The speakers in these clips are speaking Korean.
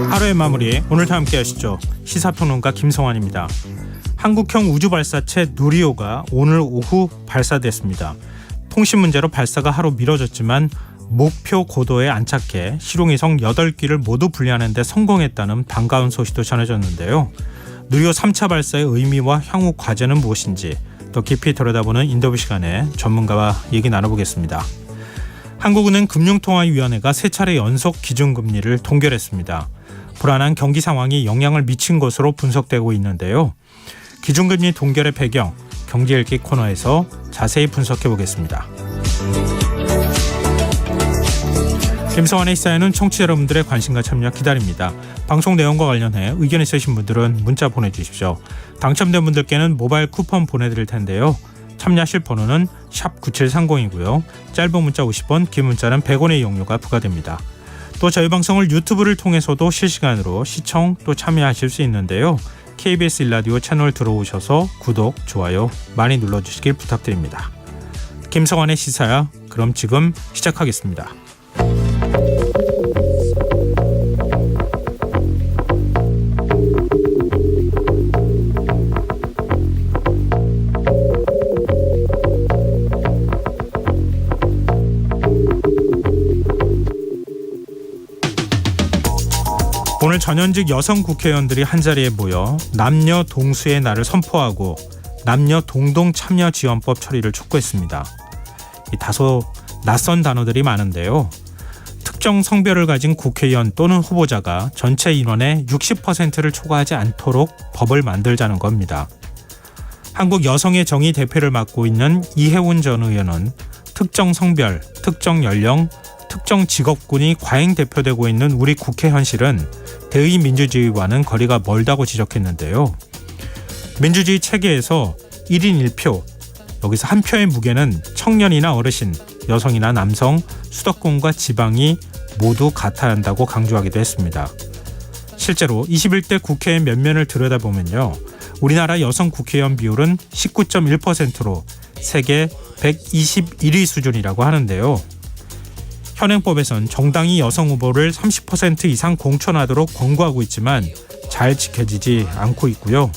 하루의 마무리, 오늘도 함께 하시죠. 시사평론가 김성환입니다. 한국형 우주발사체 누리호가 오늘 오후 발사됐습니다. 통신 문제로 발사가 하루 미뤄졌지만 목표 고도에 안착해 실용위성 8기를 모두 분리하는 데 성공했다는 반가운 소식도 전해졌는데요. 누리호 3차 발사의 의미와 향후 과제는 무엇인지 더 깊이 들여다보는 인터뷰 시간에 전문가와 얘기 나눠보겠습니다. 한국은행 금융통화위원회가 3차례 연속 기준금리를 동결했습니다. 불안한 경기 상황이 영향을 미친 것으로 분석되고 있는데요. 기준금리 동결의 배경, 경제 읽기 코너에서 자세히 분석해 보겠습니다. 김성환의 시사에는 청취자 여러분들의 관심과 참여 기다립니다. 방송 내용과 관련해 의견 있으신 분들은 문자 보내주십시오. 당첨된 분들께는 모바일 쿠폰 보내드릴 텐데요. 참여하실 번호는 샵9730이고요. 짧은 문자 50원, 긴 문자는 100원의 이용료가 부과됩니다. 또 저희 방송을 유튜브를 통해서도 실시간으로 시청 또 참여하실 수 있는데요. KBS 일라디오 채널 들어오셔서 구독, 좋아요 많이 눌러주시길 부탁드립니다. 김성환의 시사야, 그럼 지금 시작하겠습니다. 오늘 전현직 여성 국회의원들이 한자리에 모여 남녀 동수의 날을 선포하고 남녀 동동 참여 지원법 처리를 촉구했습니다. 다소 낯선 단어들이 많은데요. 특정 성별을 가진 국회의원 또는 후보자가 전체 인원의 60%를 초과하지 않도록 법을 만들자는 겁니다. 한국 여성의 정의 대표를 맡고 있는 이혜훈 전 의원은 특정 성별, 특정 연령, 특정 직업군이 과잉 대표되고 있는 우리 국회 현실은 대의 민주주의와는 거리가 멀다고 지적했는데요. 민주주의 체계에서 1인 1표, 여기서 한 표의 무게는 청년이나 어르신, 여성이나 남성, 수도권과 지방이 모두 같아야 한다고 강조하기도 했습니다. 실제로 21대 국회의 면면을 들여다보면요. 우리나라 여성 국회의원 비율은 19.1%로 세계 121위 수준이라고 하는데요. 현행법에선 정당이 여성 후보를 30% 이상 공천하도록 권고하고 있지만 잘 지켜지지 않고 있고요.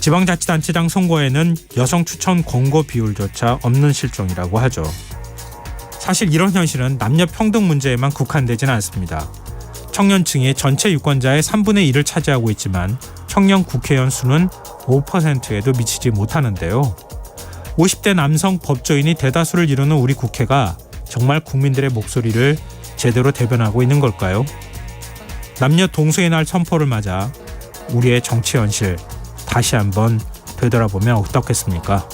지방자치단체장 선거에는 여성 추천 권고 비율조차 없는 실정이라고 하죠. 사실 이런 현실은 남녀 평등 문제에만 국한되지는 않습니다. 청년층이 전체 유권자의 3분의 1을 차지하고 있지만 청년 국회의원 수는 5%에도 미치지 못하는데요. 50대 남성 법조인이 대다수를 이루는 우리 국회가 정말 국민들의 목소리를 제대로 대변하고 있는 걸까요? 남녀 동수의 날 선포를 맞아 우리의 정치 현실 다시 한번 되돌아보면 어떻겠습니까?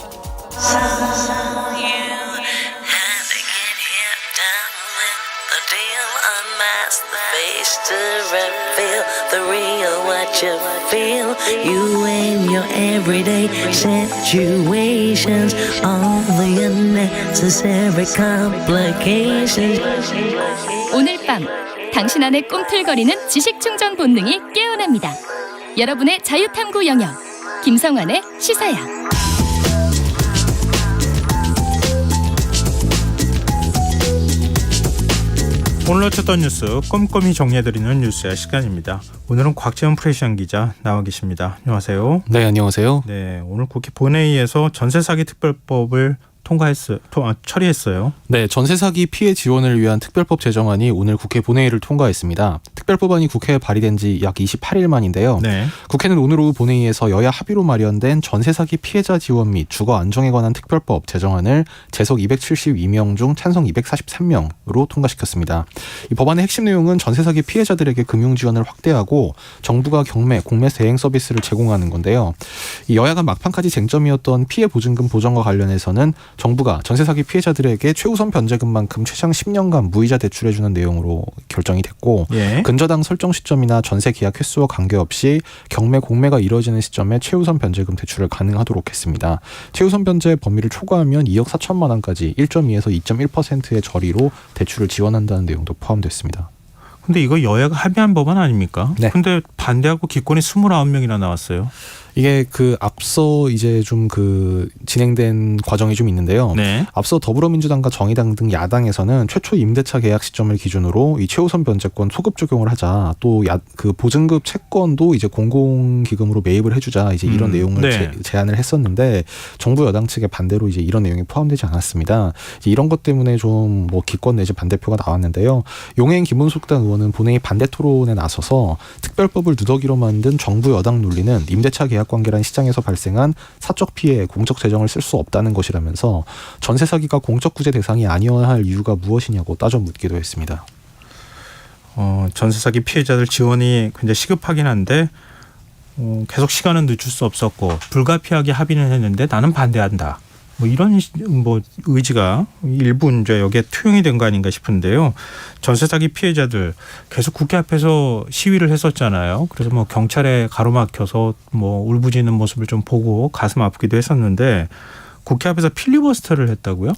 You and your everyday situations, all the unnecessary complications. 오늘 밤 당신 안에 꿈틀거리는 지식 충전 본능이 깨어납니다. 여러분의 자유탐구 영역 김성환의 시사야. 오늘 놓쳤던 뉴스 꼼꼼히 정리해드리는 뉴스야 시간입니다. 오늘은 곽재현 프레시안 기자 나와 계십니다. 안녕하세요. 네, 안녕하세요. 네, 오늘 국회 본회의에서 전세사기 특별법을 처리했어요. 네, 전세사기 피해 지원을 위한 특별법 제정안이 오늘 국회 본회의를 통과했습니다. 특별법안이 국회에 발의된 지 약 28일 만인데요. 네. 국회는 오늘 오후 본회의에서 여야 합의로 마련된 전세사기 피해자 지원 및 주거 안정에 관한 특별법 제정안을 재석 272명 중 찬성 243명으로 통과시켰습니다. 이 법안의 핵심 내용은 전세사기 피해자들에게 금융 지원을 확대하고 정부가 경매, 공매 대행 서비스를 제공하는 건데요. 이 여야간 막판까지 쟁점이었던 피해 보증금 보전과 관련해서는 정부가 전세사기 피해자들에게 최우선 변제금만큼 최장 10년간 무이자 대출해주는 내용으로 결정이 됐고 근저당 설정 시점이나 전세 계약 횟수와 관계없이 경매, 공매가 이루어지는 시점에 최우선 변제금 대출을 가능하도록 했습니다. 최우선 변제 범위를 초과하면 2억 4천만 원까지 1.2에서 2.1%의 저리로 대출을 지원한다는 내용도 포함됐습니다. 근데 이거 여야가 합의한 법안 아닙니까? 네. 근데 반대하고 기권이 29명이나 나왔어요. 이게 그 앞서 이제 좀 그 진행된 과정이 좀 있는데요. 네. 앞서 더불어민주당과 정의당 등 야당에서는 최초 임대차 계약 시점을 기준으로 이 최우선 변제권 소급 적용을 하자, 또 그 보증급 채권도 이제 공공기금으로 매입을 해주자, 이제 이런 내용을 네. 제안을 했었는데 정부 여당 측의 반대로 이제 이런 내용이 포함되지 않았습니다. 이제 이런 것 때문에 좀 뭐 기권 내지 반대표가 나왔는데요. 용해인 김문숙당 의원은 본회의 반대 토론에 나서서 특별법을 누더기로 만든 정부 여당 논리는 임대차 계약 관계란 시장에서 발생한 사적 피해에 공적 재정을 쓸 수 없다는 것이라면서 전세 사기가 공적 구제 대상이 아니어야 할 이유가 무엇이냐고 따져 묻기도 했습니다. 전세 사기 피해자들 지원이 굉장히 시급하긴 한데 계속 시간은 늦출 수 없었고 불가피하게 합의는 했는데 나는 반대한다. 뭐 이런 뭐 의지가 일부 이제 여기에 투영이 된 거 아닌가 싶은데요. 전세 사기 피해자들 계속 국회 앞에서 시위를 했었잖아요. 그래서 뭐 경찰에 가로막혀서 뭐 울부짖는 모습을 좀 보고 가슴 아프기도 했었는데 국회 앞에서 필리버스터를 했다고요?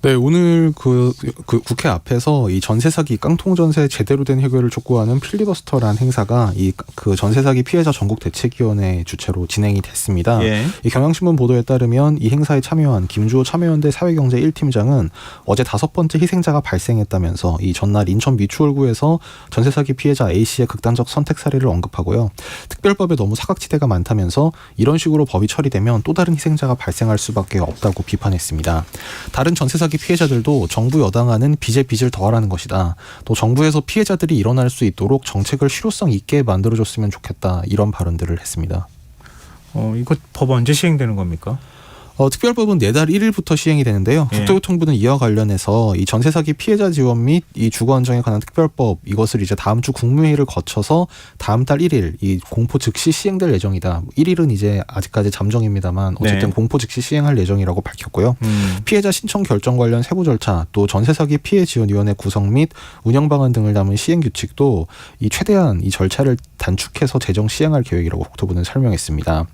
네, 오늘 그 국회 앞에서 이 전세 사기 깡통 전세 제대로 된 해결을 촉구하는 필리버스터라는 행사가 이 그 전세 사기 피해자 전국 대책위원회 주최로 진행이 됐습니다. 예. 이 경향신문 보도에 따르면 이 행사에 참여한 김주호 참여연대 사회경제 1팀장은 어제 5번째 희생자가 발생했다면서 이 전날 인천 미추홀구에서 전세 사기 피해자 A 씨의 극단적 선택 사례를 언급하고요. 특별법에 너무 사각지대가 많다면서 이런 식으로 법이 처리되면 또 다른 희생자가 발생할 수밖에 없다고 비판했습니다. 다른 전세 사기 피해자들도 정부 여당안은 빚에 빚을 더하라는 것이다. 또 정부에서 피해자들이 일어날 수 있도록 정책을 실효성 있게 만들어줬으면 좋겠다. 이런 발언들을 했습니다. 이거 법 언제 시행되는 겁니까? 특별법은 내달 1일부터 시행이 되는데요. 예. 국토교통부는 이와 관련해서 이 전세 사기 피해자 지원 및 이 주거 안정에 관한 특별법 이것을 이제 다음 주 국무회의를 거쳐서 다음 달 1일 이 공포 즉시 시행될 예정이다. 1일은 이제 아직까지 잠정입니다만 어쨌든 네. 공포 즉시 시행할 예정이라고 밝혔고요. 피해자 신청 결정 관련 세부 절차, 또 전세 사기 피해 지원위원회 구성 및 운영 방안 등을 담은 시행 규칙도 이 최대한 이 절차를 단축해서 제정 시행할 계획이라고 국토부는 설명했습니다.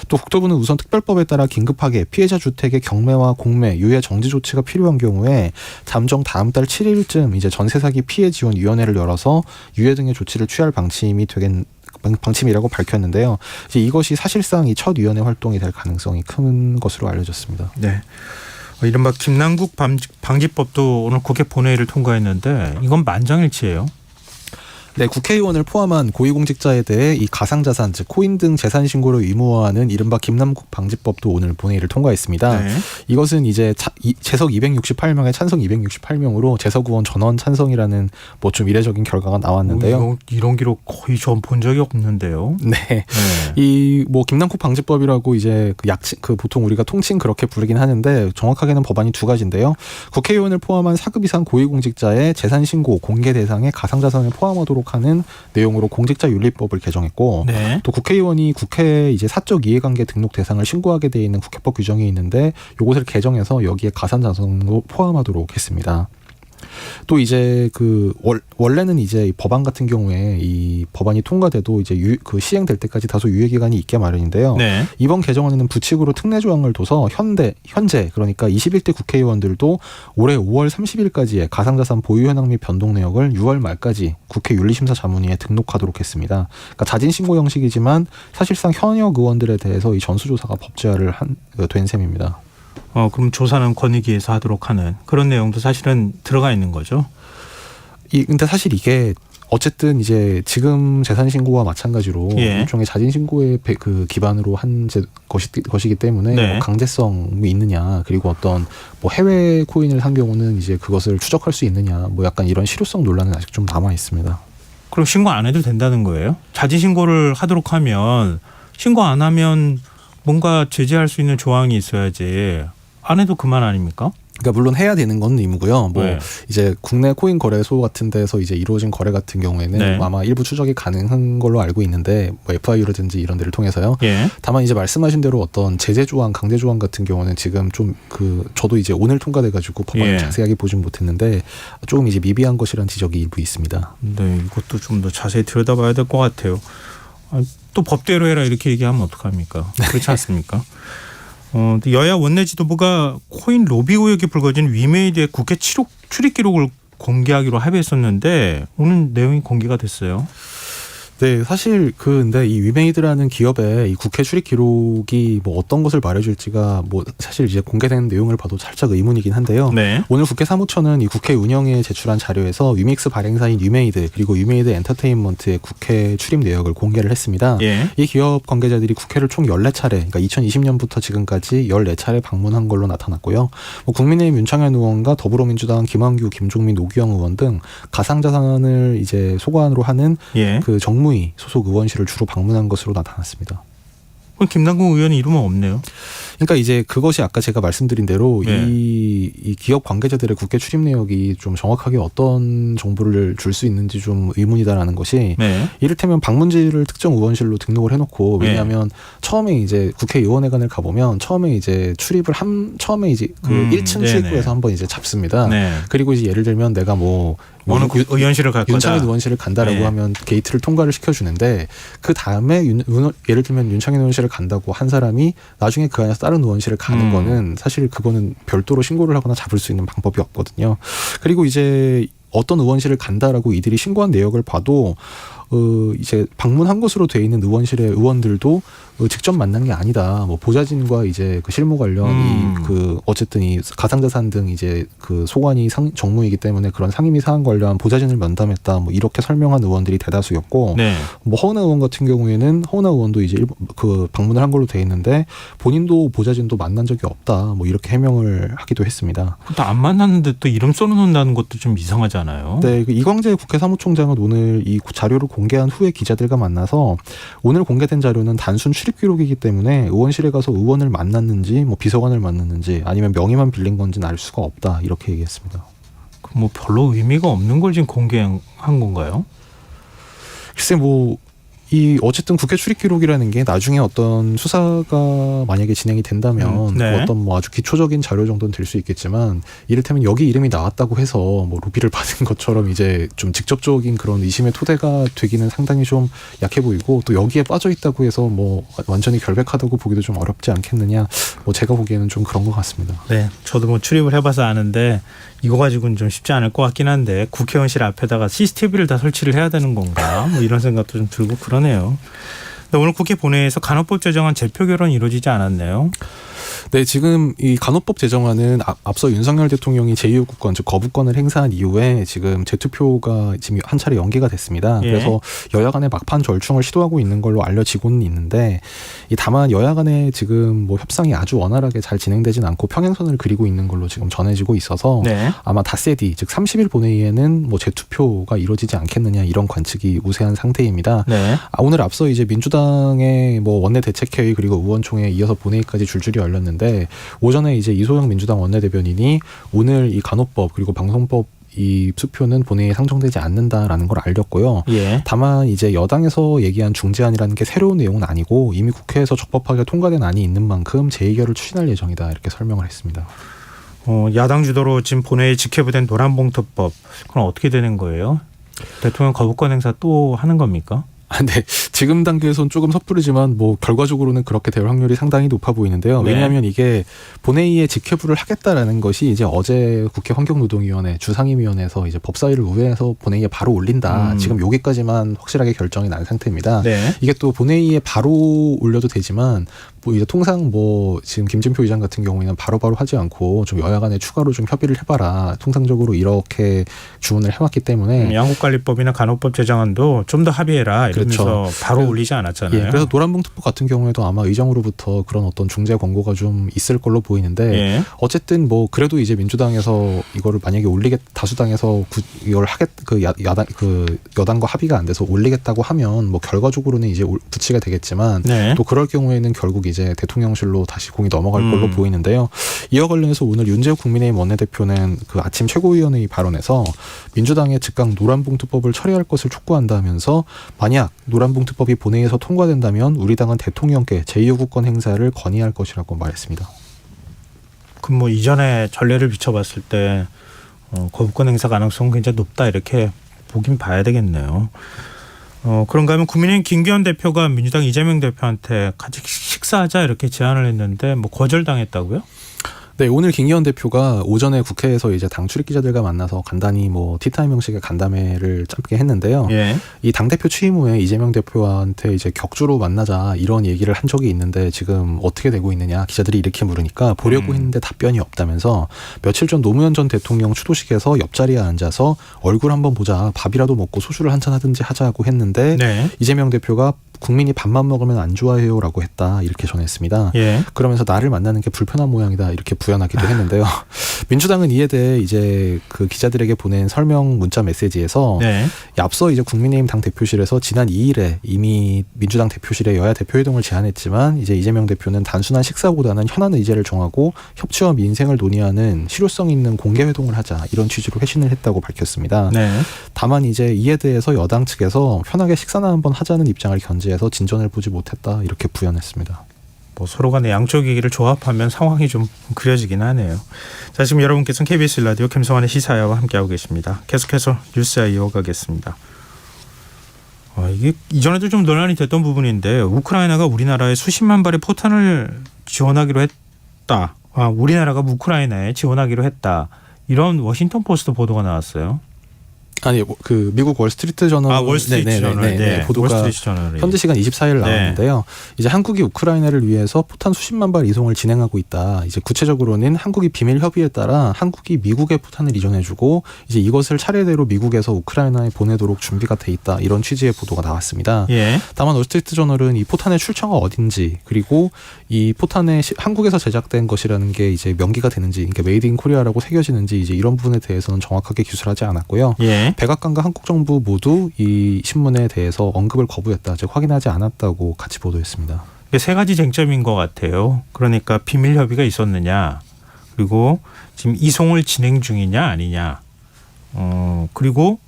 또 국토부는 우선 특별법에 따라 긴급하게 피해자 주택의 경매와 공매, 유예 정지 조치가 필요한 경우에 잠정 다음 달 7일쯤 이제 전세 사기 피해 지원 위원회를 열어서 유예 등의 조치를 취할 방침이라고 밝혔는데요. 이제 이것이 사실상 이 첫 위원회 활동이 될 가능성이 큰 것으로 알려졌습니다. 네. 이른바 김남국 방지법도 오늘 국회 본회의를 통과했는데 이건 만장일치예요. 네, 국회의원을 포함한 고위공직자에 대해 이 가상자산, 즉 코인 등 재산 신고를 의무화하는 이른바 김남국 방지법도 오늘 본회의를 통과했습니다. 네. 이것은 이제 재석 268명에 찬성 268명으로 재석 의원 전원 찬성이라는 뭐 좀 이례적인 결과가 나왔는데요. 이런 기록 거의 전 본 적이 없는데요. 네. 네. 이 뭐 김남국 방지법이라고 이제 그 보통 우리가 통칭 그렇게 부르긴 하는데 정확하게는 법안이 두 가지인데요. 국회의원을 포함한 4급 이상 고위공직자의 재산 신고 공개 대상에 가상자산을 포함하도록 하는 내용으로 공직자윤리법을 개정했고, 네. 또 국회의원이 국회에 이제 사적 이해관계 등록 대상을 신고하게 돼 있는 국회법 규정이 있는데 이것을 개정해서 여기에 가상자산도 포함하도록 했습니다. 또 이제 그 원래는 이제 이 법안 같은 경우에 이 법안이 통과돼도 이제 그 시행될 때까지 다소 유예 기간이 있게 마련인데요. 네. 이번 개정안에는 부칙으로 특례 조항을 둬서 현재 그러니까 21대 국회의원들도 올해 5월 30일까지의 가상자산 보유 현황 및 변동 내역을 6월 말까지 국회 윤리심사 자문위에 등록하도록 했습니다. 그러니까 자진 신고 형식이지만 사실상 현역 의원들에 대해서 이 전수조사가 법제화를 된 셈입니다. 그럼 조사는 권익위에서 하도록 하는 그런 내용도 사실은 들어가 있는 거죠. 근데 사실 이게 어쨌든 이제 지금 재산 신고와 마찬가지로 예. 일종의 자진 신고의 그 기반으로 한 것이기 때문에 네. 뭐 강제성이 있느냐, 그리고 어떤 뭐 해외 코인을 산 경우는 이제 그것을 추적할 수 있느냐, 뭐 약간 이런 실효성 논란은 아직 좀 남아 있습니다. 그럼 신고 안 해도 된다는 거예요? 자진 신고를 하도록 하면 신고 안 하면 뭔가 제재할 수 있는 조항이 있어야지. 안 해도 그만 아닙니까? 그러니까 물론 해야 되는 건 의무고요. 뭐 네. 이제 국내 코인 거래소 같은 데서 이제 이루어진 거래 같은 경우에는 네. 아마 일부 추적이 가능한 걸로 알고 있는데 뭐 FIU라든지 이런 데를 통해서요. 예. 다만 이제 말씀하신 대로 어떤 제재 조항, 강제 조항 같은 경우는 지금 좀 저도 이제 오늘 통과돼 가지고 법안을 예. 자세하게 보진 못했는데 조금 이제 미비한 것이라는 지적이 일부 있습니다. 네, 이것도 좀 더 자세히 들여다봐야 될 것 같아요. 또 법대로 해라 이렇게 얘기하면 어떡합니까? 그렇지 않습니까? 여야 원내 지도부가 코인 로비 의혹이 불거진 위메이드의 국회 출입 기록을 공개하기로 합의했었는데 오늘 내용이 공개가 됐어요. 네, 사실 근데 이 위메이드라는 기업의 이 국회 출입 기록이 뭐 어떤 것을 말해줄지가 뭐 사실 이제 공개된 내용을 봐도 살짝 의문이긴 한데요. 네. 오늘 국회 사무처는 이 국회 운영에 제출한 자료에서 위믹스 발행사인 위메이드 그리고 위메이드 엔터테인먼트의 국회 출입 내역을 공개를 했습니다. 예. 이 기업 관계자들이 국회를 총 14차례, 그러니까 2020년부터 지금까지 14차례 방문한 걸로 나타났고요. 뭐 국민의힘 윤창현 의원과 더불어민주당 김한규, 김종민, 노규영 의원 등 가상자산을 이제 소관으로 하는 예. 그 정무위 소속 의원실을 주로 방문한 것으로 나타났습니다. 그럼 김남국 의원이 이름은 없네요. 그러니까 이제 그것이 아까 제가 말씀드린 대로 네. 이 기업 관계자들의 국회 출입 내역이 좀 정확하게 어떤 정보를 줄 수 있는지 좀 의문이다라는 것이 네. 이를테면 방문지를 특정 의원실로 등록을 해놓고 왜냐하면 처음에 이제 국회의원회관을 가보면 처음에 이제 출입을 처음에 이제 그 1층 출입구에서 한번 이제 잡습니다. 네. 그리고 이제 예를 들면 내가 뭐 어느 의원실을 갈 거다. 윤창현 의원실을 간다라고 네. 하면 게이트를 통과를 시켜주는데 그 다음에 예를 들면 윤창현 의원실을 간다고 한 사람이 나중에 그 안에서 다른 의원실을 가는 거는 사실 그거는 별도로 신고를 하거나 잡을 수 있는 방법이 없거든요. 그리고 이제 어떤 의원실을 간다라고 이들이 신고한 내역을 봐도 이제 방문한 것으로 돼 있는 의원실의 의원들도 직접 만난 게 아니다. 뭐 보좌진과 이제 그 실무 관련 그 어쨌든 이 가상자산 등 이제 그 소관이 정무이기 때문에 그런 상임위 사안 관련 보좌진을 면담했다. 뭐 이렇게 설명한 의원들이 대다수였고, 네. 뭐 허은하 의원 같은 경우에는 허은하 의원도 이제 그 방문을 한 걸로 돼 있는데 본인도 보좌진도 만난 적이 없다. 뭐 이렇게 해명을 하기도 했습니다. 또 안 만났는데 또 이름 써놓는다는 것도 좀 이상하잖아요. 네, 그 이광재 국회 사무총장은 오늘 이 자료를 공개한 후에 기자들과 만나서 오늘 공개된 자료는 단순 출입 기록이기 때문에 의원실에 가서 의원을 만났는지 뭐 비서관을 만났는지 아니면 명의만 빌린 건지는 알 수가 없다 이렇게 얘기했습니다. 뭐 별로 의미가 없는 걸 지금 공개한 건가요? 글쎄 뭐 이 어쨌든 국회 출입 기록이라는 게 나중에 어떤 수사가 만약에 진행이 된다면 네. 뭐 어떤 뭐 아주 기초적인 자료 정도는 될 수 있겠지만 이를테면 여기 이름이 나왔다고 해서 뭐 로비를 받은 것처럼 이제 좀 직접적인 그런 의심의 토대가 되기는 상당히 좀 약해 보이고 또 여기에 빠져 있다고 해서 뭐 완전히 결백하다고 보기도 좀 어렵지 않겠느냐. 뭐 제가 보기에는 좀 그런 것 같습니다. 네, 저도 뭐 출입을 해봐서 아는데 이거 가지고는 좀 쉽지 않을 것 같긴 한데 국회의원실 앞에다가 CCTV를 다 설치를 해야 되는 건가? 뭐 이런 생각도 좀 들고 그러네요. 근데 오늘 국회 본회의에서 간호법 제정안 제표 결론이 이루어지지 않았네요. 네, 지금 이 간호법 제정안은 앞서 윤석열 대통령이 제2요구권, 즉 거부권을 행사한 이후에 지금 재투표가 지금 한 차례 연기가 됐습니다. 예. 그래서 여야 간의 막판 절충을 시도하고 있는 걸로 알려지고는 있는데 다만 여야 간의 지금 뭐 협상이 아주 원활하게 잘 진행되진 않고 평행선을 그리고 있는 걸로 지금 전해지고 있어서 네. 아마 아마 닷새 뒤, 즉 30일 본회의에는 뭐 재투표가 이루어지지 않겠느냐 이런 관측이 우세한 상태입니다. 네. 오늘 앞서 이제 민주당의 뭐 원내대책회의 그리고 의원총회에 이어서 본회의까지 줄줄이 열렸는데 오전에 이제 이소영 민주당 원내대변인이 오늘 이 간호법 그리고 방송법 이 투표는 본회의에 상정되지 않는다라는 걸 알렸고요. 예. 다만 이제 여당에서 얘기한 중재안이라는 게 새로운 내용은 아니고 이미 국회에서 적법하게 통과된 안이 있는 만큼 재의결을 추진할 예정이다 이렇게 설명을 했습니다. 야당 주도로 지금 본회의 직회부된 노란봉투법 그건 어떻게 되는 거예요? 대통령 거부권 행사 또 하는 겁니까? 네, 지금 단계에서는 조금 섣부르지만 뭐 결과적으로는 그렇게 될 확률이 상당히 높아 보이는데요. 네. 왜냐하면 이게 본회의에 직회부를 하겠다라는 것이 이제 어제 국회 환경노동위원회 주상임위원회에서 이제 법사위를 우회해서 본회의에 바로 올린다. 지금 여기까지만 확실하게 결정이 난 상태입니다. 네. 이게 또 본회의에 바로 올려도 되지만 뭐 이제 통상 뭐 지금 김진표 의장 같은 경우에는 바로바로 하지 않고 좀 여야 간에 추가로 좀 협의를 해봐라. 통상적으로 이렇게 주문을 해왔기 때문에 양국관리법이나 간호법 제정안도 좀 더 합의해라 이러면서 그렇죠. 바로 올리지 않았잖아요. 예, 그래서 노란봉투법 같은 경우에도 아마 의장으로부터 그런 어떤 중재 권고가 좀 있을 걸로 보이는데 예. 어쨌든 뭐 그래도 이제 민주당에서 이거를 만약에 다수당에서 이걸 여당과 합의가 안 돼서 올리겠다고 하면 뭐 결과적으로는 이제 부치가 되겠지만 네. 또 그럴 경우에는 결국 이제 대통령실로 다시 공이 넘어갈 걸로 보이는데요. 이와 관련해서 오늘 윤재욱 국민의힘 원내대표는 그 아침 최고위원회의 발언에서 민주당의 즉각 노란봉투법을 처리할 것을 촉구한다면서 만약 노란봉투법이 본회의에서 통과된다면 우리 당은 대통령께 제2요구권 행사를 건의할 것이라고 말했습니다. 그럼 뭐 이전에 전례를 비춰봤을 때 거부권 행사 가능성은 굉장히 높다 이렇게 보긴 봐야 되겠네요. 그런가 하면 국민의힘 김기현 대표가 민주당 이재명 대표한테 같이 식사하자 이렇게 제안을 했는데 뭐 거절당했다고요? 네, 오늘 김기현 대표가 오전에 국회에서 이제 당 출입 기자들과 만나서 간단히 뭐 티타임 형식의 간담회를 짧게 했는데요. 예. 이 당대표 취임 후에 이재명 대표한테 이제 격주로 만나자 이런 얘기를 한 적이 있는데 지금 어떻게 되고 있느냐 기자들이 이렇게 물으니까 보려고 했는데 답변이 없다면서 며칠 전 노무현 전 대통령 추도식에서 옆자리에 앉아서 얼굴 한번 보자 밥이라도 먹고 소주를 한잔 하든지 하자고 했는데 네. 이재명 대표가 국민이 밥만 먹으면 안 좋아해요라고 했다 이렇게 전했습니다. 예. 그러면서 나를 만나는 게 불편한 모양이다 이렇게 부연하기도 했는데요. 민주당은 이에 대해 이제 그 기자들에게 보낸 설명 문자 메시지에서 네. 앞서 이제 국민의힘 당 대표실에서 지난 2일에 이미 민주당 대표실에 여야 대표 회동을 제안했지만 이제 이재명 대표는 단순한 식사보다는 현안 의제를 정하고 협치와 민생을 논의하는 실효성 있는 공개 회동을 하자 이런 취지로 회신을 했다고 밝혔습니다. 네. 다만 이제 이에 대해서 여당 측에서 편하게 식사나 한번 하자는 입장을 견지해서 진전을 보지 못했다 이렇게 부연했습니다. 뭐 서로 간의 양쪽 얘기를 조합하면 상황이 좀 그려지긴 하네요. 자, 지금 여러분께서는 KBS 라디오 김성환의 시사야와 함께하고 계십니다. 계속해서 뉴스야 이어가겠습니다. 이게 이전에도 좀 논란이 됐던 부분인데 우크라이나가 우리나라에 수십만 발의 포탄을 지원하기로 했다. 우리나라가 우크라이나에 지원하기로 했다. 이런 워싱턴 포스트 보도가 나왔어요. 아니 그 미국 월스트리트 저널 월스트리트 저널 네. 보도가 월스트리트 저널이. 현지 시간 24일 나왔는데요. 이제 한국이 우크라이나를 위해서 포탄 수십만 발 이송을 진행하고 있다. 이제 구체적으로는 한국이 비밀 협의에 따라 한국이 미국에 포탄을 이전해주고 이제 이것을 차례대로 미국에서 우크라이나에 보내도록 준비가 돼 있다. 이런 취지의 보도가 나왔습니다. 예. 다만 월스트리트 저널은 이 포탄의 출처가 어딘지 그리고 이 포탄의 한국에서 제작된 것이라는 게 이제 명기가 되는지, 그러니까 메이드 인 코리아라고 새겨지는지 이제 이런 부분에 대해서는 정확하게 기술하지 않았고요. 예. 백악관과 한국 정부 모두 이 신문에 대해서 언급을 거부했다, 즉 확인하지 않았다고 같이 보도했습니다. 이게 세 가지 쟁점인 것 같아요. 그러니까 비밀 협의가 있었느냐, 그리고 지금 이송을 진행 중이냐 아니냐, 그리고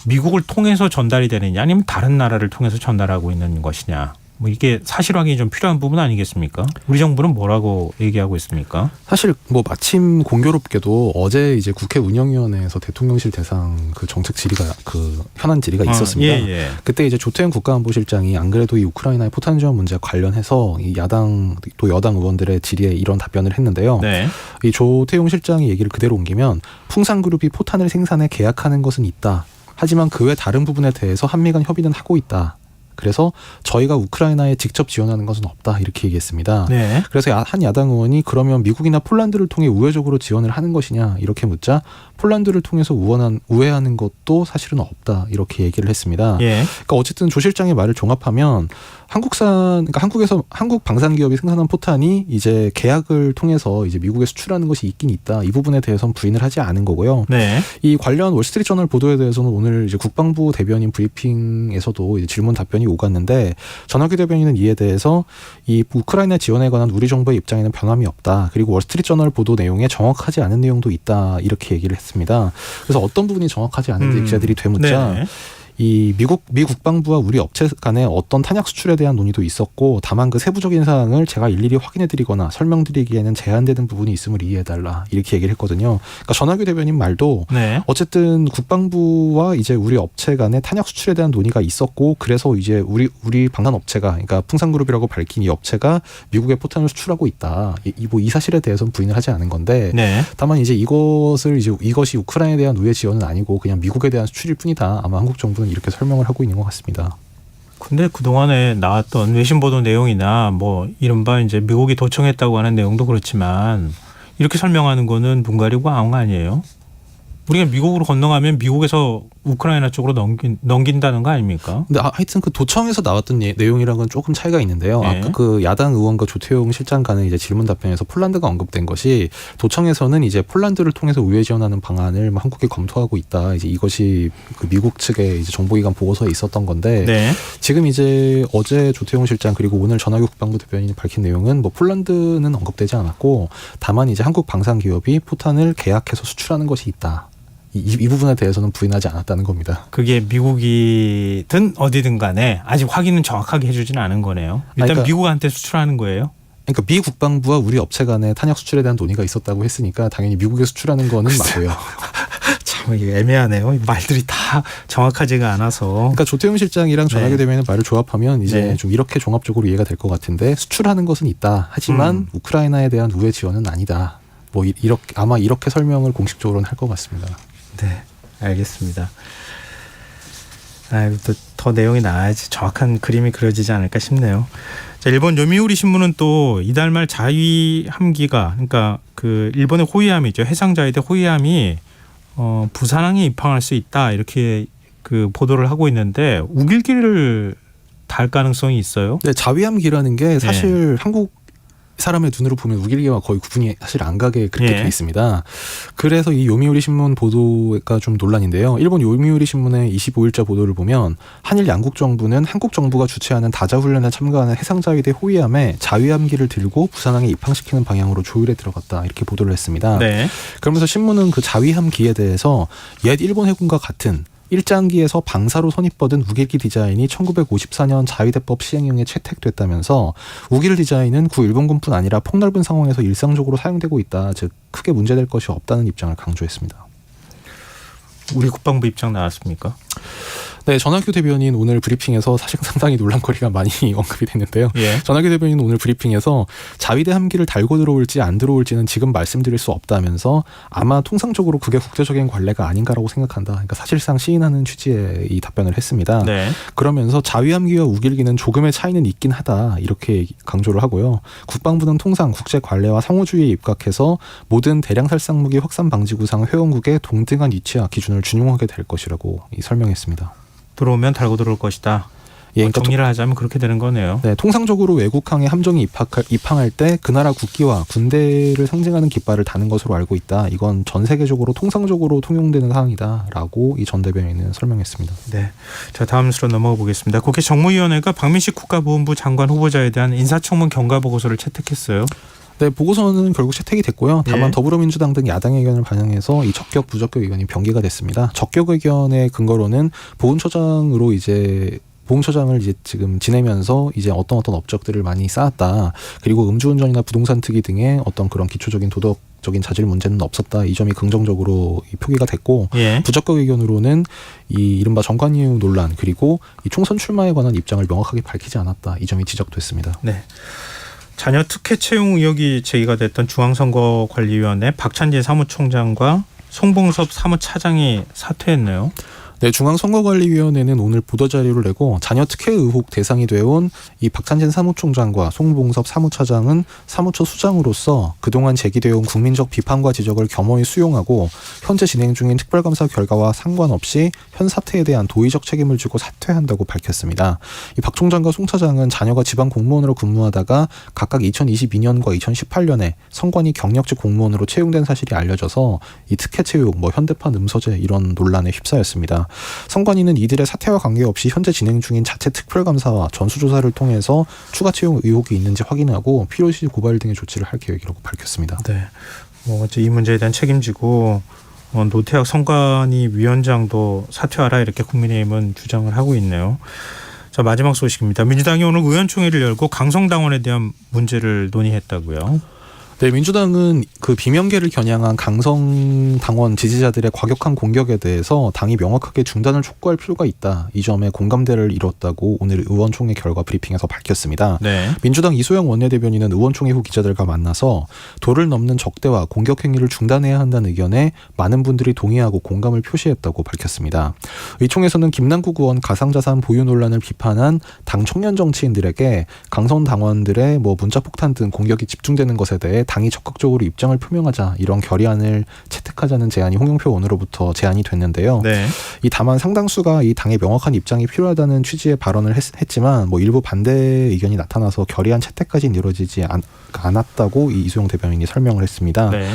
미국을 통해서 전달이 되느냐 아니면 다른 나라를 통해서 전달하고 있는 것이냐. 뭐 이게 사실 확인이 좀 필요한 부분 아니겠습니까? 우리 정부는 뭐라고 얘기하고 있습니까? 사실 뭐 마침 공교롭게도 어제 이제 국회 운영위원회에서 대통령실 대상 그 정책 질의가 그 현안 질의가 있었습니다. 예. 그때 이제 조태현 국가안보실장이 안 그래도 이 우크라이나의 포탄 지원 문제 관련해서 이 야당 또 여당 의원들의 질의에 이런 답변을 했는데요. 네. 이 조태용 실장의 얘기를 그대로 옮기면 풍산그룹이 포탄을 생산해 계약하는 것은 있다. 하지만 그 외 다른 부분에 대해서 한미 간 협의는 하고 있다. 그래서 저희가 우크라이나에 직접 지원하는 것은 없다 이렇게 얘기했습니다. 네. 그래서 한 야당 의원이 그러면 미국이나 폴란드를 통해 우회적으로 지원을 하는 것이냐 이렇게 묻자 폴란드를 통해서 우회하는 것도 사실은 없다 이렇게 얘기를 했습니다. 예. 그러니까 어쨌든 조 실장의 말을 종합하면 그러니까 한국에서 한국 방산 기업이 생산한 포탄이 이제 계약을 통해서 이제 미국에 수출하는 것이 있긴 있다. 이 부분에 대해서는 부인을 하지 않은 거고요. 네. 이 관련 월스트리트 저널 보도에 대해서는 오늘 이제 국방부 대변인 브리핑에서도 이제 질문 답변이 오갔는데 전학규 대변인은 이에 대해서 이 우크라이나 지원에 관한 우리 정부의 입장에는 변함이 없다. 그리고 월스트리트 저널 보도 내용에 정확하지 않은 내용도 있다. 이렇게 얘기를 했습니다. 그래서 어떤 부분이 정확하지 않은지 기자들이 되묻자 네. 이 미 국방부와 우리 업체 간에 어떤 탄약 수출에 대한 논의도 있었고 다만 그 세부적인 사항을 제가 일일이 확인해드리거나 설명드리기에는 제한되는 부분이 있음을 이해해달라 이렇게 얘기를 했거든요. 그러니까 전학규 대변인 말도 네. 어쨌든 국방부와 이제 우리 업체 간에 탄약 수출에 대한 논의가 있었고 그래서 이제 우리 방산 업체가 그러니까 풍산그룹이라고 밝힌 이 업체가 미국에 포탄을 수출하고 있다. 이 사실에 대해서는 부인을 하지 않은 건데 네. 다만 이제 이것이 우크라이나에 대한 우회 지원은 아니고 그냥 미국에 대한 수출일 뿐이다. 아마 한국 정부는 이렇게 설명을 하고 있는 것 같습니다. 근데 그동안에 나왔던 외신 보도 내용이나 뭐 이른바 이제 미국이 도청했다고 하는 내용도 그렇지만 이렇게 설명하는 거는 눈 가리고 아웅 아니에요? 우리가 미국으로 건너가면 미국에서 우크라이나 쪽으로 넘긴다는 거 아닙니까? 근데 하여튼 그 도청에서 나왔던 내용이랑은 조금 차이가 있는데요. 네. 아까 그 야당 의원과 조태용 실장 간의 이제 질문 답변에서 폴란드가 언급된 것이 도청에서는 이제 폴란드를 통해서 우회 지원하는 방안을 한국이 검토하고 있다. 이제 이것이 그 미국 측의 이제 정보기관 보고서에 있었던 건데 네. 지금 이제 어제 조태용 실장 그리고 오늘 전학규 국방부 대변인이 밝힌 내용은 뭐 폴란드는 언급되지 않았고 다만 이제 한국 방산 기업이 포탄을 계약해서 수출하는 것이 있다. 이 부분에 대해서는 부인하지 않았다는 겁니다. 그게 미국이든 어디든 간에 아직 확인은 정확하게 해주지는 않은 거네요. 일단 그러니까 미국한테 수출하는 거예요. 그러니까 미 국방부와 우리 업체 간에 탄약 수출에 대한 논의가 있었다고 했으니까 당연히 미국에 수출하는 거는 맞고요. 참 이게 애매하네요. 말들이 다 정확하지가 않아서. 그러니까 조태용 실장이랑 전학규 대변인 말을 조합하면 이제 좀 이렇게 종합적으로 이해가 될 것 같은데 수출하는 것은 있다. 하지만 우크라이나에 대한 우회 지원은 아니다. 뭐 이렇게 아마 이렇게 설명을 공식적으로는 할 것 같습니다. 네, 알겠습니다. 더 내용이 나와야지 정확한 그림이 그려지지 않을까 싶네요. 자, 일본 요미우리 신문은 또 이달 말 자위 함기가, 그러니까 그 일본의 호위함이죠, 해상자위대 호위함이 부산항에 입항할 수 있다, 이렇게 그 보도를 하고 있는데 우길기를 달 가능성이 있어요? 네, 자위함기라는 게 사실 한국 사람의 눈으로 보면 우길기와 거의 구분이 사실 안 가게 그렇게 돼 있습니다. 그래서 이 요미우리 신문 보도가 좀 논란인데요. 일본 요미우리 신문의 25일자 보도를 보면 한일 양국 정부는 한국 정부가 주최하는 다자훈련에 참가하는 해상자위대 호위함에 자위함기를 들고 부산항에 입항시키는 방향으로 조율에 들어갔다, 이렇게 보도를 했습니다. 네. 그러면서 신문은 그 자위함기에 대해서 옛 일본 해군과 같은 일장기에서 방사로 선입받은 우길기 디자인이 1954년 자위대법 시행령에 채택됐다면서 우길 디자인은 구 일본군뿐 아니라 폭넓은 상황에서 일상적으로 사용되고 있다, 즉 크게 문제될 것이 없다는 입장을 강조했습니다. 우리 국방부 입장 나왔습니까? 네, 전학규 대변인 오늘 브리핑에서 사실 상당히 논란거리가 많이 언급이 됐는데요. 전학규 대변인 오늘 브리핑에서 자위대 함기를 달고 들어올지 안 들어올지는 지금 말씀드릴 수 없다면서 아마 통상적으로 그게 국제적인 관례가 아닌가라고 생각한다, 그러니까 사실상 시인하는 취지의 이 답변을 했습니다. 네. 그러면서 자위함기와 우길기는 조금의 차이는 있긴 하다, 이렇게 강조를 하고요. 국방부는 통상 국제 관례와 상호주의에 입각해서 모든 대량 살상 무기 확산 방지 구상 회원국의 동등한 위치와 기준을 준용하게 될 것이라고 설명했습니다. 들어오면 달고 들어올 것이다. 그러니까 정리를 하자면 그렇게 되는 거네요. 네, 통상적으로 외국항에 함정이 입항할 때 그 나라 국기와 군대를 상징하는 깃발을 다는 것으로 알고 있다. 이건 전 세계적으로 통상적으로 통용되는 사항이다라고 이 전 대변인은 설명했습니다. 네, 자, 다음 수로 넘어가 보겠습니다. 국회 정무위원회가 박민식 국가보훈부 장관 후보자에 대한 인사청문 경과 보고서를 채택했어요. 네, 보고서는 결국 채택이 됐고요. 다만 더불어민주당 등 야당의 의견을 반영해서 이 적격 부적격 의견이 병기가 됐습니다. 적격 의견의 근거로는 보훈처장을 이제 지금 지내면서 이제 어떤 업적들을 많이 쌓았다. 그리고 음주운전이나 부동산 특이 등의 어떤 그런 기초적인 도덕적인 자질 문제는 없었다. 이 점이 긍정적으로 표기가 됐고, 부적격 의견으로는 이 이른바 정관이유 논란, 그리고 이 총선 출마에 관한 입장을 명확하게 밝히지 않았다. 이 점이 지적됐습니다. 네. 자녀 특혜 채용 의혹이 제기가 됐던 중앙선거관리위원회 박찬진 사무총장과 송봉섭 사무차장이 사퇴했네요. 네, 중앙선거관리위원회는 오늘 보도자료를 내고 자녀 특혜 의혹 대상이 되어온 이 박찬진 사무총장과 송봉섭 사무차장은 사무처 수장으로서 그동안 제기되어온 국민적 비판과 지적을 겸허히 수용하고 현재 진행 중인 특별감사 결과와 상관없이 현 사태에 대한 도의적 책임을 지고 사퇴한다고 밝혔습니다. 이 박 총장과 송 차장은 자녀가 지방 공무원으로 근무하다가 각각 2022년과 2018년에 선관위 경력직 공무원으로 채용된 사실이 알려져서 이 특혜 채용, 현대판 음서제 이런 논란에 휩싸였습니다. 선관위는 이들의 사퇴와 관계없이 현재 진행 중인 자체 특별감사와 전수조사를 통해서 추가 채용 의혹이 있는지 확인하고 필요시 고발 등의 조치를 할 계획이라고 밝혔습니다. 네, 이 문제에 대한 책임지고 노태학 선관위 위원장도 사퇴하라, 이렇게 국민의힘은 주장을 하고 있네요. 자, 마지막 소식입니다. 민주당이 오늘 의원총회를 열고 강성당원에 대한 문제를 논의했다고요. 네, 민주당은 그 비명계를 겨냥한 강성 당원 지지자들의 과격한 공격에 대해서 당이 명확하게 중단을 촉구할 필요가 있다. 이 점에 공감대를 이뤘다고 오늘 의원총회 결과 브리핑에서 밝혔습니다. 네. 민주당 이소영 원내대변인은 의원총회 후 기자들과 만나서 도를 넘는 적대와 공격 행위를 중단해야 한다는 의견에 많은 분들이 동의하고 공감을 표시했다고 밝혔습니다. 의총에서는 김남국 의원 가상자산 보유 논란을 비판한 당 청년 정치인들에게 강성 당원들의 문자폭탄 등 공격이 집중되는 것에 대해 당이 적극적으로 입장을 표명하자, 이런 결의안을 채택하자는 제안이 홍영표 의원으로부터 제안이 됐는데요. 네. 이 다만 상당수가 이 당의 명확한 입장이 필요하다는 취지의 발언을 했지만 일부 반대 의견이 나타나서 결의안 채택까지는 이루어지지 않았다고 이 이소영 대변인이 설명을 했습니다. 네.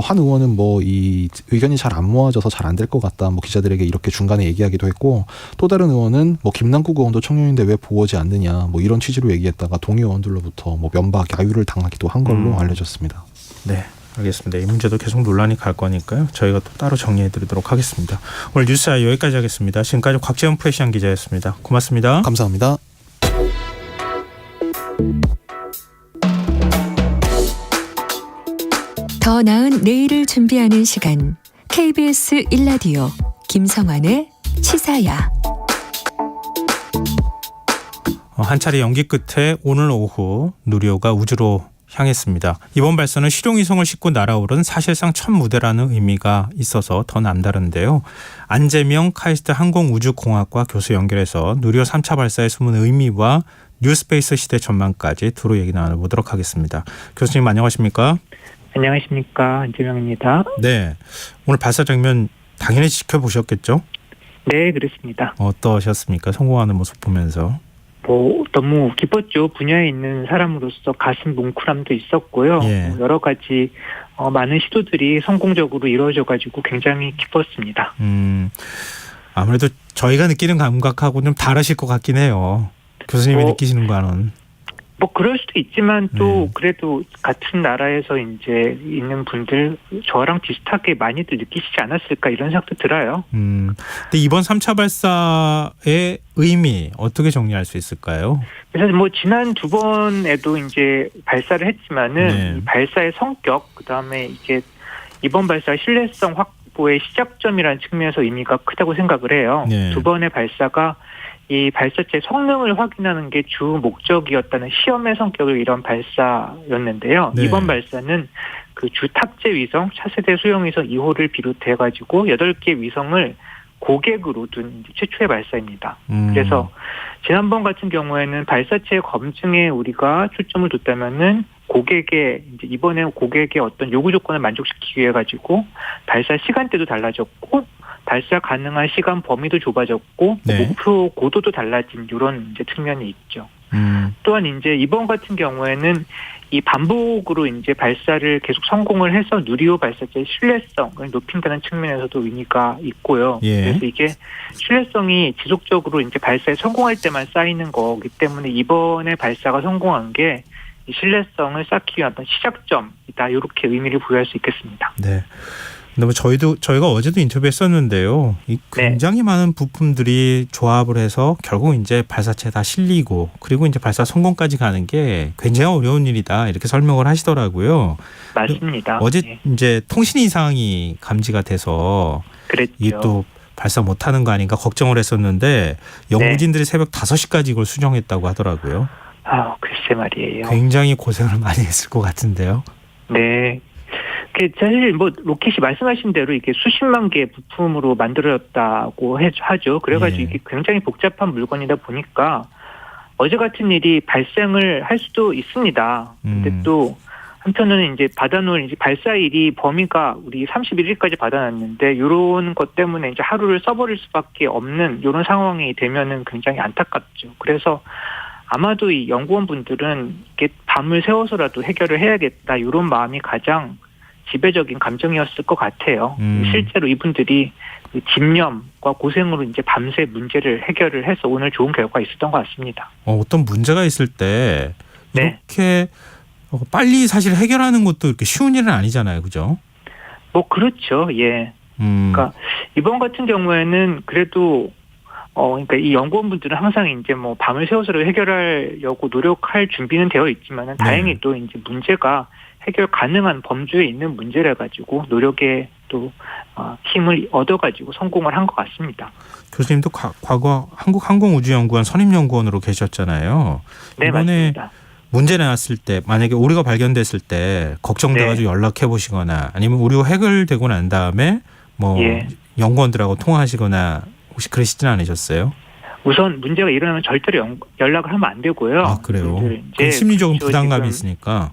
한 의원은 이 의견이 잘 안 모아져서 잘 안 될 것 같다. 기자들에게 이렇게 중간에 얘기하기도 했고, 또 다른 의원은 김남국 의원도 청년인데 왜 보호하지 않느냐, 이런 취지로 얘기했다가 동의 의원들로부터 면박 야유를 당하기도 한 걸로 알려졌습니다. 네, 알겠습니다. 이 문제도 계속 논란이 갈 거니까요. 저희가 또 따로 정리해드리도록 하겠습니다. 오늘 뉴스야 여기까지 하겠습니다. 지금까지 곽재현 프레시안 기자였습니다. 고맙습니다. 감사합니다. 더 나은 내일을 준비하는 시간, KBS 1라디오 김성환의 시사야. 한 차례 연기 끝에 오늘 오후 누리호가 우주로 향했습니다. 이번 발사는 실용위성을 싣고 날아오른 사실상 첫 무대라는 의미가 있어서 더 남다른데요. 안재명 카이스트 항공우주공학과 교수 연결해서 누리호 3차 발사의 숨은 의미와 뉴스페이스 시대 전망까지 두루 얘기 나눠보도록 하겠습니다. 교수님 안녕하십니까? 안녕하십니까. 안재명입니다. 네, 오늘 발사 장면 당연히 지켜보셨겠죠? 네, 그렇습니다. 어떠셨습니까? 성공하는 모습 보면서. 너무 기뻤죠. 분야에 있는 사람으로서 가슴 뭉클함도 있었고요. 예. 여러 가지 많은 시도들이 성공적으로 이루어져가지고 굉장히 기뻤습니다. 아무래도 저희가 느끼는 감각하고 좀 다르실 것 같긴 해요. 교수님이 느끼시는 거는. 그럴 수도 있지만 또 네. 그래도 같은 나라에서 이제 있는 분들 저랑 비슷하게 많이들 느끼시지 않았을까 이런 생각도 들어요. 근데 이번 3차 발사의 의미 어떻게 정리할 수 있을까요? 그래서 지난 두 번에도 이제 발사를 했지만은 네. 이 발사의 성격, 그다음에 이게 이번 발사 신뢰성 확보의 시작점이라는 측면에서 의미가 크다고 생각을 해요. 네. 두 번의 발사가 이 발사체 성능을 확인하는 게 주 목적이었다는 시험의 성격을 이런 발사였는데요. 네. 이번 발사는 그 주 탑재 위성 차세대 소형 위성 2호를 비롯해 가지고 8개 위성을 고객으로 둔 최초의 발사입니다. 그래서 지난번 같은 경우에는 발사체 검증에 우리가 초점을 뒀다면은 고객의 이제 이번에 고객의 어떤 요구 조건을 만족시키기 위해 가지고 발사 시간대도 달라졌고 발사 가능한 시간 범위도 좁아졌고 네. 목표 고도도 달라진 이런 이제 측면이 있죠. 또한 이제 이번 같은 경우에는 이 반복으로 이제 발사를 계속 성공을 해서 누리호 발사체의 신뢰성을 높인다는 측면에서도 의미가 있고요. 예. 그래서 이게 신뢰성이 지속적으로 이제 발사에 성공할 때만 쌓이는 거기 때문에 이번에 발사가 성공한 게 이 신뢰성을 쌓기 위한 어떤 시작점이다. 이렇게 의미를 부여할 수 있겠습니다. 네. 근데 저희가 어제도 인터뷰했었는데요. 이 굉장히 많은 부품들이 조합을 해서 결국 이제 발사체에 다 실리고 그리고 이제 발사 성공까지 가는 게 굉장히 어려운 일이다 이렇게 설명을 하시더라고요. 맞습니다. 어제 네. 이제 통신 이상이 감지가 돼서 그랬죠. 이게 또 발사 못하는 거 아닌가 걱정을 했었는데 영무진들이 새벽 5시까지 이걸 수정했다고 하더라고요. 글쎄 말이에요. 굉장히 고생을 많이 했을 것 같은데요. 네. 사실 로켓이 말씀하신 대로 이게 수십만 개의 부품으로 만들어졌다고 하죠. 그래가지고 예. 이게 굉장히 복잡한 물건이다 보니까 어제 같은 일이 발생을 할 수도 있습니다. 근데 또 한편으로는 이제 받아놓을 이제 발사일이 범위가 우리 31일까지 받아놨는데 이런 것 때문에 이제 하루를 써버릴 수밖에 없는 이런 상황이 되면은 굉장히 안타깝죠. 그래서 아마도 이 연구원 분들은 이렇게 밤을 새워서라도 해결을 해야겠다 이런 마음이 가장 지배적인 감정이었을 것 같아요. 실제로 이분들이 그 집념과 고생으로 이제 밤새 문제를 해결을 해서 오늘 좋은 결과가 있었던 것 같습니다. 어떤 문제가 있을 때 네. 이렇게 빨리 사실 해결하는 것도 이렇게 쉬운 일은 아니잖아요, 그죠? 그렇죠. 예. 그러니까 이번 같은 경우에는 그래도 그러니까 이 연구원분들은 항상 이제 밤을 새워서 해결하려고 노력할 준비는 되어 있지만은 다행히 또 이제 문제가 해결 가능한 범주에 있는 문제라 가지고 노력에 또 힘을 얻어가지고 성공을 한 것 같습니다. 교수님도 과거 한국항공우주연구원 선임연구원으로 계셨잖아요. 네, 이번에 맞습니다. 문제 나왔을 때 만약에 오류가 발견됐을 때 걱정돼가지고 연락해 보시거나 아니면 오류가 해결되고 난 다음에 예. 연구원들하고 통화하시거나 혹시 그러시진 않으셨어요? 우선 문제가 일어나면 절대로 연락을 하면 안 되고요. 그래요? 이제 심리적인 그렇죠, 부담감이 지금. 있으니까.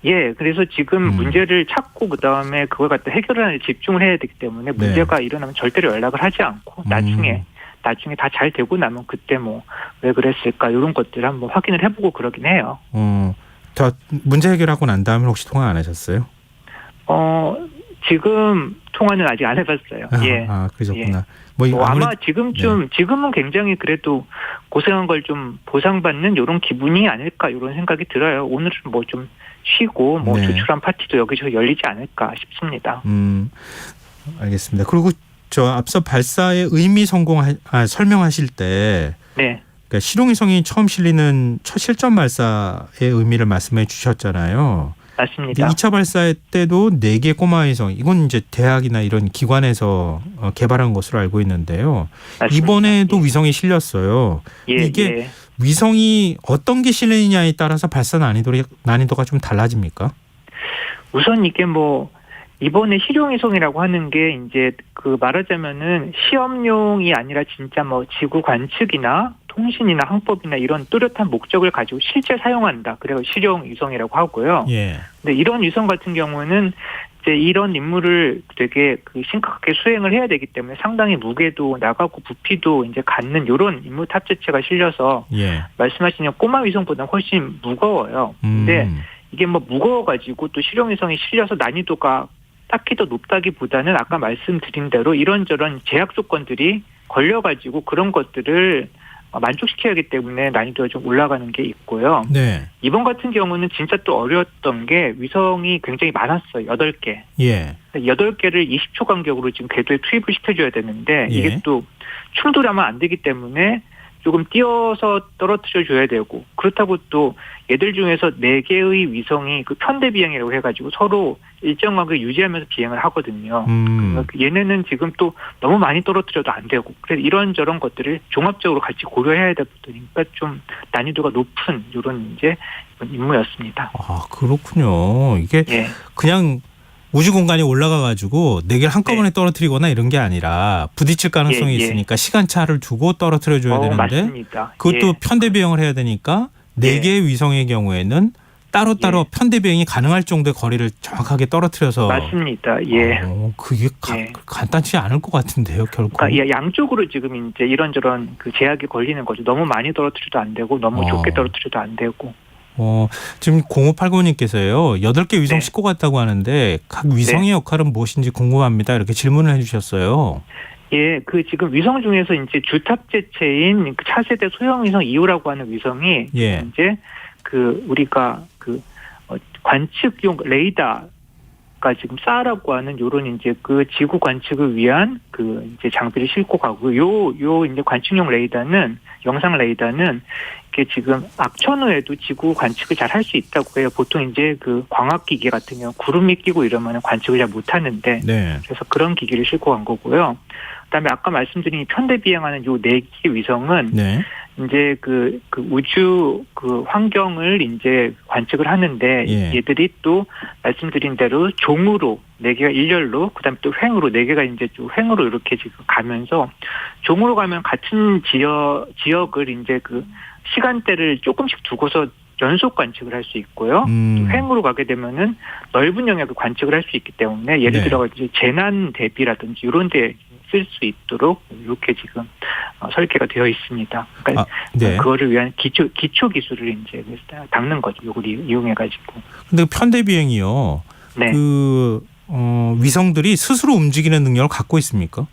예, 그래서 지금 문제를 찾고 그다음에 그걸 갖다 해결하는 데 집중을 해야 되기 때문에 문제가 일어나면 절대로 연락을 하지 않고 나중에 다 잘 되고 나면 그때 왜 그랬을까 이런 것들을 한번 확인을 해보고 그러긴 해요. 문제 해결하고 난 다음에 혹시 통화 안 하셨어요? 지금 통화는 아직 안 해봤어요. 예. 그러셨구나. 예. 아마 지금은 굉장히 그래도 고생한 걸 좀 보상받는 이런 기분이 아닐까 이런 생각이 들어요. 오늘은 좀 쉬고 조촐한 파티도 여기저기 열리지 않을까 싶습니다. 알겠습니다. 그리고 앞서 발사의 의미 설명하실 때 네. 그러니까 실용위성이 처음 실리는 첫 실전 발사의 의미를 말씀해 주셨잖아요. 맞습니다. 2차 발사 때도 4개 꼬마 위성, 이건 이제 대학이나 이런 기관에서 개발한 것으로 알고 있는데요. 맞습니다. 이번에도 위성이 실렸어요. 예, 이게 위성이 어떤 게 실리느냐에 따라서 발사 난이도가 좀 달라집니까? 우선 이게 뭐 이번에 실용위성이라고 하는 게 이제 그 말하자면은 시험용이 아니라 진짜 뭐 지구 관측이나 통신이나 항법이나 이런 뚜렷한 목적을 가지고 실제 사용한다. 그래서 실용위성이라고 하고요. 예. 근데 이런 위성 같은 경우는 이제 이런 임무를 되게 그 심각하게 수행을 해야 되기 때문에 상당히 무게도 나가고 부피도 이제 갖는 이런 임무 탑재체가 실려서 예. 말씀하신 꼬마 위성보다 훨씬 무거워요. 근데 이게 뭐 무거워가지고 또 실용위성이 실려서 난이도가 딱히 더 높다기보다는 아까 말씀드린 대로 이런저런 제약 조건들이 걸려가지고 그런 것들을 만족시켜야 하기 때문에 난이도가 좀 올라가는 게 있고요. 네. 이번 같은 경우는 진짜 또 어려웠던 게 위성이 굉장히 많았어요. 8개. 예. 8개를 20초 간격으로 지금 궤도에 투입을 시켜줘야 되는데 예. 이게 또 충돌하면 안 되기 때문에 조금 띄어서 떨어뜨려 줘야 되고 그렇다고 또 얘들 중에서 4개의 위성이 그 편대 비행이라고 해가지고 서로 일정 간격을 유지하면서 비행을 하거든요. 얘네는 지금 또 너무 많이 떨어뜨려도 안 되고 그래서 이런저런 것들을 종합적으로 같이 고려해야 되다 보니까 좀 난이도가 높은 이런 이제 임무였습니다. 아 그렇군요. 이게 예. 그냥 우주 공간에 올라가가지고 4개를 한꺼번에 떨어뜨리거나 이런 게 아니라 부딪힐 가능성이 있으니까 시간차를 두고 떨어뜨려줘야 되는데 맞습니다. 그것도 편대 비행을 해야 되니까 4개의 위성의 경우에는 따로따로 편대 비행이 가능할 정도의 거리를 정확하게 떨어뜨려서 맞습니다. 예. 그게 간단치 않을 것 같은데요, 결국. 그러니까 양쪽으로 지금 이제 이런저런 그 제약이 걸리는 거죠. 너무 많이 떨어뜨려도 안 되고 너무 좁게 떨어뜨려도 안 되고. 지금 0589님께서요. 8개 위성 싣고 갔다고 하는데 각 위성의 역할은 무엇인지 궁금합니다. 이렇게 질문을 해주셨어요. 예, 그 지금 위성 중에서 이제 주탑재체인 그 차세대 소형 위성 2호라고 하는 위성이 이제 그 우리가 그 관측용 레이더가 지금 쏴라고 하는 요런 이제 그 지구 관측을 위한 그 이제 장비를 싣고 가고 요 이제 관측용 레이더는 영상 레이더는 이게 지금 악천 후에도 지구 관측을 잘 할 수 있다고 해요. 보통 이제 그 광학 기계 같은 경우 구름이 끼고 이러면 관측을 잘 못 하는데 그래서 그런 기기를 싣고 간 거고요. 그다음에 아까 말씀드린 편대 비행하는 요 4개 위성은 이제 그 우주 그 환경을 이제 관측을 하는데 얘들이 또 말씀드린 대로 종으로 4개가 일렬로 그다음에 또 횡으로 4개가 이제 좀 횡으로 이렇게 지금 가면서 종으로 가면 같은 지역을 이제 그 시간대를 조금씩 두고서 연속 관측을 할 수 있고요. 횡으로 가게 되면은 넓은 영역을 관측을 할 수 있기 때문에 예를 들어 이제 재난 대비라든지 이런 데 쓸 수 있도록 이렇게 지금 설계가 되어 있습니다. 그러니까 그거를 위한 기초 기술을 이제 닦는 거죠. 이걸 이용해 가지고. 근데 편대 비행이요. 그 위성들이 스스로 움직이는 능력을 갖고 있습니까?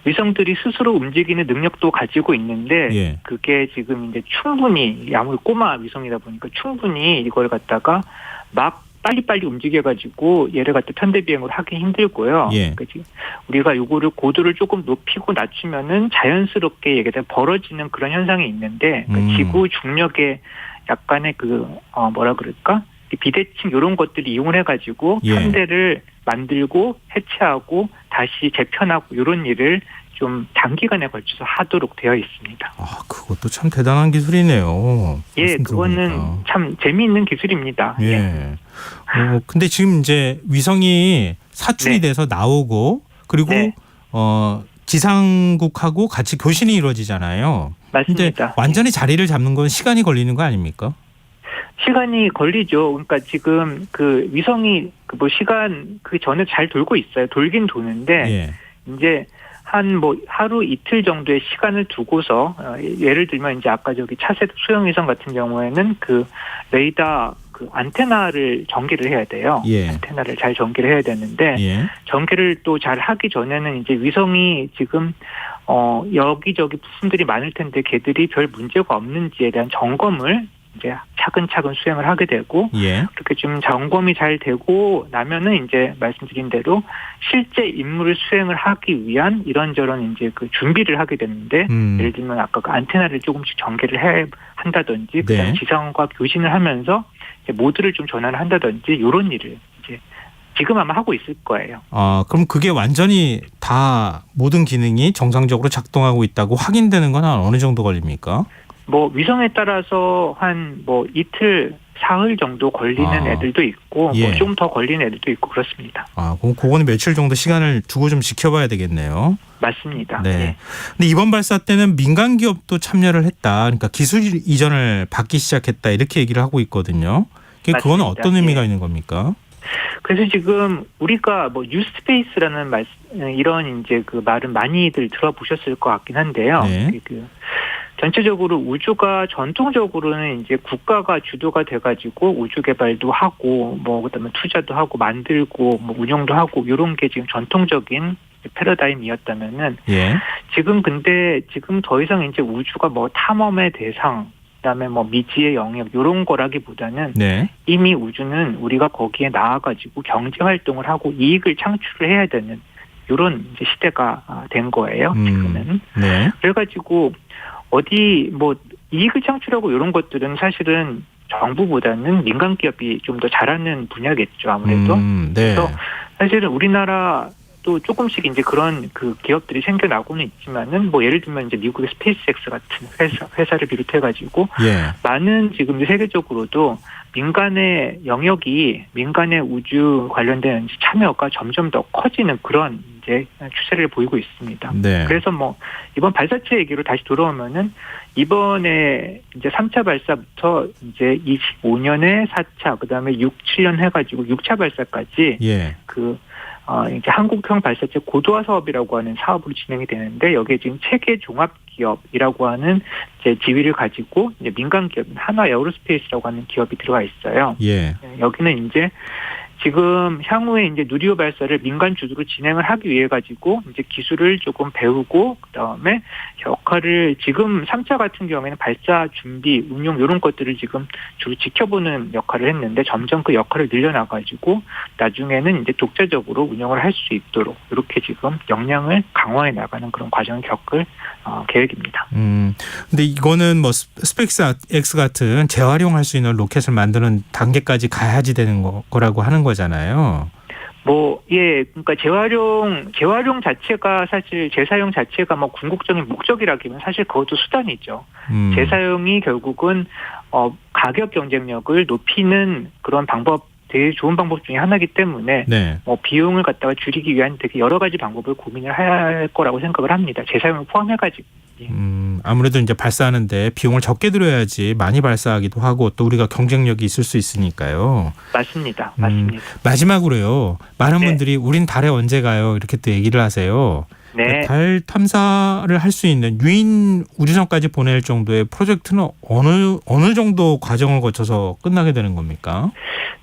위성들이 스스로 움직이는 능력도 가지고 있는데 그게 지금 이제 충분히 아무리 꼬마 위성이다 보니까 충분히 이걸 갖다가 막 빨리빨리 움직여가지고 얘를 갖다 편대 비행으로 하기 힘들고요. 그러니까 지금 우리가 요거를 고도를 조금 높이고 낮추면은 자연스럽게 얘기가 벌어지는 그런 현상이 있는데 그러니까 지구 중력의 약간의 그 뭐라 그럴까 비대칭 이런 것들을 이용을 해가지고 편대를 만들고 해체하고 다시 재편하고 이런 일을 좀 단기간에 걸쳐서 하도록 되어 있습니다. 아, 그것도 참 대단한 기술이네요. 예, 그거는 참 재미있는 기술입니다. 근데 지금 이제 위성이 사출이 돼서 나오고 그리고 지상국하고 같이 교신이 이루어지잖아요. 맞습니다. 완전히 자리를 잡는 건 시간이 걸리는 거 아닙니까? 시간이 걸리죠. 그러니까 지금 그 위성이 뭐 시간 그 전에 잘 돌고 있어요. 돌긴 도는데 이제 한 뭐 하루 이틀 정도의 시간을 두고서 예를 들면 이제 아까 저기 차세대 소형 위성 같은 경우에는 그 레이더 그 안테나를 전개를 해야 돼요. 안테나를 잘 전개를 해야 되는데 전개를 또 잘 하기 전에는 이제 위성이 지금 여기저기 부품들이 많을 텐데 걔들이 별 문제가 없는지에 대한 점검을 이제 차근차근 수행을 하게 되고 그렇게 좀 점검이 잘 되고 나면은 이제 말씀드린 대로 실제 임무를 수행을 하기 위한 이런저런 이제 그 준비를 하게 되는데 예를 들면 아까 그 안테나를 조금씩 전개를 한다든지 그다음에 지상과 교신을 하면서 이제 모드를 좀 전환을 한다든지 이런 일을 이제 지금 아마 하고 있을 거예요. 그럼 그게 완전히 다 모든 기능이 정상적으로 작동하고 있다고 확인되는 건 어느 정도 걸립니까? 뭐 위성에 따라서 한 뭐 이틀 사흘 정도 걸리는 애들도 있고 예. 뭐 좀 더 걸리는 애들도 있고 그렇습니다. 그럼 그거는 며칠 정도 시간을 두고 좀 지켜봐야 되겠네요. 맞습니다. 네. 예. 근데 이번 발사 때는 민간 기업도 참여를 했다. 그러니까 기술 이전을 받기 시작했다. 이렇게 얘기를 하고 있거든요. 그건 맞습니다. 어떤 의미가 예. 있는 겁니까? 그래서 지금 우리가 뭐 뉴스페이스라는 이런 이제 그 말은 많이들 들어보셨을 것 같긴 한데요. 네. 전체적으로 우주가 전통적으로는 이제 국가가 주도가 돼가지고 우주 개발도 하고 뭐 그다음에 투자도 하고 만들고 뭐 운영도 하고 이런 게 지금 전통적인 패러다임이었다면은 예. 지금 더 이상 이제 우주가 뭐 탐험의 대상 그다음에 뭐 미지의 영역 이런 거라기보다는 네. 이미 우주는 우리가 거기에 나아가지고 경제 활동을 하고 이익을 창출을 해야 되는 이런 이제 시대가 된 거예요. 지금은. 네. 그래가지고 어디 뭐 이익을 창출하고 이런 것들은 사실은 정부보다는 민간 기업이 좀 더 잘하는 분야겠죠. 아무래도. 네. 그래서 사실은 우리나라도 조금씩 이제 그런 그 기업들이 생겨나고는 있지만은 뭐 예를 들면 이제 미국의 스페이스X 같은 회사를 비롯해가지고 예. 많은 지금 세계적으로도 민간의 영역이 민간의 우주 관련된 참여가 점점 더 커지는 그런 이제 추세를 보이고 있습니다. 네. 그래서 뭐 이번 발사체 얘기로 다시 돌아오면은 이번에 이제 3차 발사부터 이제 25년에 4차 그다음에 6, 7년 해가지고 6차 발사까지 예. 이제 한국형 발사체 고도화 사업이라고 하는 사업으로 진행이 되는데 여기에 지금 체계 종합 기업이라고 하는 이제 지위를 가지고 이제 민간 기업 한화 에어로스페이스라고 하는 기업이 들어가 있어요. 예. 여기는 이제 지금 향후에 이제 누리호 발사를 민간 주도로 진행을 하기 위해 가지고 이제 기술을 조금 배우고 그다음에 역할을 지금 3차 같은 경우에는 발사 준비, 운용 이런 것들을 지금 주로 지켜보는 역할을 했는데 점점 그 역할을 늘려나 가지고 나중에는 이제 독자적으로 운영을 할 수 있도록 이렇게 지금 역량을 강화해 나가는 그런 과정을 겪을 계획입니다. 근데 이거는 뭐 스페이스X 같은 재활용할 수 있는 로켓을 만드는 단계까지 가야지 되는 거라고 하는 거잖아요. 그러니까 재활용 자체가 사실 재사용 자체가 뭐 궁극적인 목적이라기면 사실 그것도 수단이죠. 재사용이 결국은 가격 경쟁력을 높이는 그런 되게 좋은 방법 중에 하나이기 때문에 네. 뭐 비용을 갖다가 줄이기 위한 되게 여러 가지 방법을 고민을 할 거라고 생각을 합니다. 재사용을 포함해가지고. 아무래도 이제 발사하는데 비용을 적게 들여야지 많이 발사하기도 하고 또 우리가 경쟁력이 있을 수 있으니까요. 맞습니다. 마지막으로요. 많은 네. 분들이 우린 달에 언제 가요? 이렇게 또 얘기를 하세요. 네. 달 탐사를 할 수 있는 유인 우주선까지 보낼 정도의 프로젝트는 어느 정도 과정을 거쳐서 끝나게 되는 겁니까?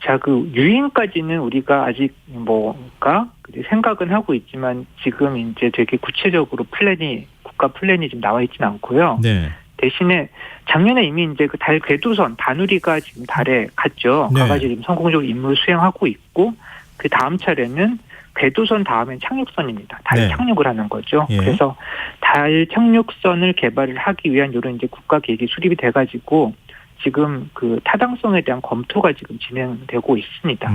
자, 그 유인까지는 우리가 아직 생각은 하고 있지만 지금 이제 되게 구체적으로 국가 플랜이 좀 나와 있지는 않고요. 네. 대신에 작년에 이미 이제 그 달 궤도선 다누리가 지금 달에 갔죠. 네. 가가지고 지금 성공적으로 임무를 수행하고 있고 그 다음 차례는 궤도선 다음엔 착륙선입니다. 달 네. 착륙을 하는 거죠. 예. 그래서 달 착륙선을 개발을 하기 위한 이런 이제 국가 계획이 수립이 돼가지고 지금 그 타당성에 대한 검토가 지금 진행되고 있습니다.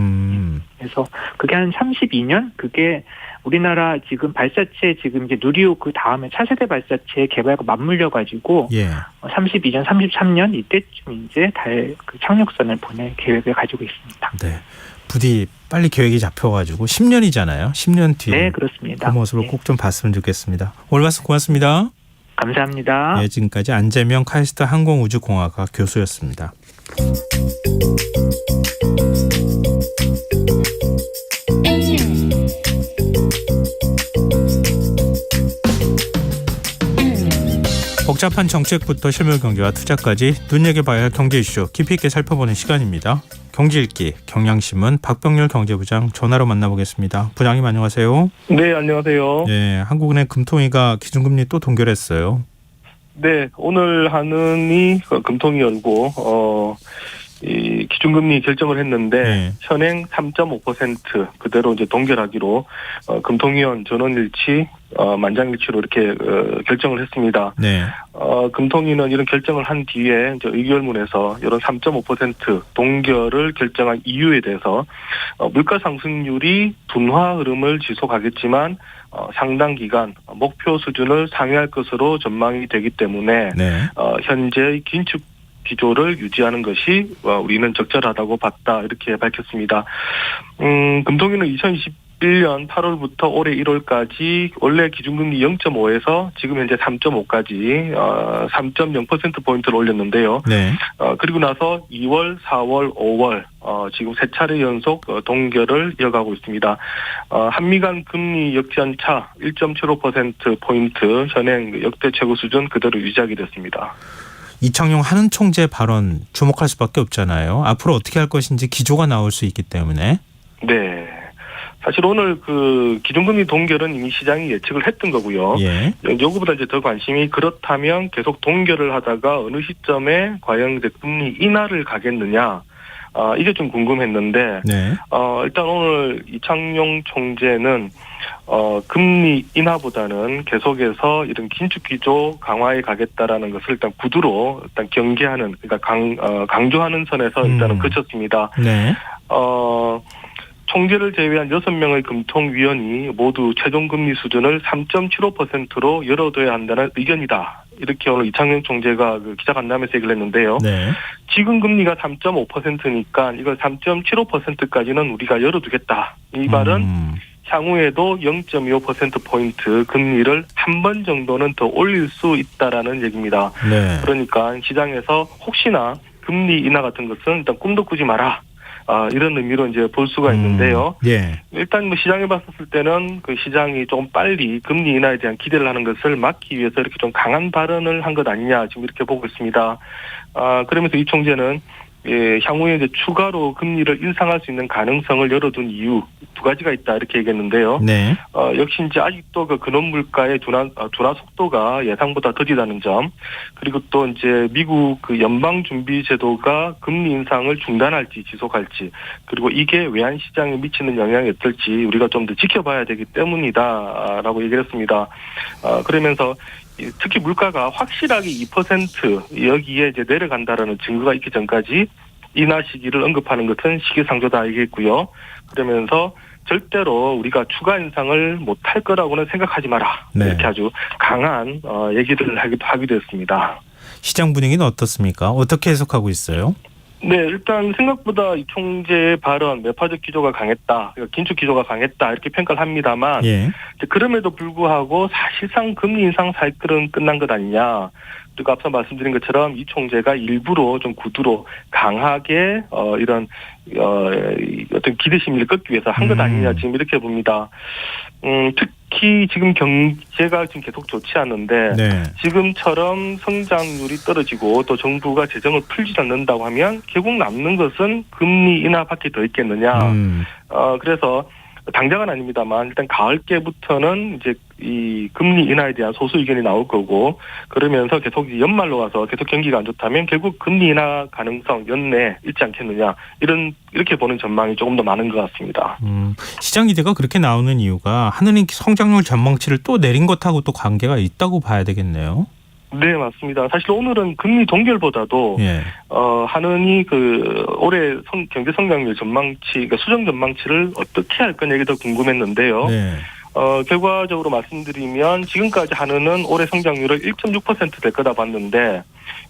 그래서 그게 한 32년? 그게 우리나라 지금 발사체 지금 이제 누리호 그 다음에 차세대 발사체 개발과 맞물려 가지고 예. 32년, 33년 이때쯤 이제 달 그 착륙선을 보낼 계획을 가지고 있습니다. 네. 부디 빨리 계획이 잡혀가지고 10년이잖아요. 10년 뒤에 네, 그렇습니다. 그 모습을 네. 꼭 좀 봤으면 좋겠습니다. 오늘 말씀 고맙습니다. 감사합니다. 네, 지금까지 안재명 카이스트 항공우주공학과 교수였습니다. 복잡한 정책부터 실물 경제와 투자까지 눈여겨봐야 할 경제 이슈 깊이 있게 살펴보는 시간입니다. 경제읽기 경향신문 박병렬 경제부장 전화로 만나보겠습니다. 부장님 안녕하세요. 네, 안녕하세요. 네, 한국은행 금통위가 기준금리 또 동결했어요. 네, 오늘 한은이 금통위 열고 이 기준금리 결정을 했는데 네. 현행 3.5% 그대로 이제 동결하기로 금통위원 전원일치 만장일치로 이렇게 결정을 했습니다. 네. 금통위는 이런 결정을 한 뒤에 이제 의결문에서 이런 3.5% 동결을 결정한 이유에 대해서 물가 상승률이 둔화 흐름을 지속하겠지만 상당 기간 목표 수준을 상회할 것으로 전망이 되기 때문에 네. 현재의 긴축 기조를 유지하는 것이 우리는 적절하다고 봤다 이렇게 밝혔습니다. 금통위는 2021년 8월부터 올해 1월까지 원래 기준금리 0.5에서 지금 현재 3.5까지 3.0%포인트를 올렸는데요. 네. 그리고 나서 2월, 4월, 5월 지금 세 차례 연속 동결을 이어가고 있습니다. 한미 간 금리 역전차 1.75%포인트 현행 역대 최고 수준 그대로 유지하게 됐습니다. 이창용 한은 총재 발언 주목할 수밖에 없잖아요. 앞으로 어떻게 할 것인지 기조가 나올 수 있기 때문에. 네. 사실 오늘 그 기준금리 동결은 이미 시장이 예측을 했던 거고요. 예. 요거보다 이제 더 관심이 그렇다면 계속 동결을 하다가 어느 시점에 과연 이제 금리 인하를 가겠느냐. 이게 좀 궁금했는데, 네. 일단 오늘 이창용 총재는, 금리 인하보다는 계속해서 이런 긴축 기조 강화에 가겠다라는 것을 일단 구두로 일단 경계하는, 그러니까 강조하는 선에서 일단은 그쳤습니다. 네. 총재를 제외한 6명의 금통위원이 모두 최종금리 수준을 3.75%로 열어둬야 한다는 의견이다. 이렇게 오늘 이창용 총재가 그 기자간담회에서 얘기를 했는데요. 네. 지금 금리가 3.5%니까 이걸 3.75%까지는 우리가 열어두겠다. 이 말은 향후에도 0.25%포인트 금리를 한 번 정도는 더 올릴 수 있다라는 얘기입니다. 네. 그러니까 시장에서 혹시나 금리 인하 같은 것은 일단 꿈도 꾸지 마라. 이런 의미로 이제 볼 수가 있는데요. 예. 일단 뭐 시장에 봤었을 때는 그 시장이 조금 빨리 금리 인하에 대한 기대를 하는 것을 막기 위해서 이렇게 좀 강한 발언을 한 것 아니냐 지금 이렇게 보고 있습니다. 그러면서 이 총재는 향후에 이제 추가로 금리를 인상할 수 있는 가능성을 열어둔 이유 두 가지가 있다 이렇게 얘기했는데요. 네. 역시 이제 아직도 그 근원 물가의 둔화 속도가 예상보다 더디다는 점, 그리고 또 이제 미국 그 연방준비제도가 금리 인상을 중단할지 지속할지, 그리고 이게 외환 시장에 미치는 영향이 어떨지 우리가 좀 더 지켜봐야 되기 때문이다라고 얘기를 했습니다. 그러면서 특히 물가가 확실하게 2% 여기에 이제 내려간다라는 증거가 있기 전까지 인하 시기를 언급하는 것은 시기상조다 얘기했고요. 그러면서 절대로 우리가 추가 인상을 못할 거라고는 생각하지 마라. 네. 이렇게 아주 강한 얘기를 하기도 했습니다. 시장 분위기는 어떻습니까? 어떻게 해석하고 있어요? 네, 일단 생각보다 이 총재의 발언, 매파적 기조가 강했다, 긴축 기조가 강했다 이렇게 평가를 합니다만, 예. 그럼에도 불구하고 사실상 금리 인상 사이클은 끝난 것 아니냐. 그리고 앞서 말씀드린 것처럼 이 총재가 일부러 좀 구두로 강하게 이런 어떤 기대 심리를 꺾기 위해서 한 것 아니냐 지금 이렇게 봅니다. 특히 지금 경제가 지금 계속 좋지 않은데 네. 지금처럼 성장률이 떨어지고 또 정부가 재정을 풀지 않는다고 하면 결국 남는 것은 금리 인하밖에 더 있겠느냐. 그래서 당장은 아닙니다만 일단 가을께부터는 이제 이 금리 인하에 대한 소수 의견이 나올 거고, 그러면서 계속 연말로 가서 계속 경기가 안 좋다면 결국 금리 인하 가능성 연내 있지 않겠느냐, 이렇게 보는 전망이 조금 더 많은 것 같습니다. 시장 기대가 그렇게 나오는 이유가 하느님 성장률 전망치를 또 내린 것하고 또 관계가 있다고 봐야 되겠네요. 네, 맞습니다. 사실 오늘은 금리 동결보다도 예. 한은이 그 올해 경제 성장률 전망치, 그러니까 수정 전망치를 어떻게 할 거냐가 더 궁금했는데요. 네. 결과적으로 말씀드리면 지금까지 한은은 올해 성장률을 1.6% 될 거다 봤는데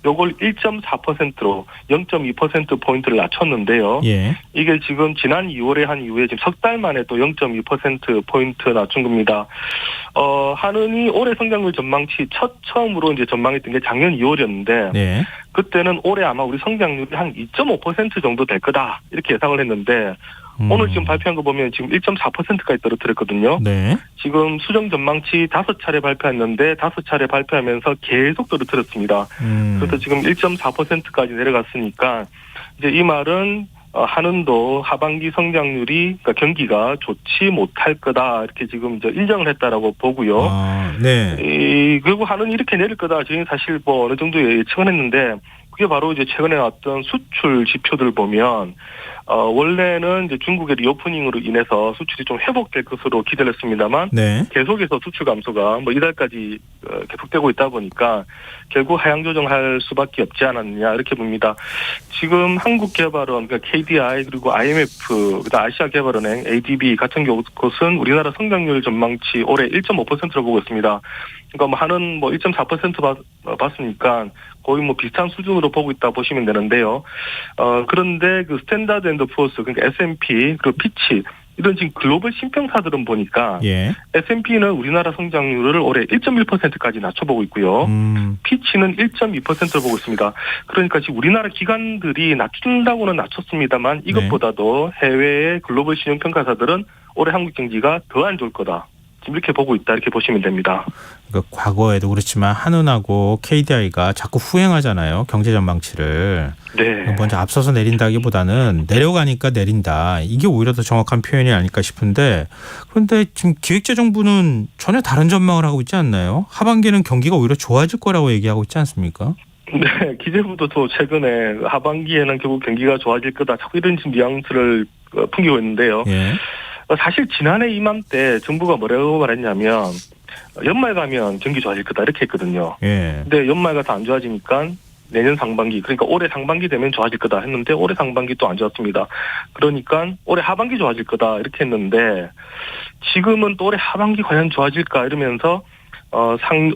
요걸 1.4%로 0.2%포인트를 낮췄는데요. 예. 이게 지금 지난 2월에 한 이후에 지금 석 달 만에 또 0.2%포인트 낮춘 겁니다. 한은이 올해 성장률 전망치 처음으로 이제 전망했던 게 작년 2월이었는데 네. 그때는 올해 아마 우리 성장률이 한 2.5% 정도 될 거다 이렇게 예상을 했는데 오늘 지금 발표한 거 보면 지금 1.4%까지 떨어뜨렸거든요. 네. 지금 수정 전망치 5차례 발표했는데 5차례 발표하면서 계속 떨어뜨렸습니다. 그래서 지금 1.4%까지 내려갔으니까 이제 이 말은 한은도 하반기 성장률이, 그러니까 경기가 좋지 못할 거다 이렇게 지금 이제 인정을 했다라고 보고요. 네. 그리고 한은이 이렇게 내릴 거다 저희는 사실 뭐 어느 정도 예측은 했는데 그게 바로 이제 최근에 나왔던 수출 지표들 보면 원래는 이제 중국의 리오프닝으로 인해서 수출이 좀 회복될 것으로 기대를 했습니다만 네. 계속해서 수출 감소가 뭐 이달까지 계속되고 있다 보니까 결국 하향 조정할 수밖에 없지 않았느냐 이렇게 봅니다. 지금 한국개발원, 그러니까 KDI 그리고 IMF, 그다음 아시아개발은행, ADB 같은 곳은 우리나라 성장률 전망치 올해 1.5%로 보고 있습니다. 그러니까 뭐 한은 뭐 1.4% 봤으니까 거의 뭐 비슷한 수준으로 보고 있다 보시면 되는데요. 그런데 그 스탠다드 앤드 푸어스, 그러니까 S&P 그리고 피치 이런 지금 글로벌 신평사들은 보니까 예. S&P는 우리나라 성장률을 올해 1.1%까지 낮춰보고 있고요. 피치는 1.2%를 보고 있습니다. 그러니까 지금 우리나라 기관들이 낮춘다고는 낮췄습니다만 이것보다도 해외의 글로벌 신용평가사들은 올해 한국 경기가 더 안 좋을 거다. 지금 이렇게 보고 있다 이렇게 보시면 됩니다. 그러니까 과거에도 그렇지만 한은하고 KDI가 자꾸 후행하잖아요. 경제 전망치를. 네. 먼저 앞서서 내린다기보다는 내려가니까 내린다. 이게 오히려 더 정확한 표현이 아닐까 싶은데 그런데 지금 기획재정부는 전혀 다른 전망을 하고 있지 않나요? 하반기는 경기가 오히려 좋아질 거라고 얘기하고 있지 않습니까? 네. 기재부도 또 최근에 하반기에는 결국 경기가 좋아질 거다. 자꾸 이런 뉘앙스를 풍기고 있는데요. 예. 사실 지난해 이맘때 정부가 뭐라고 말했냐면 연말 가면 경기 좋아질 거다 이렇게 했거든요. 예. 근데 연말 가서 안 좋아지니까 내년 상반기, 그러니까 올해 상반기 되면 좋아질 거다 했는데 올해 상반기 또 안 좋았습니다. 그러니까 올해 하반기 좋아질 거다 이렇게 했는데 지금은 또 올해 하반기 과연 좋아질까 이러면서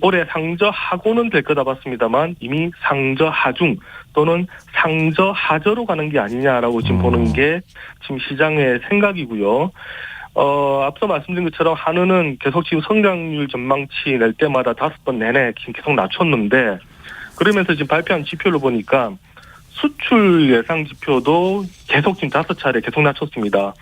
올해 상저하고는 될 거다 봤습니다만 이미 상저하중 또는 상저하저로 가는 게 아니냐라고 지금 보는 게 지금 시장의 생각이고요. 앞서 말씀드린 것처럼 한은은 계속 지금 성장률 전망치 낼 때마다 5번 내내 계속 낮췄는데 그러면서 지금 발표한 지표를 보니까 수출 예상 지표도 계속 지금 5차례 계속 낮췄습니다.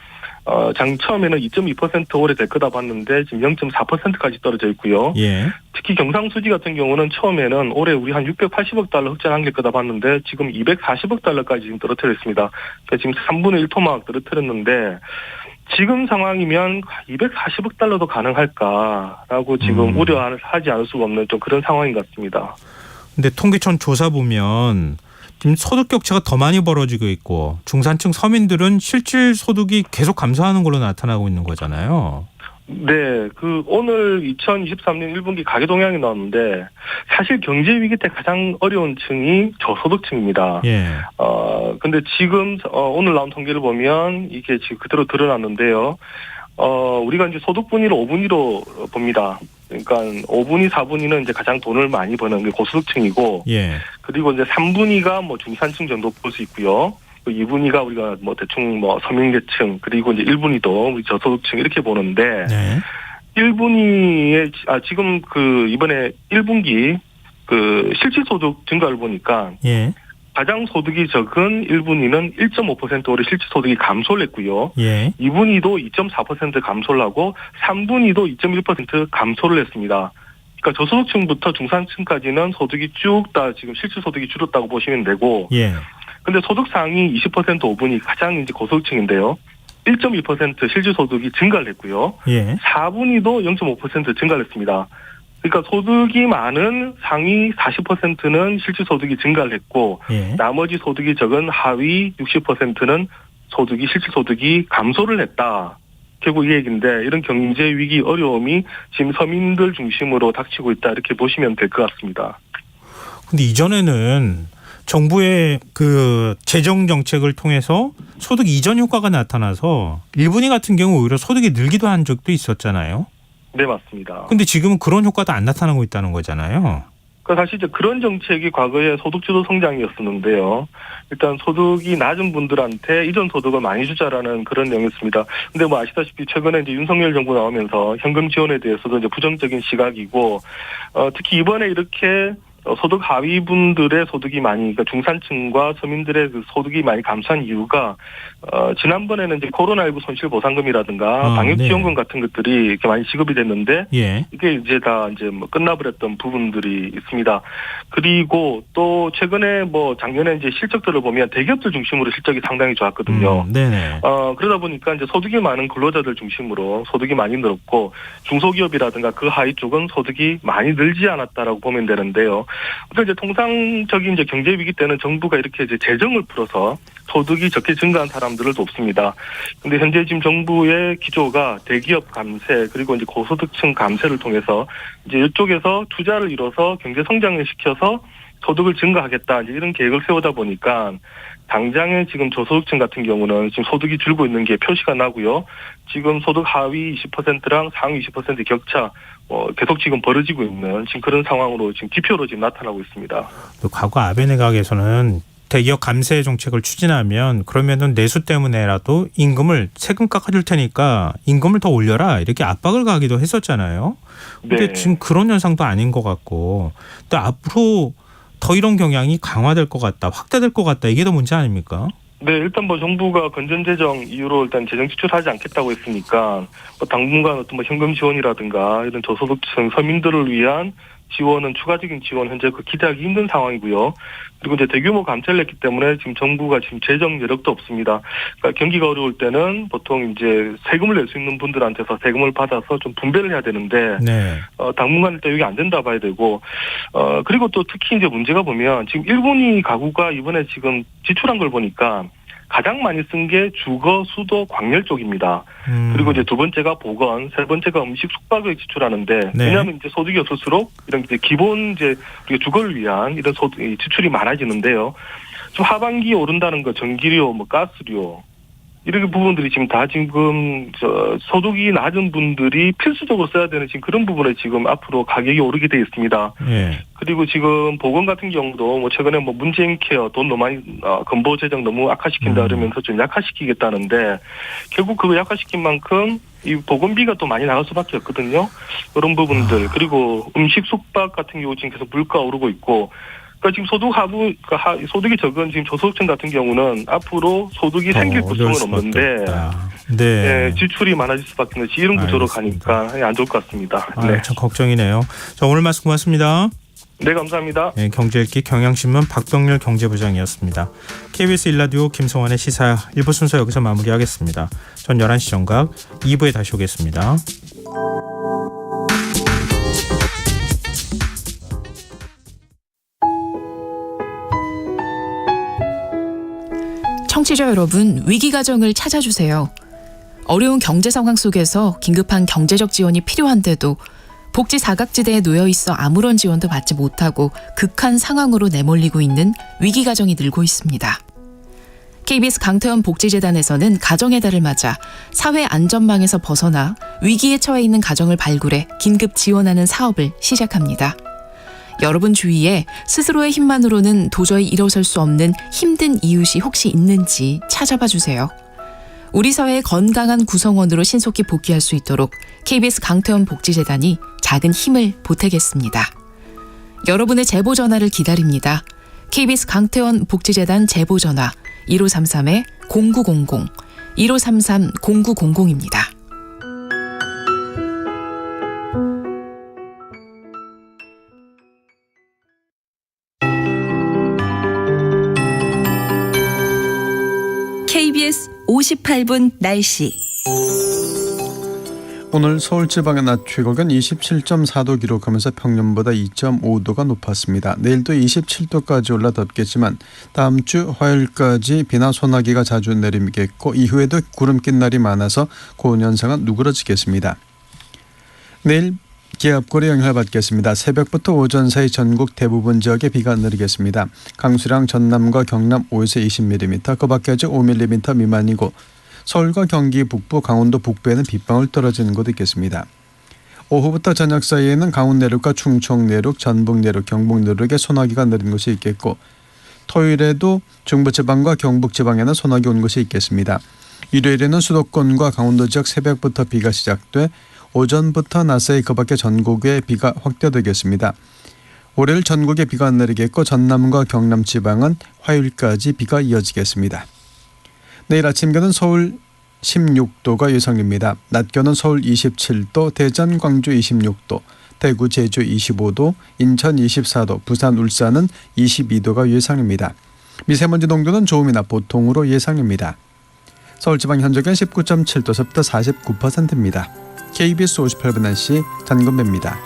처음에는 2.2% 올해 될 거다 봤는데 지금 0.4%까지 떨어져 있고요. 예. 특히 경상수지 같은 경우는 처음에는 올해 우리 한 680억 달러 흑자 남길 거다 봤는데 지금 240억 달러까지 지금 떨어뜨려 있습니다. 그러니까 지금 3분의 1 토막 떨어뜨렸는데 지금 상황이면 240억 달러도 가능할까라고 지금 우려하지 않을 수가 없는 좀 그런 상황인 것 같습니다. 근데 통계청 조사 보면 지금 소득 격차가 더 많이 벌어지고 있고 중산층 서민들은 실질 소득이 계속 감소하는 걸로 나타나고 있는 거잖아요. 네, 오늘 2023년 1분기 가계 동향이 나왔는데 사실 경제 위기 때 가장 어려운 층이 저소득층입니다. 예. 근데 지금 오늘 나온 통계를 보면 이게 지금 그대로 드러났는데요. 우리가 이제 소득 분위로 5분위로 봅니다. 그러니까 5분위, 4분위는 이제 가장 돈을 많이 버는 게 고소득층이고, 예. 그리고 이제 3분위가 뭐 중산층 정도 볼 수 있고요. 2분위가 우리가 뭐 대충 뭐 서민계층, 그리고 이제 1분위도 우리 저소득층 이렇게 보는데, 네. 1분위에 지금 이번에 1분기 실질소득 증가를 보니까 예. 가장 소득이 적은 1분위는 1.5% 올해 실질소득이 감소를 했고요. 예. 2분위도 2.4% 감소를 하고 3분위도 2.1% 감소를 했습니다. 그러니까 저소득층부터 중산층까지는 소득이 쭉 다 지금 실질소득이 줄었다고 보시면 되고, 예. 근데 소득 상위 20% 5분위 가장 이제 고소득층인데요. 1.2% 실질소득이 증가를 했고요. 예. 4분위도 0.5% 증가를 했습니다. 그러니까 소득이 많은 상위 40%는 실질소득이 증가를 했고 예. 나머지 소득이 적은 하위 60%는 실질소득이 감소를 했다. 결국 이 얘기인데 이런 경제 위기 어려움이 지금 서민들 중심으로 닥치고 있다 이렇게 보시면 될 것 같습니다. 근데 이전에는 정부의 재정 정책을 통해서 소득 이전 효과가 나타나서 1분위 같은 경우 오히려 소득이 늘기도 한 적도 있었잖아요. 네, 맞습니다. 근데 지금은 그런 효과도 안 나타나고 있다는 거잖아요. 사실 이제 그런 정책이 과거에 소득주도 성장이었었는데요. 일단 소득이 낮은 분들한테 이전 소득을 많이 주자라는 그런 내용이었습니다. 근데 뭐 아시다시피 최근에 이제 윤석열 정부 나오면서 현금 지원에 대해서도 이제 부정적인 시각이고, 특히 이번에 이렇게 소득 하위 분들의 소득이 많이, 그러니까 중산층과 서민들의 소득이 많이 감소한 이유가, 지난번에는 이제 코로나19 손실보상금이라든가 방역지원금 같은 것들이 이렇게 많이 지급이 됐는데, 예. 이게 이제 다 이제 뭐 끝나버렸던 부분들이 있습니다. 그리고 또 최근에 뭐 작년에 이제 실적들을 보면 대기업들 중심으로 실적이 상당히 좋았거든요. 네네. 그러다 보니까 이제 소득이 많은 근로자들 중심으로 소득이 많이 늘었고, 중소기업이라든가 그 하위 쪽은 소득이 많이 늘지 않았다라고 보면 되는데요. 그러니까 이제 통상적인 이제 경제 위기 때는 정부가 이렇게 이제 재정을 풀어서 소득이 적게 증가한 사람들을 돕습니다. 근데 현재 지금 정부의 기조가 대기업 감세 그리고 이제 고소득층 감세를 통해서 이제 이쪽에서 투자를 이뤄서 경제 성장을 시켜서 소득을 증가하겠다 이제 이런 계획을 세우다 보니까 당장에 지금 저소득층 같은 경우는 지금 소득이 줄고 있는 게 표시가 나고요. 지금 소득 하위 20%랑 상위 20% 격차 계속 지금 벌어지고 있는 지금 그런 상황으로 지금 지표로 지금 나타나고 있습니다. 또 과거 아베 내각에서는 대기업 감세 정책을 추진하면 그러면은 내수 때문에라도 임금을 세금 깎아줄 테니까 임금을 더 올려라 이렇게 압박을 가하기도 했었잖아요. 근데 네. 지금 그런 현상도 아닌 것 같고 또 앞으로 더 이런 경향이 강화될 것 같다, 확대될 것 같다 이게 더 문제 아닙니까? 네, 일단 정부가 건전재정 이유로 일단 재정 지출하지 않겠다고 했으니까 당분간 어떤 현금 지원이라든가 이런 저소득층 서민들을 위한 지원은 추가적인 지원 현재 기대하기 힘든 상황이고요. 그리고 이제 대규모 감세를 했기 때문에 지금 정부가 지금 재정 여력도 없습니다. 그러니까 경기가 어려울 때는 보통 이제 세금을 낼 수 있는 분들한테서 세금을 받아서 좀 분배를 해야 되는데 네. 당분간 일단 이게 안 된다 봐야 되고 그리고 또 특히 이제 문제가 보면 지금 1분위 가구가 이번에 지금 지출한 걸 보니까 가장 많이 쓴 게 주거, 수도, 광열 쪽입니다. 그리고 이제 두 번째가 보건, 세 번째가 음식, 숙박을 지출하는데 네. 왜냐하면 이제 소득이 없을수록 이런 이제 기본 이제 우리가 주거를 위한 이런 지출이 많아지는데요. 좀 하반기에 오른다는 거 전기료, 가스료 이런 부분들이 지금 다 지금 소득이 낮은 분들이 필수적으로 써야 되는 지금 그런 부분에 지금 앞으로 가격이 오르게 돼 있습니다. 예. 그리고 지금 보건 같은 경우도 최근에 문재인 케어 돈 너무 많이 건보 재정 너무 악화시킨다 그러면서 좀 약화시키겠다는데 결국 그거 약화시킨 만큼 이 보건비가 또 많이 나갈 수밖에 없거든요. 이런 부분들 그리고 음식 숙박 같은 경우 지금 계속 물가 오르고 있고. 그러니까 지금 소득이 적은 지금 저소득층 같은 경우는 앞으로 소득이 생길 구멍은 없는데 네, 지출이 많아질 수밖에 없는 이런 구조로 가니까 안 좋을 것 같습니다. 네. 참 걱정이네요. 자, 오늘 말씀 고맙습니다. 네, 감사합니다. 네, 경제읽기 경향신문 박병렬 경제부장이었습니다. KBS 1라디오 김성환의 시사 1부 순서 여기서 마무리하겠습니다. 전 11시 정각 2부에 다시 오겠습니다. 청취자 여러분, 위기가정을 찾아주세요. 어려운 경제 상황 속에서 긴급한 경제적 지원이 필요한데도 복지 사각지대에 놓여 있어 아무런 지원도 받지 못하고 극한 상황으로 내몰리고 있는 위기가정이 늘고 있습니다. KBS 강태원 복지재단에서는 가정의 달을 맞아 사회 안전망에서 벗어나 위기에 처해 있는 가정을 발굴해 긴급 지원하는 사업을 시작합니다. 여러분 주위에 스스로의 힘만으로는 도저히 일어설 수 없는 힘든 이웃이 혹시 있는지 찾아봐 주세요. 우리 사회의 건강한 구성원으로 신속히 복귀할 수 있도록 KBS 강태원 복지재단이 작은 힘을 보태겠습니다. 여러분의 제보 전화를 기다립니다. KBS 강태원 복지재단 제보 전화 1533-0900, 1533-0900입니다. KBS 58분 날씨. 오늘 서울 지방의 낮 최고기온 27.4도 기록하면서 평년보다 2.5도가 높았습니다. 내일도 27도까지 올라 덥겠지만 다음 주 화요일까지 비나 소나기가 자주 내리겠고 이후에도 구름 낀 날이 많아서 고온 현상은 누그러지겠습니다. 내일 기압골의 영향을 받겠습니다. 새벽부터 오전 사이 전국 대부분 지역에 비가 내리겠습니다. 강수량 전남과 경남 5에서 20mm, 그 밖에서 5mm 미만이고 서울과 경기 북부, 강원도 북부에는 빗방울 떨어지는 곳도 있겠습니다. 오후부터 저녁 사이에는 강원 내륙과 충청 내륙, 전북 내륙, 경북 내륙에 소나기가 내린 곳이 있겠고 토요일에도 중부지방과 경북지방에는 소나기 온 곳이 있겠습니다. 일요일에는 수도권과 강원도 지역 새벽부터 비가 시작돼 오전부터 낮 사이 그 밖에 전국에 비가 확대되겠습니다. 월요일 전국에 비가 내리겠고 전남과 경남 지방은 화요일까지 비가 이어지겠습니다. 내일 아침 기온은 서울 16도가 예상됩니다. 낮 기온은 서울 27도, 대전, 광주 26도, 대구, 제주 25도, 인천 24도, 부산, 울산은 22도가 예상입니다. 미세먼지 농도는 좋음이나 보통으로 예상입니다. 서울지방 현재 기온 19.7도, 습도 49%입니다. KBS 58분 날씨 전건배입니다.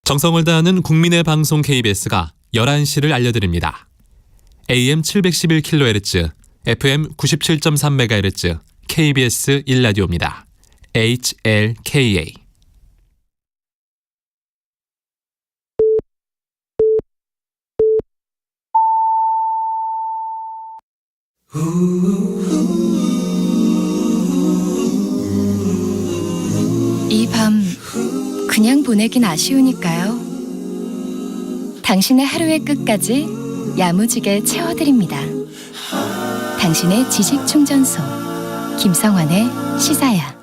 정성을 다하는 국민의 방송 KBS가 11시를 알려드립니다. AM 711kHz, FM 97.3MHz, KBS 1라디오입니다. HLKA. 이 밤 그냥 보내긴 아쉬우니까요. 당신의 하루의 끝까지 야무지게 채워드립니다. 당신의 지식 충전소 김성환의 시사야.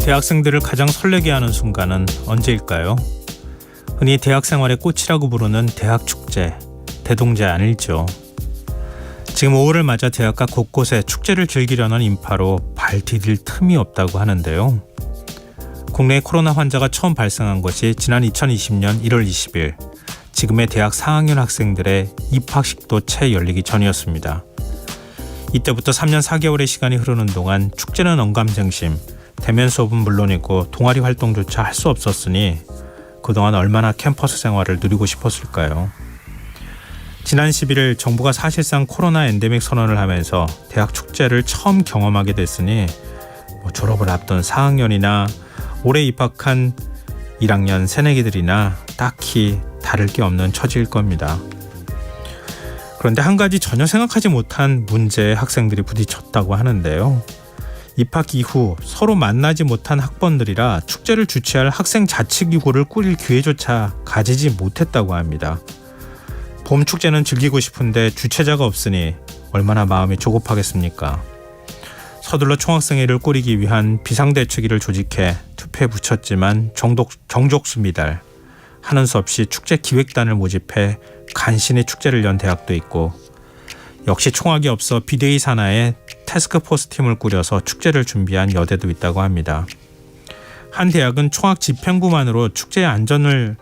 대학생들을 가장 설레게 하는 순간은 언제일까요? 흔히 대학 생활의 꽃이라고 부르는 대학 축제, 대동제 아닐죠. 지금 5월을 맞아 대학가 곳곳에 축제를 즐기려는 인파로 발 디딜 틈이 없다고 하는데요. 국내 코로나 환자가 처음 발생한 것이 지난 2020년 1월 20일, 지금의 대학 4학년 학생들의 입학식도 채 열리기 전이었습니다. 이때부터 3년 4개월의 시간이 흐르는 동안 축제는 언감생심, 대면 수업은 물론이고 동아리 활동조차 할 수 없었으니 그동안 얼마나 캠퍼스 생활을 누리고 싶었을까요? 지난 11일 정부가 사실상 코로나 엔데믹 선언을 하면서 대학 축제를 처음 경험하게 됐으니 졸업을 앞둔 4학년이나 올해 입학한 1학년 새내기들이나 딱히 다를 게 없는 처지일 겁니다. 그런데 한 가지 전혀 생각하지 못한 문제에 학생들이 부딪혔다고 하는데요. 입학 이후 서로 만나지 못한 학번들이라 축제를 주최할 학생 자치기구를 꾸릴 기회조차 가지지 못했다고 합니다. 봄 축제는 즐기고 싶은데 주최자가 없으니 얼마나 마음이 조급하겠습니까? 서둘러 총학생회를 꾸리기 위한 비상대책위를 조직해 투표에 붙였지만 정족수 미달, 하는 수 없이 축제 기획단을 모집해 간신히 축제를 연 대학도 있고, 역시 총학이 없어 비대위 산하에 태스크포스 팀을 꾸려서 축제를 준비한 여대도 있다고 합니다. 한 대학은 총학 집행부만으로 축제의 안전을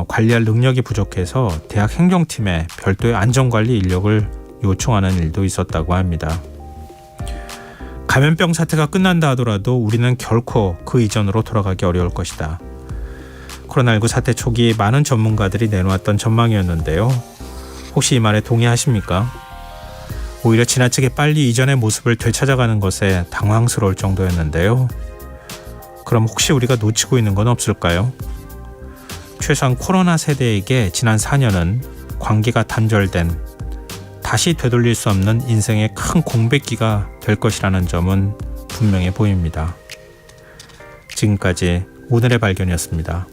관리할 능력이 부족해서 대학 행정팀에 별도의 안전관리 인력을 요청하는 일도 있었다고 합니다. 감염병 사태가 끝난다 하더라도 우리는 결코 그 이전으로 돌아가기 어려울 것이다. 코로나19 사태 초기 많은 전문가들이 내놓았던 전망이었는데요. 혹시 이 말에 동의하십니까? 오히려 지나치게 빨리 이전의 모습을 되찾아가는 것에 당황스러울 정도였는데요. 그럼 혹시 우리가 놓치고 있는 건 없을까요? 최소한 코로나 세대에게 지난 4년은 관계가 단절된, 다시 되돌릴 수 없는 인생의 큰 공백기가 될 것이라는 점은 분명해 보입니다. 지금까지 오늘의 발견이었습니다.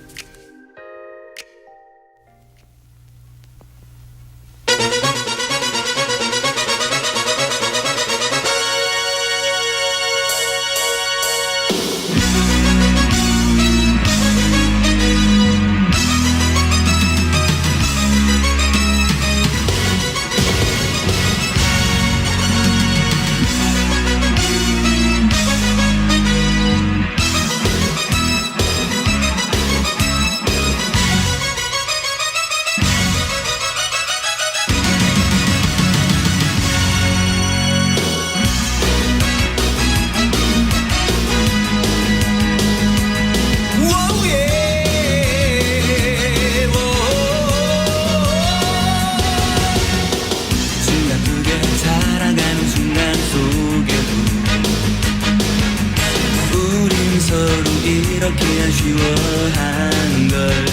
이렇게 아쉬워하는 걸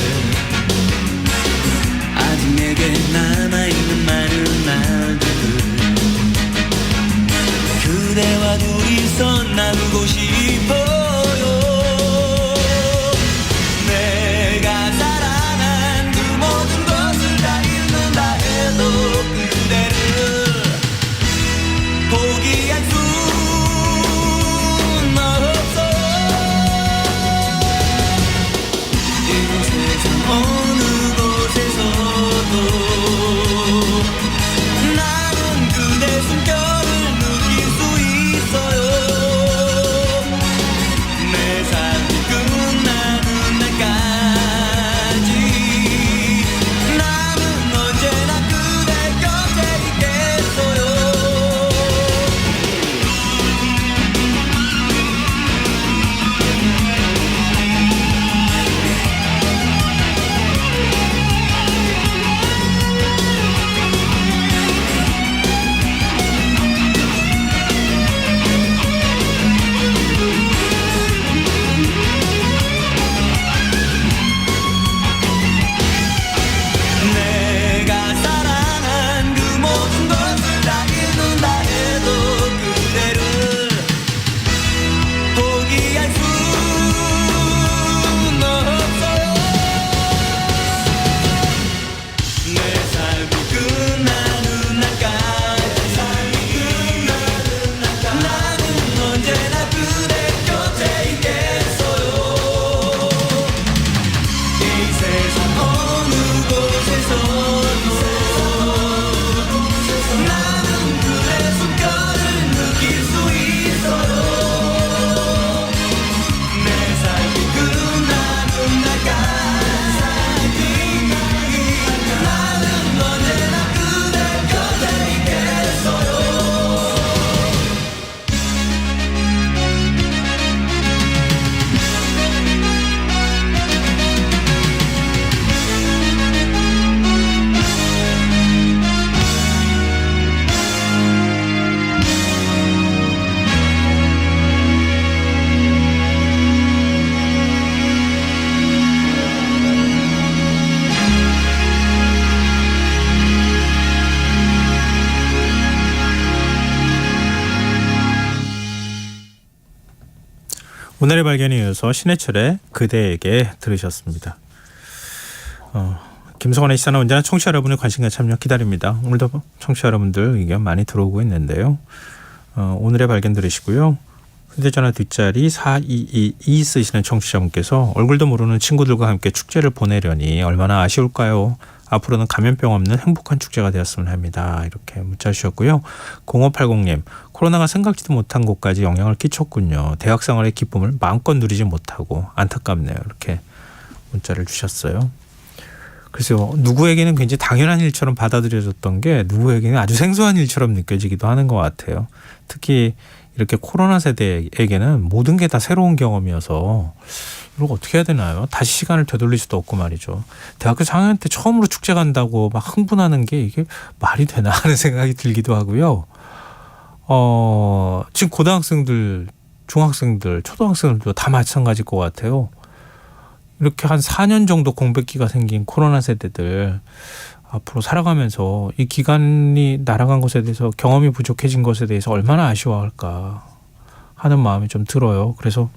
아직 내게 남아있는 많은 날들 그대와 둘이서 나누고 싶어요. 내가 사랑한 그 모든 것을 다 잃는다 해도 그대를 포기할 수 어느 곳에서도 나는 그대 숨결을 느낄 수 있어요. 오늘의 발견에 이어서 신해철의 그대에게 들으셨습니다. 김성환의 시사는 언제나 청취자 여러분의 관심과 참여 기다립니다. 오늘도 청취자 여러분들 의견 많이 들어오고 있는데요. 오늘의 발견 들으시고요. 휴대전화 뒷자리 4222 쓰시는 청취자분께서 얼굴도 모르는 친구들과 함께 축제를 보내려니 얼마나 아쉬울까요? 앞으로는 감염병 없는 행복한 축제가 되었으면 합니다. 이렇게 문자 주셨고요. 0580님, 코로나가 생각지도 못한 곳까지 영향을 끼쳤군요. 대학생활의 기쁨을 마음껏 누리지 못하고 안타깝네요. 이렇게 문자를 주셨어요. 그래서 누구에게는 굉장히 당연한 일처럼 받아들여졌던 게 누구에게는 아주 생소한 일처럼 느껴지기도 하는 것 같아요. 특히 이렇게 코로나 세대에게는 모든 게 다 새로운 경험이어서 이거 어떻게 해야 되나요? 다시 시간을 되돌릴 수도 없고 말이죠. 대학교 4학년 때 처음으로 축제 간다고 막 흥분하는 게 이게 말이 되나 하는 생각이 들기도 하고요. 지금 고등학생들, 중학생들, 초등학생들도 다 마찬가지일 것 같아요. 이렇게 한 4년 정도 공백기가 생긴 코로나 세대들 앞으로 살아가면서 이 기간이 날아간 것에 대해서 경험이 부족해진 것에 대해서 얼마나 아쉬워할까 하는 마음이 좀 들어요. 그래서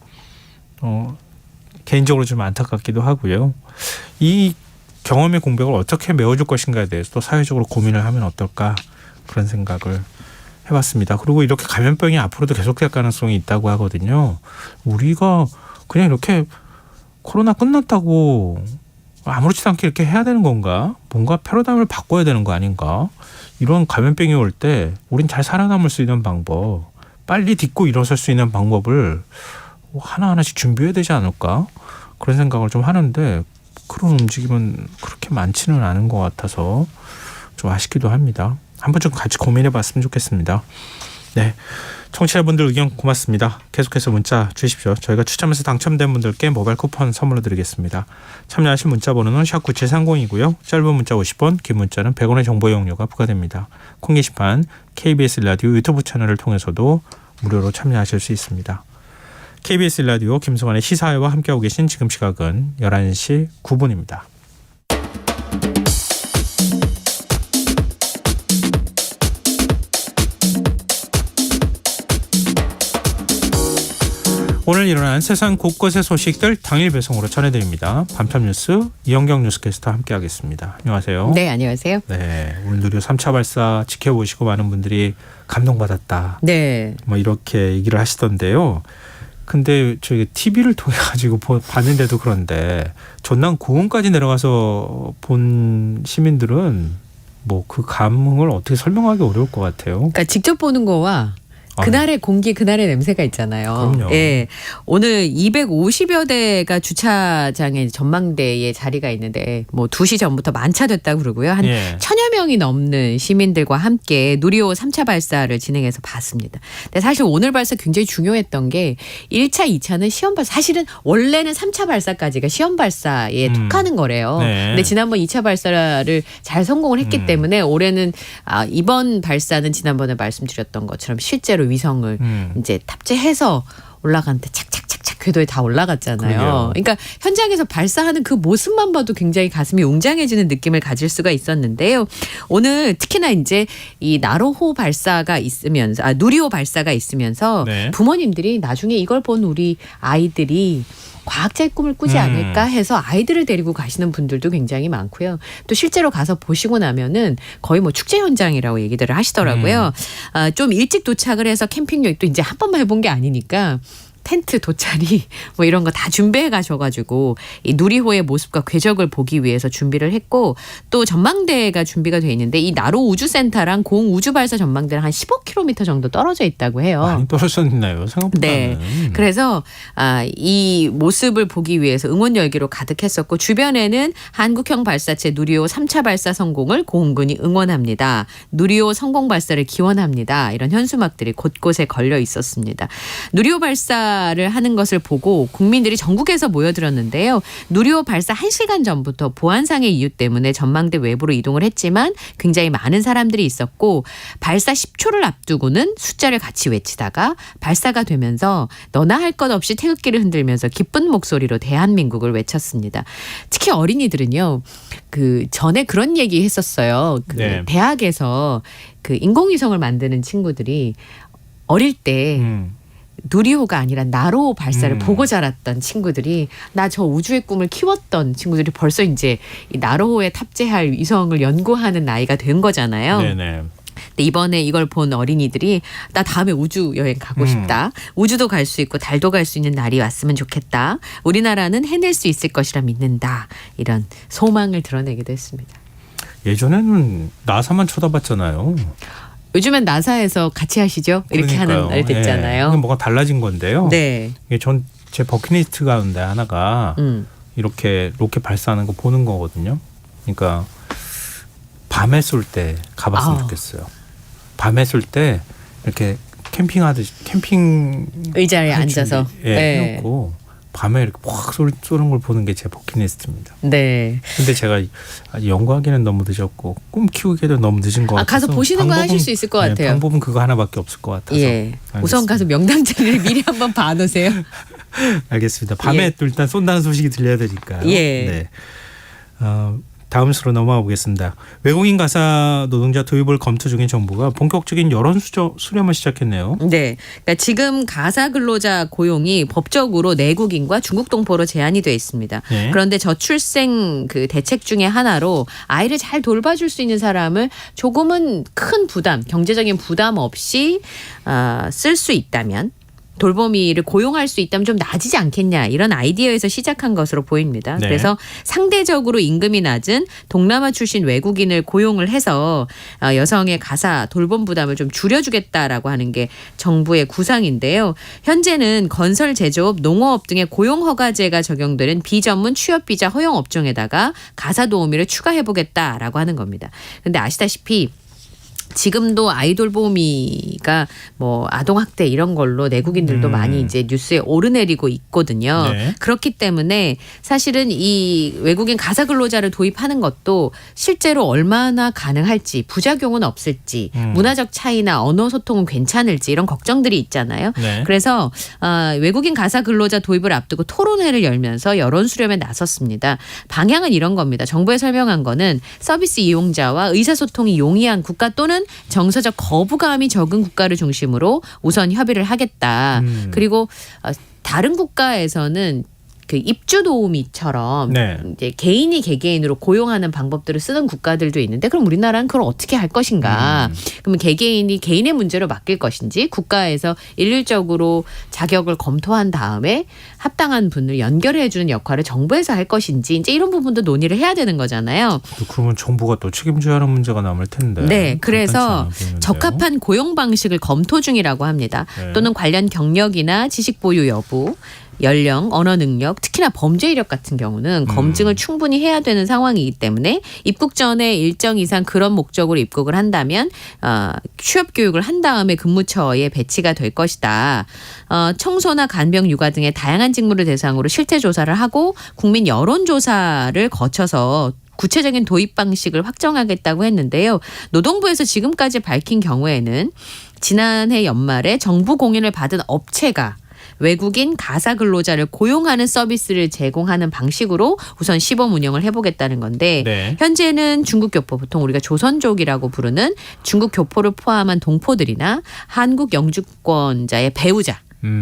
개인적으로 좀 안타깝기도 하고요. 이 경험의 공백을 어떻게 메워줄 것인가에 대해서 또 사회적으로 고민을 하면 어떨까 그런 생각을 해봤습니다. 그리고 이렇게 감염병이 앞으로도 계속될 가능성이 있다고 하거든요. 우리가 그냥 이렇게 코로나 끝났다고 아무렇지도 않게 이렇게 해야 되는 건가? 뭔가 패러다임을 바꿔야 되는 거 아닌가? 이런 감염병이 올 때 우린 잘 살아남을 수 있는 방법, 빨리 딛고 일어설 수 있는 방법을 하나하나씩 준비해야 되지 않을까? 그런 생각을 좀 하는데 그런 움직임은 그렇게 많지는 않은 것 같아서 좀 아쉽기도 합니다. 한번 좀 같이 고민해 봤으면 좋겠습니다. 네, 청취자분들 의견 고맙습니다. 계속해서 문자 주십시오. 저희가 추첨해서 당첨된 분들께 모바일 쿠폰 선물로 드리겠습니다. 참여하신 문자 번호는 샵9730이고요. 짧은 문자 50원, 긴 문자는 100원의 정보 이용료가 부과됩니다. 콩 게시판 KBS 라디오 유튜브 채널을 통해서도 무료로 참여하실 수 있습니다. KBS 라디오 김성환의 시사회와 함께하고 계신 지금 시각은 11시 9분입니다. 오늘 일어난 세상 곳곳의 소식들 당일 배송으로 전해드립니다. 밤참 뉴스 이영경 뉴스캐스터 함께하겠습니다. 안녕하세요. 네, 안녕하세요. 네, 오늘 누리호 3차 발사 지켜보시고 많은 분들이 감동받았다. 네. 뭐 이렇게 얘기를 하시던데요. 근데 저희 TV를 통해 가지고 봤는데도 그런데 전남 고흥까지 내려가서 본 시민들은 뭐 그 감흥을 어떻게 설명하기 어려울 것 같아요. 그러니까 직접 보는 거와 그날의 공기, 그날의 냄새가 있잖아요. 그럼요. 예. 오늘 250여 대가 주차장에 전망대에 자리가 있는데 뭐 2시 전부터 만차됐다고 그러고요. 한 1000여 명이 넘는 시민들과 함께 누리호 3차 발사를 진행해서 봤습니다. 근데 사실 오늘 발사 굉장히 중요했던 게 1차, 2차는 시험 발사. 사실은 원래는 3차 발사까지가 시험 발사에 톡하는 거래요. 네. 근데 지난번 2차 발사를 잘 성공을 했기 때문에 올해는 이번 발사는 지난번에 말씀드렸던 것처럼 실제로 위성을 이제 탑재해서 올라가는데 착착착착 궤도에 다 올라갔잖아요. 그러게요. 그러니까 현장에서 발사하는 그 모습만 봐도 굉장히 가슴이 웅장해지는 느낌을 가질 수가 있었는데요. 오늘 특히나 이제 이 나로호 발사가 있으면서 누리호 발사가 있으면서 네. 부모님들이 나중에 이걸 본 우리 아이들이 과학자의 꿈을 꾸지 않을까 해서 아이들을 데리고 가시는 분들도 굉장히 많고요. 또 실제로 가서 보시고 나면은 거의 뭐 축제 현장이라고 얘기들을 하시더라고요. 좀 일찍 도착을 해서 캠핑용 또 이제 한 번만 해본 게 아니니까 텐트, 돗자리 뭐 이런 거 다 준비해 가셔가지고 이 누리호의 모습과 궤적을 보기 위해서 준비를 했고 또 전망대가 준비가 돼 있는데 이 나로 우주센터랑 공 우주발사 전망대랑 한 15km 정도 떨어져 있다고 해요. 많이 떨어졌나요? 생각보다는. 네. 그래서 이 모습을 보기 위해서 응원 열기로 가득했었고 주변에는 한국형 발사체 누리호 3차 발사 성공을 고흥군이 응원합니다. 누리호 성공 발사를 기원합니다. 이런 현수막들이 곳곳에 걸려 있었습니다. 누리호 발사를 하는 것을 보고 국민들이 전국에서 모여들었는데요. 누리호 발사 1시간 전부터 보안상의 이유 때문에 전망대 외부로 이동을 했지만 굉장히 많은 사람들이 있었고 발사 10초를 앞두고는 숫자를 같이 외치다가 발사가 되면서 너나 할 것 없이 태극기를 흔들면서 기쁜 목소리로 대한민국을 외쳤습니다. 특히 어린이들은요. 그 전에 그런 얘기 했었어요. 그 네. 대학에서 그 인공위성을 만드는 친구들이 어릴 때 누리호가 아니라 나로 발사를 보고 자랐던 친구들이 나 저 우주의 꿈을 키웠던 친구들이 벌써 이제 이 나로호에 탑재할 위성을 연구하는 나이가 된 거잖아요. 네네. 근데 이번에 이걸 본 어린이들이 나 다음에 우주 여행 가고 싶다. 우주도 갈 수 있고 달도 갈 수 있는 날이 왔으면 좋겠다. 우리나라는 해낼 수 있을 것이라 믿는다. 이런 소망을 드러내기도 했습니다. 예전에는 나사만 쳐다봤잖아요. 요즘엔 나사에서 같이 하시죠? 이렇게 그러니까요. 하는 날 됐잖아요. 네. 뭐가 달라진 건데요. 네. 이게 전 제 버킷리스트 가운데 하나가 이렇게 로켓 발사하는 거 보는 거거든요. 그러니까 밤에 쏠 때 가봤으면 좋겠어요. 밤에 쏠 때 이렇게 캠핑하듯이 캠핑 의자에 앉아서 해놓고 밤에 이렇게 팍 쏘는 걸 보는 게 제 버킷리스트입니다. 네. 근데 제가 연구하기는 너무 늦었고 꿈 키우기에도 너무 늦은 것 같아서 가서 보시는 거 하실 수 있을 것 같아요. 방법은 그거 하나밖에 없을 것 같아서. 예. 우선 가서 명당자리를 미리 한번 봐놓으세요. 알겠습니다. 밤에 또 일단 쏜다는 소식이 들려야 되니까요. 예. 네. 다음 수로 넘어가 보겠습니다. 외국인 가사 노동자 도입을 검토 중인 정부가 본격적인 여론 수렴을 시작했네요. 네, 그러니까 지금 가사 근로자 고용이 법적으로 내국인과 중국 동포로 제한이 돼 있습니다. 네. 그런데 저출생 그 대책 중에 하나로 아이를 잘 돌봐줄 수 있는 사람을 조금은 큰 부담, 경제적인 부담 없이 쓸 수 있다면. 돌보미를 고용할 수 있다면 좀 나아지지 않겠냐 이런 아이디어에서 시작한 것으로 보입니다. 네. 그래서 상대적으로 임금이 낮은 동남아 출신 외국인을 고용을 해서 여성의 가사 돌봄 부담을 좀 줄여주겠다라고 하는 게 정부의 구상인데요. 현재는 건설, 제조업, 농어업 등의 고용 허가제가 적용되는 비전문 취업비자 허용 업종에다가 가사 도우미를 추가해보겠다라고 하는 겁니다. 그런데 아시다시피 지금도 아이돌 보미가 뭐 아동학대 이런 걸로 내국인들도 많이 이제 뉴스에 오르내리고 있거든요. 네. 그렇기 때문에 사실은 이 외국인 가사 근로자를 도입하는 것도 실제로 얼마나 가능할지 부작용은 없을지 문화적 차이나 언어 소통은 괜찮을지 이런 걱정들이 있잖아요. 네. 그래서 외국인 가사 근로자 도입을 앞두고 토론회를 열면서 여론 수렴에 나섰습니다. 방향은 이런 겁니다. 정부에 설명한 거는 서비스 이용자와 의사소통이 용이한 국가 또는 정서적 거부감이 적은 국가를 중심으로 우선 협의를 하겠다. 그리고 다른 국가에서는 그 입주 도우미처럼 네. 이제 개인이 개개인으로 고용하는 방법들을 쓰는 국가들도 있는데 그럼 우리나라는 그걸 어떻게 할 것인가? 그러면 개개인이 개인의 문제로 맡길 것인지 국가에서 일률적으로 자격을 검토한 다음에 합당한 분을 연결해 주는 역할을 정부에서 할 것인지 이제 이런 부분도 논의를 해야 되는 거잖아요. 그러면 정부가 또 책임져야 하는 문제가 남을 텐데. 네, 그래서 적합한 고용 방식을 검토 중이라고 합니다. 네. 또는 관련 경력이나 지식 보유 여부, 연령, 언어 능력, 특히나 범죄 이력 같은 경우는 검증을 충분히 해야 되는 상황이기 때문에 입국 전에 일정 이상 그런 목적으로 입국을 한다면 취업 교육을 한 다음에 근무처에 배치가 될 것이다. 청소나 간병, 육아 등의 다양한 직무를 대상으로 실태 조사를 하고 국민 여론 조사를 거쳐서 구체적인 도입 방식을 확정하겠다고 했는데요. 노동부에서 지금까지 밝힌 경우에는 지난해 연말에 정부 공인을 받은 업체가 외국인 가사 근로자를 고용하는 서비스를 제공하는 방식으로 우선 시범 운영을 해보겠다는 건데 네. 현재는 중국 교포, 보통 우리가 조선족이라고 부르는 중국 교포를 포함한 동포들이나 한국 영주권자의 배우자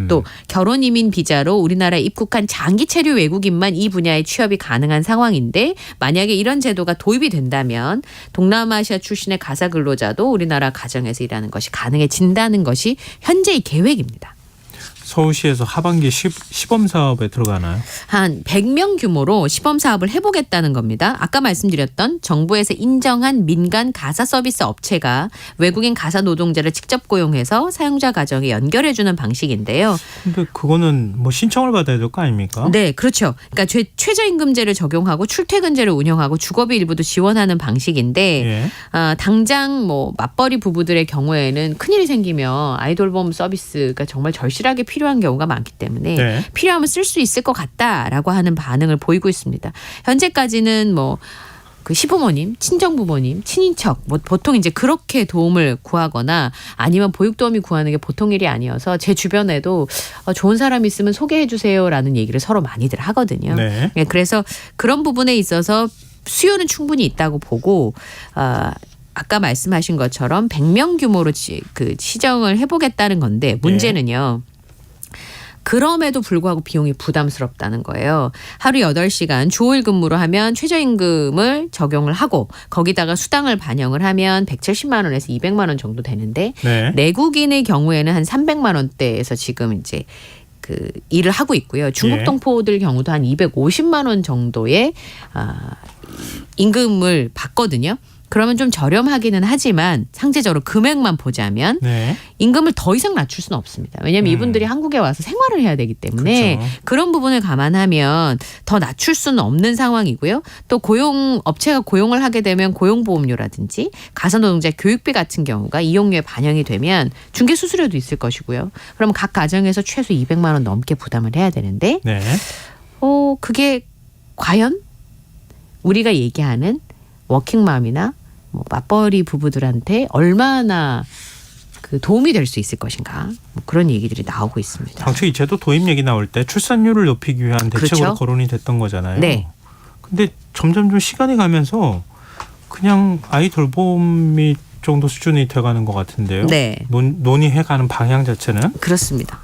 또 결혼 이민 비자로 우리나라에 입국한 장기 체류 외국인만 이 분야에 취업이 가능한 상황인데 만약에 이런 제도가 도입이 된다면 동남아시아 출신의 가사 근로자도 우리나라 가정에서 일하는 것이 가능해진다는 것이 현재의 계획입니다. 서울시에서 하반기 시범 사업에 들어가나요? 한 100명 규모로 시범 사업을 해보겠다는 겁니다. 아까 말씀드렸던 정부에서 인정한 민간 가사 서비스 업체가 외국인 가사 노동자를 직접 고용해서 사용자 가정에 연결해주는 방식인데요. 근데 그거는 뭐 신청을 받아야 될 거 아닙니까? 네, 그렇죠. 그러니까 최저임금제를 적용하고 출퇴근제를 운영하고 주거비 일부도 지원하는 방식인데 예. 당장 뭐 맞벌이 부부들의 경우에는 큰일이 생기면 아이돌봄 서비스가 정말 절실하게 필요한 경우가 많기 때문에 네. 필요하면 쓸 수 있을 것 같다라고 하는 반응을 보이고 있습니다. 현재까지는 뭐 그 시부모님, 친정부모님, 친인척 뭐 보통 이제 그렇게 도움을 구하거나 아니면 보육도우미 구하는 게 보통 일이 아니어서 제 주변에도 좋은 사람 있으면 소개해 주세요라는 얘기를 서로 많이들 하거든요. 네. 그래서 그런 부분에 있어서 수요는 충분히 있다고 보고 아까 말씀하신 것처럼 100명 규모로 그 시정을 해보겠다는 건데 문제는요. 그럼에도 불구하고 비용이 부담스럽다는 거예요. 하루 8시간 주 5일 근무로 하면 최저임금을 적용을 하고 거기다가 수당을 반영을 하면 170만 원에서 200만 원 정도 되는데 네. 내국인의 경우에는 한 300만 원대에서 지금 이제 그 일을 하고 있고요. 중국 예. 동포들 경우도 한 250만 원 정도의 임금을 받거든요. 그러면 좀 저렴하기는 하지만 상대적으로 금액만 보자면 네. 임금을 더 이상 낮출 수는 없습니다. 왜냐하면 이분들이 한국에 와서 생활을 해야 되기 때문에 그렇죠. 그런 부분을 감안하면 더 낮출 수는 없는 상황이고요. 또 업체가 고용을 하게 되면 고용보험료라든지 가사노동자 교육비 같은 경우가 이용료에 반영이 되면 중개수수료도 있을 것이고요. 그럼 각 가정에서 최소 200만 원 넘게 부담을 해야 되는데 네. 그게 과연 우리가 얘기하는 워킹맘이나 뭐 맞벌이 부부들한테 얼마나 그 도움이 될 수 있을 것인가 뭐 그런 얘기들이 나오고 있습니다. 당초 이 제도 도입 얘기 나올 때 출산율을 높이기 위한 대책으로 그렇죠. 거론이 됐던 거잖아요. 네. 근데 점점 좀 시간이 가면서 그냥 아이 돌봄이 정도 수준이 돼가는 것 같은데요. 네. 논의해가는 방향 자체는. 그렇습니다.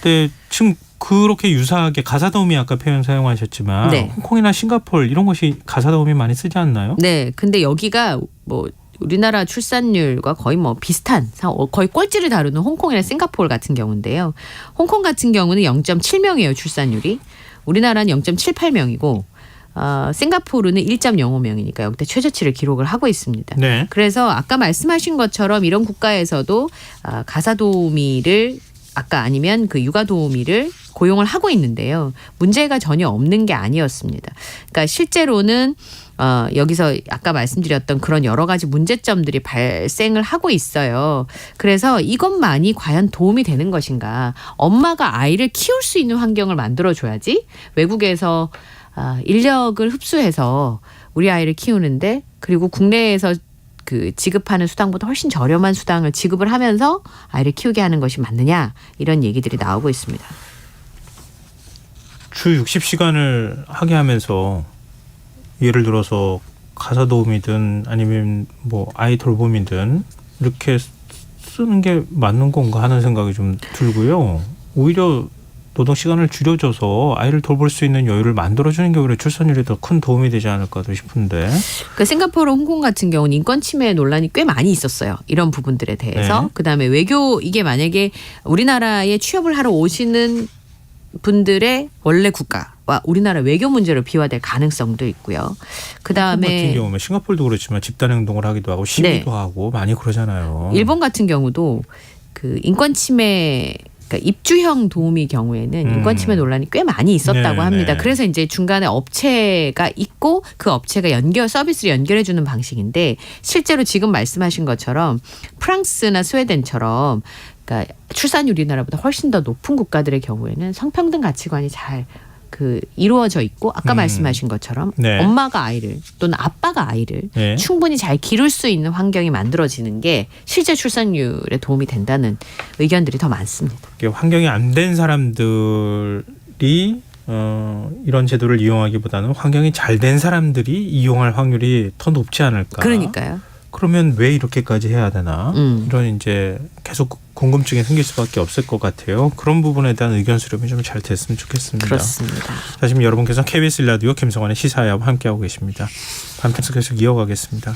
근데 지금 그렇게 유사하게 가사도우미 아까 표현 사용하셨지만 네. 홍콩이나 싱가포르 이런 것이 가사도우미 많이 쓰지 않나요? 네. 근데 여기가 뭐 우리나라 출산율과 거의 뭐 비슷한 거의 꼴찌를 다루는 홍콩이나 싱가포르 같은 경우인데요. 홍콩 같은 경우는 0.7명이에요. 출산율이. 우리나라는 0.78명이고 싱가포르는 1.05명이니까 역대 최저치를 기록을 하고 있습니다. 네. 그래서 아까 말씀하신 것처럼 이런 국가에서도 가사도우미를 아까 아니면 그 육아도우미를 고용을 하고 있는데요. 문제가 전혀 없는 게 아니었습니다. 그러니까 실제로는 여기서 아까 말씀드렸던 그런 여러 가지 문제점들이 발생을 하고 있어요. 그래서 이것만이 과연 도움이 되는 것인가. 엄마가 아이를 키울 수 있는 환경을 만들어줘야지 외국에서 인력을 흡수해서 우리 아이를 키우는데 그리고 국내에서 그 지급하는 수당보다 훨씬 저렴한 수당을 지급을 하면서 아이를 키우게 하는 것이 맞느냐 이런 얘기들이 나오고 있습니다. 주 60시간을 하게 하면서 예를 들어서 가사도우미든 아니면 뭐 아이 돌봄이든 이렇게 쓰는 게 맞는 건가 하는 생각이 좀 들고요. 오히려 노동시간을 줄여줘서 아이를 돌볼 수 있는 여유를 만들어주는 게 오히려 출산율에 더 큰 도움이 되지 않을까도 싶은데. 그 싱가포르, 홍콩 같은 경우는 인권 침해 논란이 꽤 많이 있었어요. 이런 부분들에 대해서. 네. 그다음에 외교 이게 만약에 우리나라에 취업을 하러 오시는 분들의 원래 국가와 우리나라 외교 문제로 비화될 가능성도 있고요. 그다음에 같은 경우는 싱가포르도 그렇지만 집단 행동을 하기도 하고 시위도 하고 많이 그러잖아요. 일본 같은 경우도 그 인권 침해 그러니까 입주형 도우미 경우에는 인권 침해 논란이 꽤 많이 있었다고 합니다. 그래서 이제 중간에 업체가 있고 그 업체가 서비스를 연결해 주는 방식인데 실제로 지금 말씀하신 것처럼 프랑스나 스웨덴처럼 그러니까 출산율이 우리나라보다 훨씬 더 높은 국가들의 경우에는 성평등 가치관이 잘 이루어져 있고 아까 말씀하신 것처럼 네. 엄마가 아이를 또는 아빠가 아이를 네. 충분히 잘 기를 수 있는 환경이 만들어지는 게 실제 출산율에 도움이 된다는 의견들이 더 많습니다. 환경이 안 된 사람들이 이런 제도를 이용하기보다는 환경이 잘 된 사람들이 이용할 확률이 더 높지 않을까. 그러니까요. 그러면 왜 이렇게까지 해야 되나 이런 이제 계속 궁금증이 생길 수밖에 없을 것 같아요. 그런 부분에 대한 의견 수렴이 좀 잘 됐으면 좋겠습니다. 그렇습니다. 자, 지금 여러분께서 KBS 라디오 김성환의 시사야와 함께하고 계십니다. 밤새 계속 이어가겠습니다.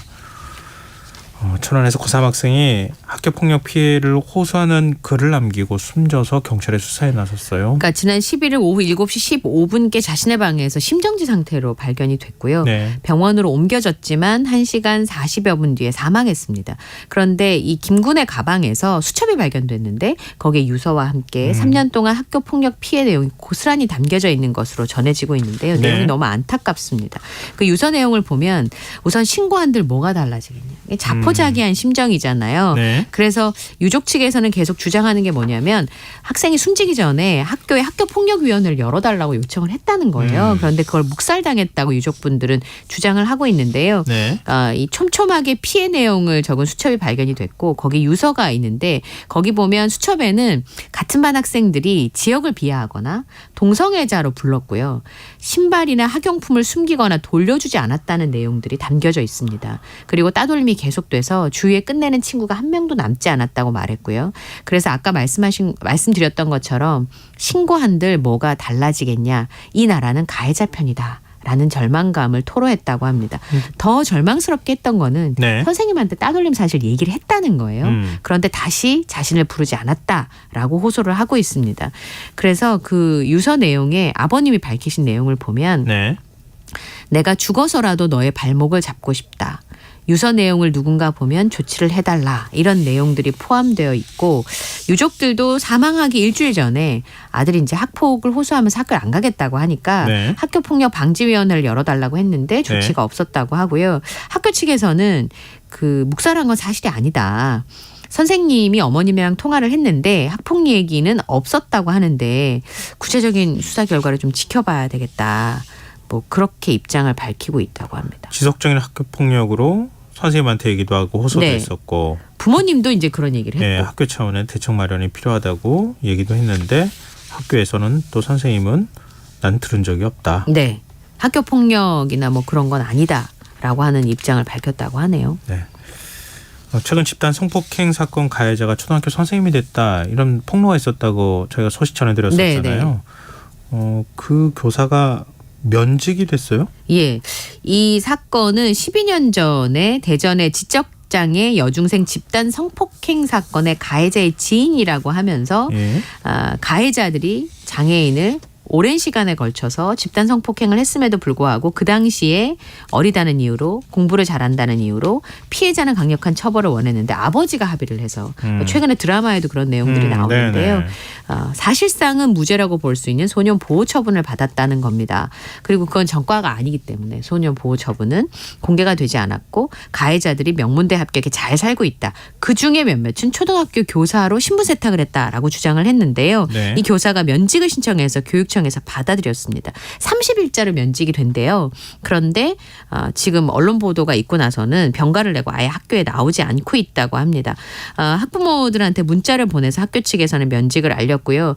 천안에서 고3 학생이 학교폭력 피해를 호소하는 글을 남기고 숨져서 경찰에 수사에 나섰어요. 그러니까 지난 11일 오후 7시 15분께 자신의 방에서 심정지 상태로 발견이 됐고요. 네. 병원으로 옮겨졌지만 1시간 40여 분 뒤에 사망했습니다. 그런데 이 김군의 가방에서 수첩이 발견됐는데 거기에 유서와 함께 3년 동안 학교폭력 피해 내용이 고스란히 담겨져 있는 것으로 전해지고 있는데요. 네. 내용이 너무 안타깝습니다. 그 유서 내용을 보면 우선 신고한들 뭐가 달라지겠냐. 자포자기한 심정이잖아요. 네. 그래서 유족 측에서는 계속 주장하는 게 뭐냐면 학생이 숨지기 전에 학교에 학교폭력위원회를 열어달라고 요청을 했다는 거예요. 그런데 그걸 묵살당했다고 유족분들은 주장을 하고 있는데요. 네. 이 촘촘하게 피해 내용을 적은 수첩이 발견이 됐고 거기 유서가 있는데 거기 보면 수첩에는 같은 반 학생들이 지역을 비하하거나 동성애자로 불렀고요. 신발이나 학용품을 숨기거나 돌려주지 않았다는 내용들이 담겨져 있습니다. 그리고 따돌림이 계속됐고 돼서 주위에 끝내는 친구가 한 명도 남지 않았다고 말했고요. 그래서 아까 말씀드렸던 것처럼 신고한들 뭐가 달라지겠냐. 이 나라는 가해자 편이다. 라는 절망감을 토로했다고 합니다. 더 절망스럽게 했던 거는 네. 선생님한테 따돌림 사실 얘기를 했다는 거예요. 그런데 다시 자신을 부르지 않았다라고 호소를 하고 있습니다. 그래서 그 유서 내용에 아버님이 밝히신 내용을 보면 네. 내가 죽어서라도 너의 발목을 잡고 싶다. 유서 내용을 누군가 보면 조치를 해달라. 이런 내용들이 포함되어 있고 유족들도 사망하기 일주일 전에 아들이 이제 학폭을 호소하면서 학교를 안 가겠다고 하니까 네. 학교폭력방지위원회를 열어달라고 했는데 조치가 없었다고 하고요. 학교 측에서는 그 묵살한 건 사실이 아니다. 선생님이 어머님이랑 통화를 했는데 학폭 얘기는 없었다고 하는데 구체적인 수사 결과를 좀 지켜봐야 되겠다. 뭐 그렇게 입장을 밝히고 있다고 합니다. 지속적인 학교 폭력으로 선생님한테 얘기도 하고 호소도 네. 했었고 부모님도 이제 그런 얘기를 네, 했고 학교 차원의 대책 마련이 필요하다고 얘기도 했는데 학교에서는 또 선생님은 난 들은 적이 없다. 네. 학교 폭력이나 뭐 그런 건 아니다라고 하는 입장을 밝혔다고 하네요. 네. 최근 집단 성폭행 사건 가해자가 초등학교 선생님이 됐다 이런 폭로가 있었다고 저희가 소식 전해드렸었잖아요. 그 교사가 면직이 됐어요? 예. 이 사건은 12년 전에 대전의 지적장애 여중생 집단 성폭행 사건의 가해자의 지인이라고 하면서 예. 가해자들이 장애인을 오랜 시간에 걸쳐서 집단 성폭행을 했음에도 불구하고 그 당시에 어리다는 이유로 공부를 잘한다는 이유로 피해자는 강력한 처벌을 원했는데 아버지가 합의를 해서 최근에 드라마에도 그런 내용들이 나오는데요. 사실상은 무죄라고 볼 수 있는 소년 보호 처분을 받았다는 겁니다. 그리고 그건 전과가 아니기 때문에 소년 보호 처분은 공개가 되지 않았고 가해자들이 명문대 합격에 잘 살고 있다. 그중에 몇몇은 초등학교 교사로 신분 세탁을 했다라고 주장을 했는데요. 네. 이 교사가 면직을 신청해서 교육청에서 받아들였습니다. 30일자로 면직이 된대요. 그런데 지금 언론 보도가 있고 나서는 병가를 내고 아예 학교에 나오지 않고 있다고 합니다. 학부모들한테 문자를 보내서 학교 측에서는 면직을 알렸고요.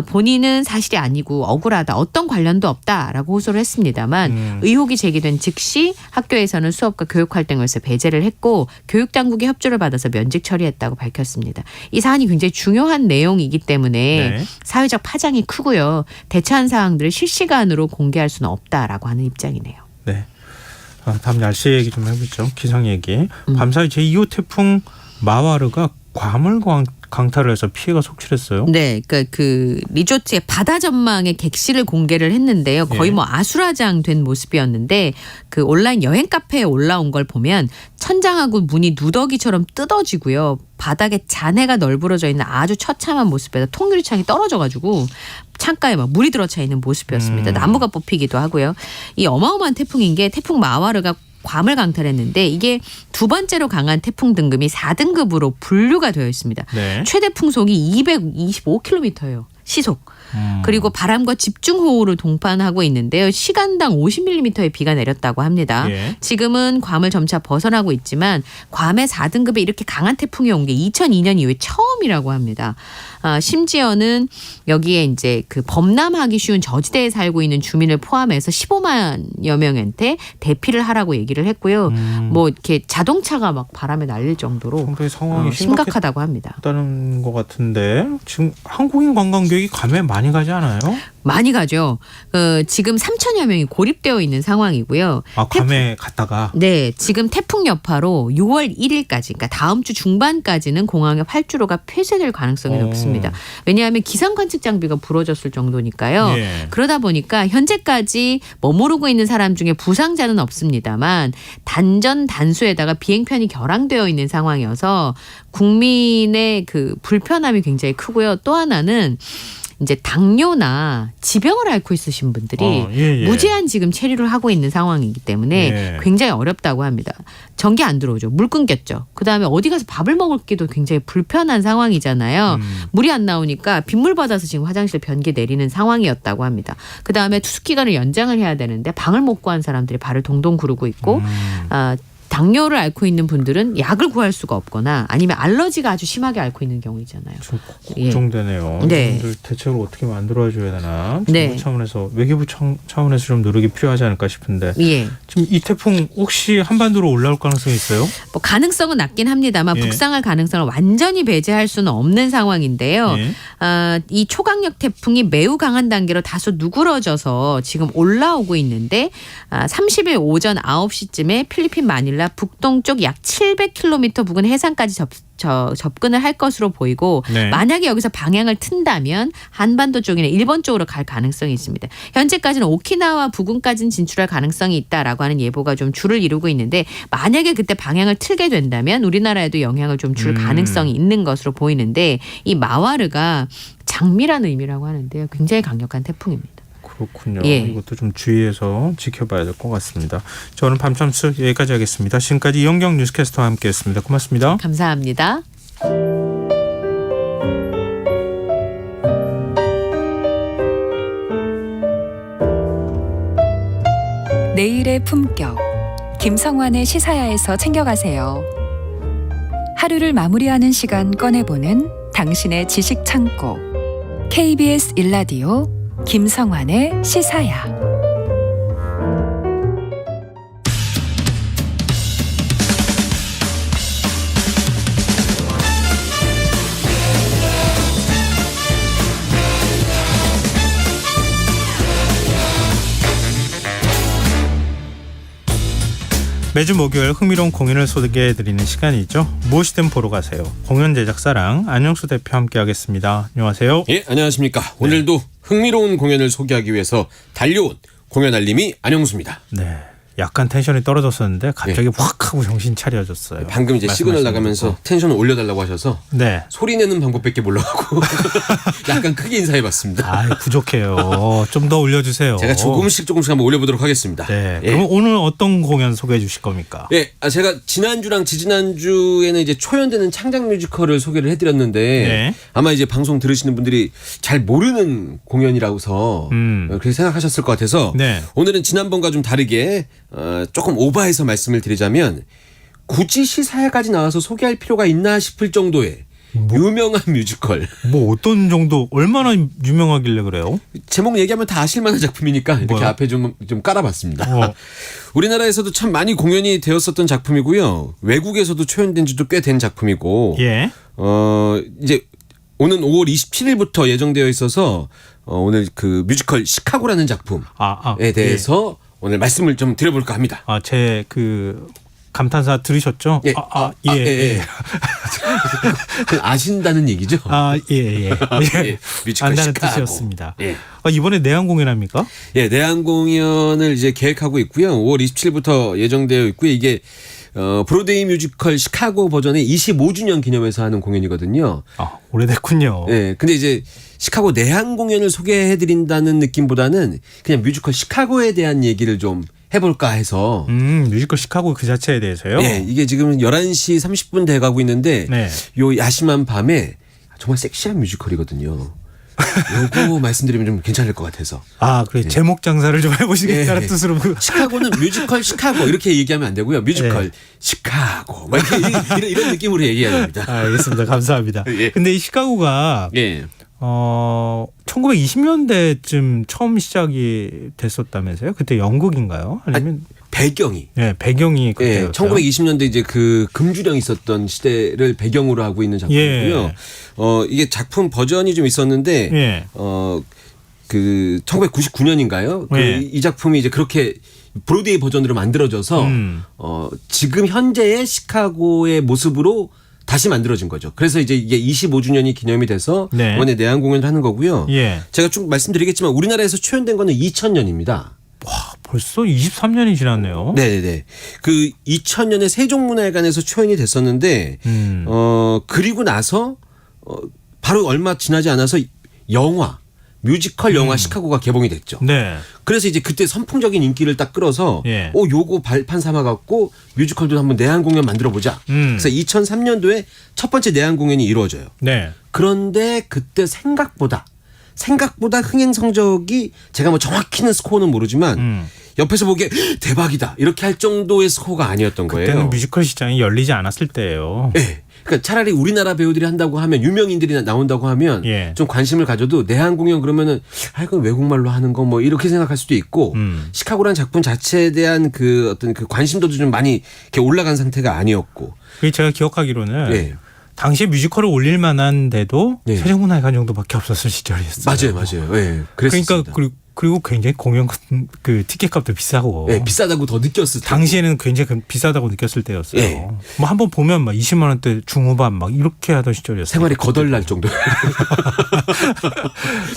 본인은 사실이 아니고 억울하다. 어떤 관련도 없다라고 호소를 했습니다만 의혹이 제기된 즉시 학교에서는 수업과 교육활동에서 배제를 했고 교육당국의 협조를 받아서 면직 처리했다고 밝혔습니다. 이 사안이 굉장히 중요한 내용이기 때문에 네. 사회적 파장이 크고요. 대처한 사항들을 실시간으로 공개할 수는 없다라고 하는 입장이네요. 네. 다음 날씨 얘기 좀 해보죠. 기상 얘기. 밤사이 제2호 태풍 마와르가 괌을 강타를 해서 피해가 속출했어요. 네, 그러니까 그 리조트의 바다 전망의 객실을 공개를 했는데요. 거의 예. 뭐 아수라장된 모습이었는데 그 온라인 여행 카페에 올라온 걸 보면 천장하고 문이 누더기처럼 뜯어지고요. 바닥에 잔해가 널브러져 있는 아주 처참한 모습에다 통유리창이 떨어져가지고 창가에 막 물이 들어차 있는 모습이었습니다. 나무가 뽑히기도 하고요. 이 어마어마한 태풍인 게 태풍 마와르가 괌을 강탈했는데 이게 두 번째로 강한 태풍 등급이 4등급으로 분류가 되어 있습니다. 네. 최대 풍속이 225km예요. 시속. 그리고 바람과 집중호우를 동반하고 있는데요. 시간당 50mm의 비가 내렸다고 합니다. 예. 지금은 괌을 점차 벗어나고 있지만 괌의 4등급에 이렇게 강한 태풍이 온 게 2002년 이후에 처음이라고 합니다. 심지어는 여기에 이제 그 범람하기 쉬운 저지대에 살고 있는 주민을 포함해서 15만여 명한테 대피를 하라고 얘기를 했고요. 뭐 이렇게 자동차가 막 바람에 날릴 정도로 상당히 상황이 심각하다고 합니다. 심각하다는 것 같은데 지금 한국인 관광객이 괌에 많이 가지 않아요? 많이 가죠. 지금 3천여 명이 고립되어 있는 상황이고요. 괌에 갔다가 네, 지금 태풍 여파로 6월 1일까지, 그러니까 다음 주 중반까지는 공항의 활주로가 폐쇄될 가능성이 높습니다. 왜냐하면 기상 관측 장비가 부러졌을 정도니까요. 예. 그러다 보니까 현재까지 머무르고 있는 사람 중에 부상자는 없습니다만 단전 단수에다가 비행편이 결항되어 있는 상황이어서 국민의 그 불편함이 굉장히 크고요. 또 하나는 이제 당뇨나 지병을 앓고 있으신 분들이 무제한 지금 체류를 하고 있는 상황이기 때문에 굉장히 어렵다고 합니다. 전기 안 들어오죠. 물 끊겼죠. 그다음에 어디 가서 밥을 먹기도 굉장히 불편한 상황이잖아요. 물이 안 나오니까 빗물 받아서 지금 화장실 변기 내리는 상황이었다고 합니다. 그다음에 투숙 기간을 연장을 해야 되는데 방을 못 구한 사람들이 발을 동동 구르고 있고 당뇨를 앓고 있는 분들은 약을 구할 수가 없거나 아니면 알러지가 아주 심하게 앓고 있는 경우이잖아요. 좀 걱정되네요. 네. 이분들 대책을 어떻게 만들어줘야 되나? 정부 네. 차원에서 외교부 차원에서 좀 노력이 필요하지 않을까 싶은데 예. 지금 이 태풍 혹시 한반도로 올라올 가능성이 있어요? 뭐 가능성은 낮긴 합니다만 예. 북상할 가능성을 완전히 배제할 수는 없는 상황인데요. 예. 이 초강력 태풍이 매우 강한 단계로 다소 누그러져서 지금 올라오고 있는데 30일 오전 9시쯤에 필리핀 마닐라 북동쪽 약 700km 부근 해상까지 접근을 할 것으로 보이고 네. 만약에 여기서 방향을 튼다면 한반도 쪽이나 일본 쪽으로 갈 가능성이 있습니다. 현재까지는 오키나와 부근까지는 진출할 가능성이 있다라고 하는 예보가 좀 줄을 이루고 있는데 만약에 그때 방향을 틀게 된다면 우리나라에도 영향을 좀 줄 가능성이 있는 것으로 보이는데 이 마와르가 장미라는 의미라고 하는데요. 굉장히 강력한 태풍입니다. 그렇군요. 예. 이것도 좀 주의해서 지켜봐야 될 것 같습니다. 저는 밤참수 여기까지 하겠습니다. 지금까지 이영경 뉴스캐스터와 함께했습니다. 고맙습니다. 감사합니다. 내일의 품격. 김성환의 시사야에서 챙겨가세요. 하루를 마무리하는 시간 꺼내보는 당신의 지식 창고. KBS 1라디오 김성환의 시사야. 매주 목요일 흥미로운 공연을 소개해드리는 시간이죠. 무엇이든 보러 가세요. 공연 제작사랑 안영수 대표 함께하겠습니다. 안녕하세요. 예, 안녕하십니까. 오늘도 흥미로운 공연을 소개하기 위해서 달려온 공연 알림이 안영수입니다. 네. 약간 텐션이 떨어졌었는데 갑자기 확 하고 정신 차려졌어요. 방금 이제 시그널 나가면서 텐션을 올려달라고 하셔서 네. 소리 내는 방법밖에 몰라가고 약간 크게 인사해봤습니다. 아, 부족해요. 좀 더 올려주세요. 제가 조금씩 한번 올려보도록 하겠습니다. 네. 예. 그럼 오늘 어떤 공연 소개해 주실 겁니까? 예, 제가 지난주랑 지지난주에는 이제 초연되는 창작 뮤지컬을 소개를 해드렸는데 네. 아마 이제 방송 들으시는 분들이 잘 모르는 공연이라고서 그렇게 생각하셨을 것 같아서 네. 오늘은 지난번과 좀 다르게 조금 오버해서 말씀을 드리자면 굳이 시사회까지 나와서 소개할 필요가 있나 싶을 정도의 유명한 뮤지컬. 뭐 어떤 정도 얼마나 유명하길래 그래요? 제목 얘기하면 다 아실만한 작품이니까 이렇게 뭐요? 앞에 좀 깔아봤습니다. 우리나라에서도 참 많이 공연이 되었었던 작품이고요. 외국에서도 초연된 지도 꽤 된 작품이고 예. 이제 오는 5월 27일부터 예정되어 있어서 오늘 그 뮤지컬 시카고라는 작품에 대해서 오늘 말씀을 좀 드려볼까 합니다. 제 그 감탄사 들으셨죠? 예. 예. 아신다는 얘기죠? 예. 뮤지컬 안다는 시카고. 뜻이었습니다. 예. 이번에 내한 공연합니까? 예, 내한 공연을 이제 계획하고 있고요. 5월 27일부터 예정되어 있고요. 이게 브로드웨이 뮤지컬 시카고 버전의 25주년 기념해서 하는 공연이거든요. 오래됐군요. 네, 근데 이제 시카고 내한 공연을 소개해드린다는 느낌보다는 그냥 뮤지컬 시카고에 대한 얘기를 좀 해볼까 해서. 뮤지컬 시카고 그 자체에 대해서요? 네, 이게 지금 11시 30분 돼가고 있는데 요 야심한 밤에 정말 섹시한 뮤지컬이거든요. 요거 말씀드리면 좀 괜찮을 것 같아서. 그래. 제목 장사를 좀 해보시겠다는 뜻으로. 시카고는 뮤지컬 시카고 이렇게 얘기하면 안 되고요. 뮤지컬 시카고 막 이런 느낌으로 얘기해야 됩니다. 알겠습니다. 감사합니다. 예. 근데 이 시카고가 1920년대쯤 처음 시작이 됐었다면서요? 그때 영국인가요? 아니면 배경이. 네, 배경이 그때였어요. 1920년대 이제 그 금주령이 있었던 시대를 배경으로 하고 있는 작품이고요. 이게 작품 버전이 좀 있었는데 그 1999년인가요? 이 작품이 이제 그렇게 브로드웨이 버전으로 만들어져서 지금 현재의 시카고의 모습으로 다시 만들어진 거죠. 그래서 이제 이게 25주년이 기념이 돼서 이번에 내한 공연을 하는 거고요. 제가 쭉 말씀드리겠지만 우리나라에서 초연된 거는 2000년입니다. 와, 벌써 23년이 지났네요. 네네. 그 2000년에 세종문화회관에서 초연이 됐었는데, 그리고 나서, 바로 얼마 지나지 않아서 뮤지컬 영화 시카고가 개봉이 됐죠. 네. 그래서 이제 그때 선풍적인 인기를 딱 끌어서, 요거 발판 삼아갖고 뮤지컬도 한번 내한 공연 만들어보자. 그래서 2003년도에 첫 번째 내한 공연이 이루어져요. 네. 그런데 그때 생각보다 생각보다 흥행 성적이 제가 뭐 정확히는 스코어는 모르지만 옆에서 보기에 대박이다 이렇게 할 정도의 스코어가 아니었던 거예요. 그때는 뮤지컬 시장이 열리지 않았을 때예요. 네. 그러니까 차라리 우리나라 배우들이 한다고 하면 유명인들이 나온다고 하면 예. 좀 관심을 가져도 내한 공연 그러면은 이건 외국말로 하는 거 뭐 이렇게 생각할 수도 있고 시카고라는 작품 자체에 대한 그 어떤 그 관심도도 좀 많이 이렇게 올라간 상태가 아니었고. 그게 제가 기억하기로는 네. 당시에 뮤지컬을 올릴 만한데도 네. 세종문화회관 정도밖에 없었을 시절이었어요. 맞아요. 네, 그랬습니다. 그러니까 그리고 굉장히 공연 그 티켓값도 비싸고. 네, 비싸다고 더 느꼈을 때. 당시에는 굉장히 비싸다고 느꼈을 때였어요. 네. 뭐 한번 보면 막 20만 원대 중후반 막 이렇게 하던 시절이었어요. 생활이 거덜날 정도.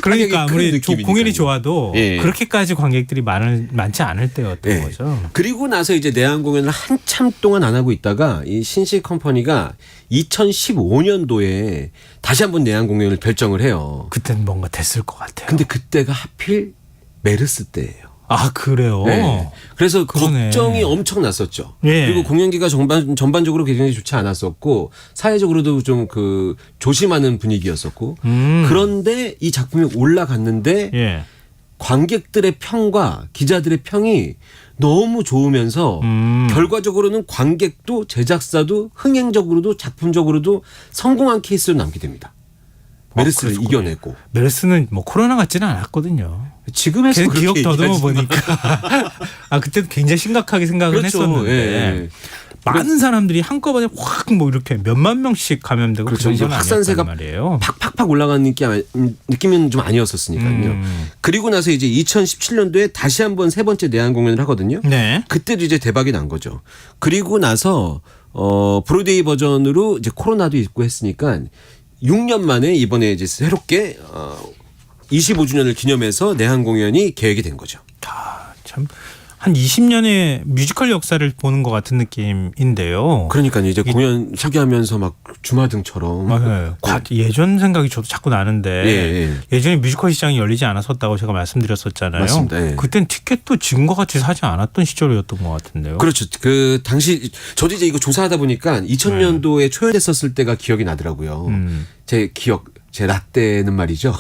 그러니까 아무리 공연이 좋아도 예. 그렇게까지 관객들이 많지 않을 때였던 예. 거죠. 그리고 나서 이제 내한 공연을 한참 동안 안 하고 있다가 이 신시 컴퍼니가 2015년도에 다시 한번 내한 공연을 결정을 해요. 그때는 뭔가 됐을 것 같아요. 근데 그때가 하필 메르스 때예요. 아 그래요? 네. 그래서 그러네. 걱정이 엄청 났었죠. 예. 그리고 공연기가 전반적으로 굉장히 좋지 않았었고 사회적으로도 좀 그 조심하는 분위기였었고 그런데 이 작품이 올라갔는데 예. 관객들의 평과 기자들의 평이 너무 좋으면서 결과적으로는 관객도 제작사도 흥행적으로도 작품적으로도 성공한 케이스로 남게 됩니다. 메르스를 이겨내고. 메르스는 뭐 코로나 같지는 않았거든요. 지금에서 기억 그렇게 더듬어 얘기하지만. 보니까 그때도 굉장히 심각하게 생각을 그렇죠. 했었는데 예. 많은 사람들이 한꺼번에 확 뭐 이렇게 몇만 명씩 감염되고 그렇죠. 그 이제 정도는 확산세가 아니었단 말이에요. 팍팍팍 올라가는 느낌은 좀 아니었었으니까요. 그리고 나서 이제 2017년도에 다시 한번 세 번째 내한 공연을 하거든요. 네. 그때도 이제 대박이 난 거죠. 그리고 나서 브로드웨이 버전으로 이제 코로나도 있고 했으니까 6년 만에 이번에 이제 새롭게 25주년을 기념해서 내한 공연이 계획이 된 거죠. 참 한 20년의 뮤지컬 역사를 보는 것 같은 느낌인데요. 그러니까 이제 공연 소개하면서 막 주마등처럼. 맞아요. 예전 생각이 저도 자꾸 나는데 예. 예전에 뮤지컬 시장이 열리지 않았었다고 제가 말씀드렸었잖아요. 맞습니다. 예. 그땐 티켓도 지금과 같이 사지 않았던 시절이었던 것 같은데요. 그렇죠. 그 당시 저도 이제 이거 조사하다 보니까 2000년도에 초연했었을 때가 기억이 나더라고요. 제 라떼는 말이죠.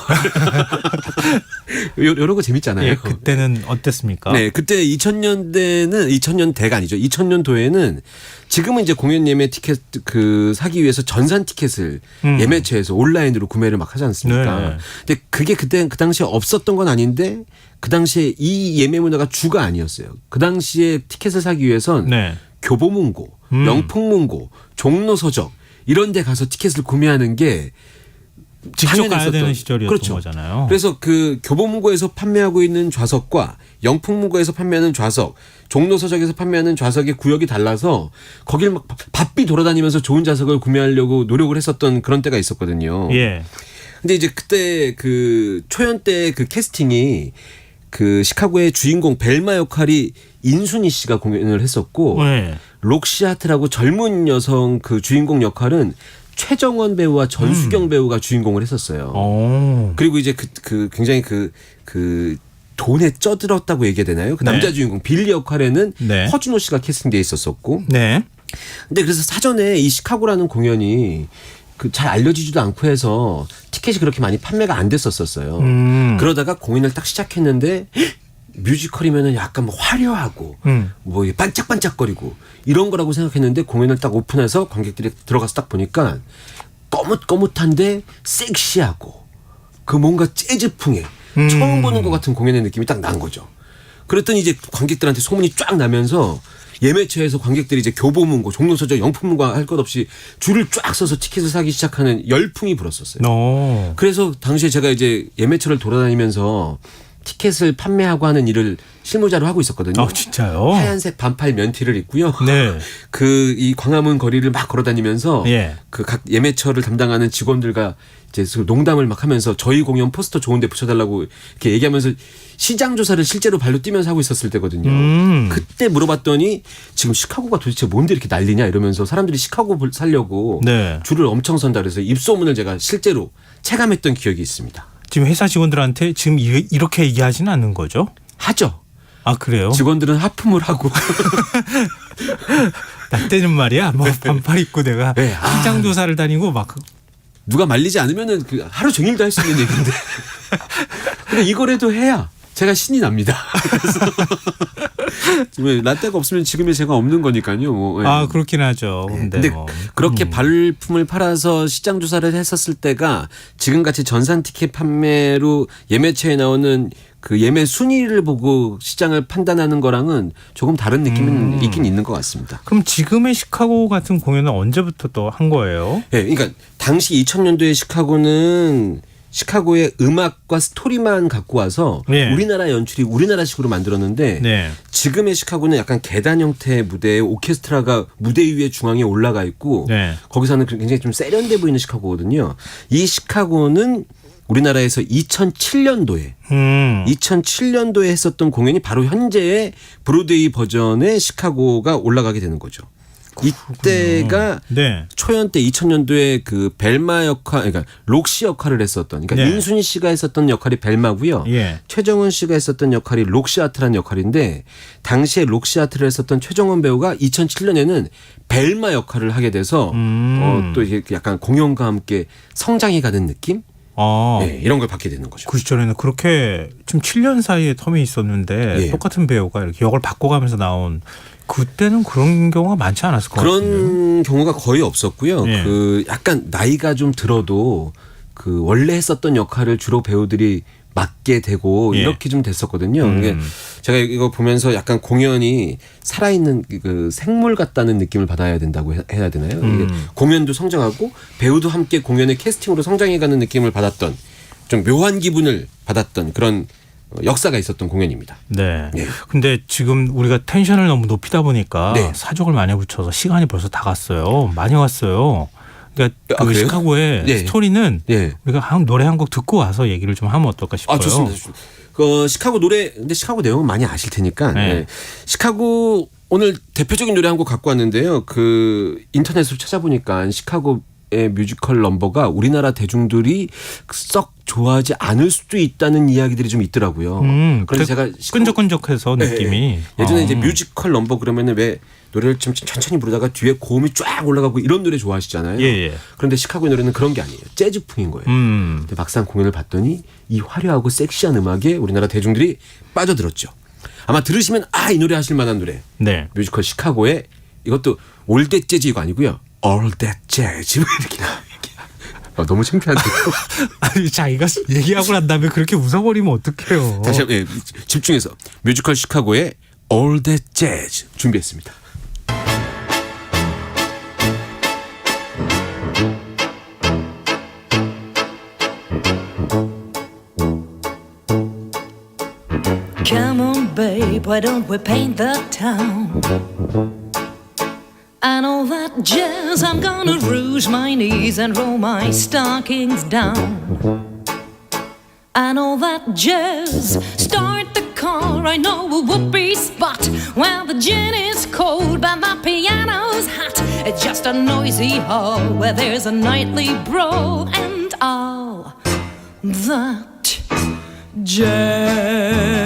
이런 거 재밌잖아요. 예, 그때는 어땠습니까? 네, 그때 2000년대가 아니죠. 2000년도에는 지금은 이제 공연 예매 티켓 그 사기 위해서 전산 티켓을 예매처에서 온라인으로 구매를 막 하지 않습니까? 네. 근데 그게 그때 그 당시에 없었던 건 아닌데 그 당시에 이 예매 문화가 주가 아니었어요. 그 당시에 티켓을 사기 위해선 교보문고, 영풍문고, 종로서적 이런 데 가서 티켓을 구매하는 게 직접 가야 되는 시절이었던 거잖아요. 그래서 그 교보문고에서 판매하고 있는 좌석과 영풍문고에서 판매하는 좌석, 종로서적에서 판매하는 좌석의 구역이 달라서 거길 막 바삐 돌아다니면서 좋은 좌석을 구매하려고 노력을 했었던 그런 때가 있었거든요. 예. 근데 이제 그때 그 초연 때 그 캐스팅이 그 시카고의 주인공 벨마 역할이 인순이 씨가 공연을 했었고 록시아트라고 젊은 여성 그 주인공 역할은 최정원 배우와 전수경 배우가 주인공을 했었어요. 그리고 이제 그 굉장히 그 돈에 쪄들었다고 얘기해야 되나요? 그 남자 주인공 빌리 역할에는 허준호 씨가 캐스팅돼 있었었고. 근데 그래서 사전에 이 시카고라는 공연이 그 잘 알려지지도 않고 해서 티켓이 그렇게 많이 판매가 안 됐었어요. 그러다가 공연을 딱 시작했는데 뮤지컬이면은 약간 뭐 화려하고 뭐 반짝반짝거리고 이런 거라고 생각했는데 공연을 딱 오픈해서 관객들이 들어가서 딱 보니까 거뭇거뭇한데 섹시하고 그 뭔가 재즈풍의 처음 보는 것 같은 공연의 느낌이 딱 난 거죠. 그랬더니 이제 관객들한테 소문이 쫙 나면서 예매처에서 관객들이 이제 교보문고, 종로서적, 영풍문고 할 것 없이 줄을 쫙 서서 티켓을 사기 시작하는 열풍이 불었었어요. 그래서 당시에 제가 이제 예매처를 돌아다니면서 티켓을 판매하고 하는 일을 실무자로 하고 있었거든요. 진짜요? 하얀색 반팔 면티를 입고요. 네. 그 이 광화문 거리를 막 걸어다니면서 예. 그 각 예매처를 담당하는 직원들과 이제 농담을 막 하면서 저희 공연 포스터 좋은데 붙여달라고 이렇게 얘기하면서 시장 조사를 실제로 발로 뛰면서 하고 있었을 때거든요. 그때 물어봤더니 지금 시카고가 도대체 뭔데 이렇게 난리냐 이러면서 사람들이 시카고 살려고 줄을 엄청 선다 그래서 입소문을 제가 실제로 체감했던 기억이 있습니다. 지금 회사 직원들한테 지금 이렇게 얘기하지는 않는 거죠? 하죠. 아 그래요? 직원들은 하품을 하고 나 때는 말이야 뭐 반팔 입고 내가 시장 조사를 다니고 막 누가 말리지 않으면은 그 하루 종일도 할 수 있는 얘기인데. 근데 이거라도 해야 제가 신이 납니다. 그래서 라떼가 없으면 지금의 제가 없는 거니까요. 뭐. 아 그렇긴 하죠. 근데 뭐. 그렇게 발품을 팔아서 시장 조사를 했었을 때가 지금같이 전산 티켓 판매로 예매처에 나오는 그 예매 순위를 보고 시장을 판단하는 거랑은 조금 다른 느낌은 있긴 있는 것 같습니다. 그럼 지금의 시카고 같은 공연은 언제부터 또 한 거예요? 네, 그러니까 당시 2000년도에 시카고는 시카고의 음악과 스토리만 갖고 와서 네. 우리나라 연출이 우리나라식으로 만들었는데 네. 지금의 시카고는 약간 계단 형태의 무대에 오케스트라가 무대 위에 중앙에 올라가 있고 네. 거기서는 굉장히 좀 세련돼 보이는 시카고거든요. 이 시카고는 우리나라에서 2007년도에 2007년도에 했었던 공연이 바로 현재의 브로드웨이 버전의 시카고가 올라가게 되는 거죠. 이때가 네. 초연 때 2000년도에 그 벨마 역할, 그러니까 록시 역할을 했었던, 그러니까 네. 윤순희 씨가 했었던 역할이 벨마고요. 예. 최정원 씨가 했었던 역할이 록시아트라는 역할인데 당시에 록시아트를 했었던 최정원 배우가 2007년에는 벨마 역할을 하게 돼서 또 이게 약간 공연과 함께 성장해 가는 느낌? 네, 이런 걸 받게 되는 거죠. 그 시절에는 그렇게 지금 7년 사이에 텀이 있었는데 예. 똑같은 배우가 이렇게 역을 바꿔가면서 나온 그때는 그런 경우가 많지 않았을 것 같아요. 그런 경우가 거의 없었고요. 예. 그 약간 나이가 좀 들어도 그 원래 했었던 역할을 주로 배우들이 맡게 되고 예. 이렇게 좀 됐었거든요. 이게 제가 이거 보면서 약간 공연이 살아있는 그 생물 같다는 느낌을 받아야 된다고 해야 되나요? 이게 공연도 성장하고 배우도 함께 공연의 캐스팅으로 성장해가는 느낌을 받았던 좀 묘한 기분을 받았던 그런 역사가 있었던 공연입니다. 네. 근데 지금 우리가 텐션을 너무 높이다 보니까 네. 사족을 많이 붙여서 시간이 벌써 다 갔어요. 많이 왔어요. 그러니까 그 그래요? 시카고의 네. 스토리는 네. 우리가 노래 한 곡 듣고 와서 얘기를 좀 하면 어떨까 싶어요. 아, 좋습니다. 그 시카고 노래, 근데 시카고 내용은 많이 아실 테니까. 네. 네. 시카고 오늘 대표적인 노래 한 곡 갖고 왔는데요. 그 인터넷으로 찾아보니까 시카고의 뮤지컬 넘버가 우리나라 대중들이 썩 좋아하지 않을 수도 있다는 이야기들이 좀 있더라고요. 그런데 제가 끈적끈적해서 느낌이. 예전에 이제 뮤지컬 넘버 그러면은 왜 노래를 좀 천천히 부르다가 뒤에 고음이 쫙 올라가고 이런 노래 좋아하시잖아요. 예. 그런데 시카고의 노래는 그런 게 아니에요. 재즈풍인 거예요. 근데 막상 공연을 봤더니 이 화려하고 섹시한 음악에 우리나라 대중들이 빠져들었죠. 아마 들으시면 이 노래 하실 만한 노래. 네. 뮤지컬 시카고의 이것도 올 댓 재즈 이거 아니고요. All That Jazz 이렇게. 너무 창피한데요. 아니 자기가 얘기하고 난 다음에 그렇게 웃어버리면 어떡해요. 다시 한번 집중해서 뮤지컬 시카고의 All That Jazz 준비했습니다. Come on, babe, why don't we paint the town? I know that jazz, I'm gonna rouge my knees and roll my stockings down. I know that jazz, start the car, I know a whoopee spot. Well, the gin is cold, but the piano's hot. It's just a noisy hall where there's a nightly brawl and all that jazz.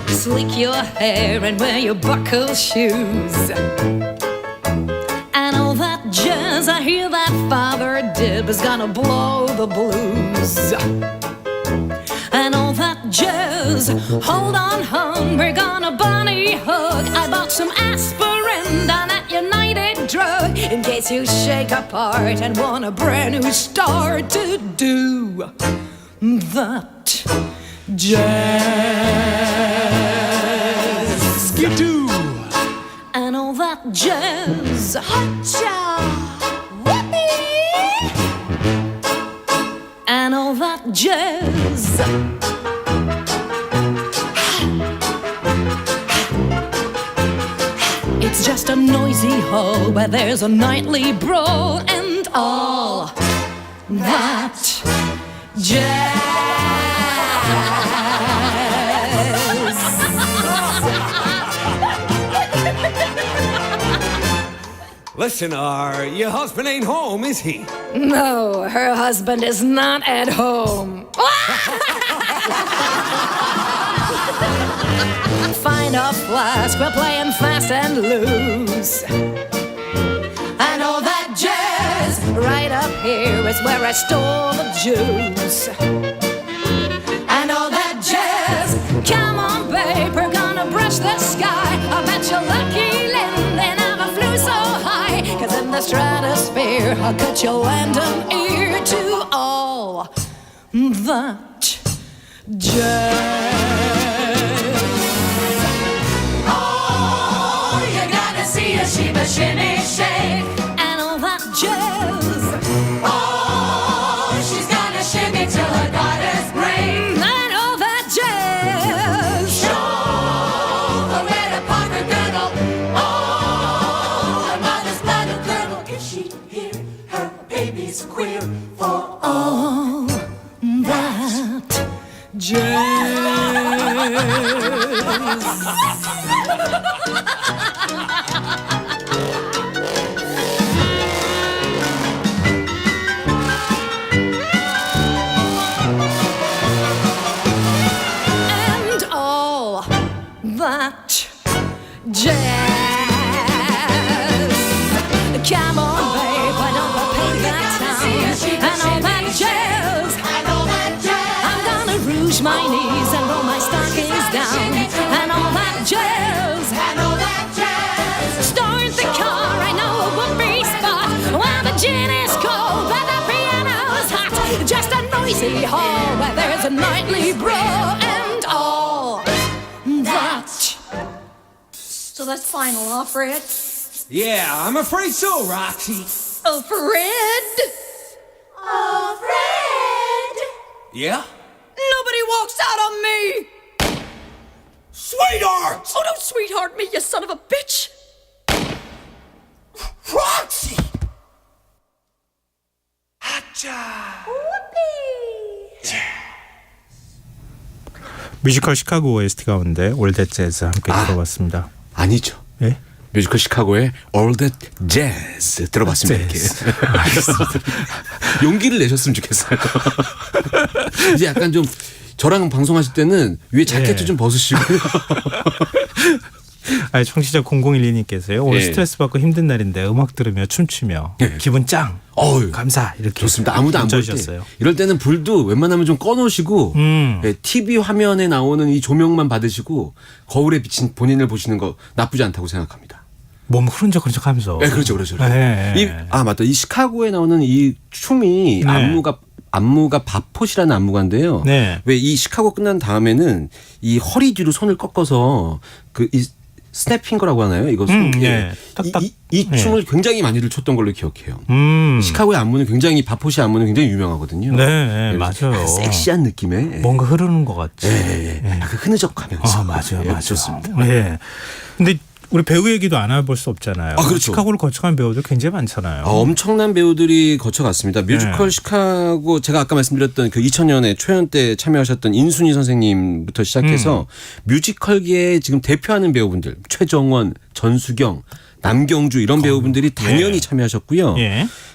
Slick your hair and wear your buckle shoes. And all that jazz, I hear that Father Dib is gonna blow the blues. And all that jazz, hold on, hon, we're gonna bunny hug. I bought some aspirin down at United Drug in case you shake apart and want a brand new start to do that jazz. Skidoo. And all that jazz. Hotcha. Whoopee. And all that jazz. It's just a noisy hall where there's a nightly brawl and all that jazz. Listen, your husband ain't home, is he? No, her husband is not at home. Find a flask, we're playing fast and loose. And all that jazz right up here is where I stole the juice. And all that jazz, come on, babe, we're gonna brush the sky. I bet you're lucky, Lynn, they never flew so high. 'Cause in the stratosphere, I'll cut your lend an ear to all that jazz. Oh, you gotta see a Sheba shimmy shake. And all that jazz. Oh, she's gonna shimmy till her daughter's break. And all that jazz. Show her where to park her girdle. Oh, her mother's blood will curdle. If she hear her baby's queer for all that jazz. And all that jazz. Come on, babe, why don't we paint that town? And all that jazz. I'm gonna rouge my knees and roll my stockings down. And all that jazz. Start the car, I know a whoopee spot. While the gin is cold, but the piano's hot. Just a noisy hall where there's a nightly brawl. And all that. So that's final, huh, Fred? Yeah, I'm afraid so, Roxy. Oh, Fred? Oh, Fred? Yeah? Nobody walks out on me! Sweetheart! Oh, don't sweetheart me, you son of a bitch! Roxy! Hacha! 뮤지컬 시카고 OST 가운데 All That Jazz 함께 들어봤습니다. 아니죠. 예? 뮤지컬 시카고의 All That Jazz 들어봤습니다. 이렇게. 용기를 내셨으면 좋겠어요. 이제 약간 좀 저랑 방송하실 때는 위에 자켓도 좀 벗으시고. 아니, 청취자 0012님께서요. 오늘 예. 스트레스 받고 힘든 날인데 음악 들으며 춤추며 기분 짱. 감사. 이렇게 좋습니다. 아무도 안 볼 때. 이럴 때는 불도 웬만하면 좀 꺼놓으시고 TV 화면에 나오는 이 조명만 받으시고 거울에 비친 본인을 보시는 거 나쁘지 않다고 생각합니다. 몸 흐른적흐른적하면서. 네, 그렇죠. 네. 맞다. 이 시카고에 나오는 이 춤이 안무가 바포시라는 안무가인데요. 네. 왜 이 시카고 끝난 다음에는 이 허리 뒤로 손을 꺾어서 이 스냅핑거라고 하나요? 이거 네. 이 춤을 굉장히 많이들 췄던 걸로 기억해요. 시카고의 안무는 굉장히 바포시 안무는 굉장히 유명하거든요. 네, 맞아요. 섹시한 느낌의 뭔가 흐르는 것 같지. 약간 흐느적하면서. 맞아요. 좋습니다. 네. 근데 우리 배우 얘기도 안 해볼 수 없잖아요. 그렇죠. 시카고를 거쳐간 배우들 굉장히 많잖아요. 엄청난 배우들이 거쳐갔습니다. 뮤지컬 시카고 제가 아까 말씀드렸던 그 2000년에 초연 때 참여하셨던 인순이 선생님부터 시작해서 뮤지컬계에 지금 대표하는 배우분들 최정원, 전수경, 남경주 이런 배우분들이 당연히 참여하셨고요.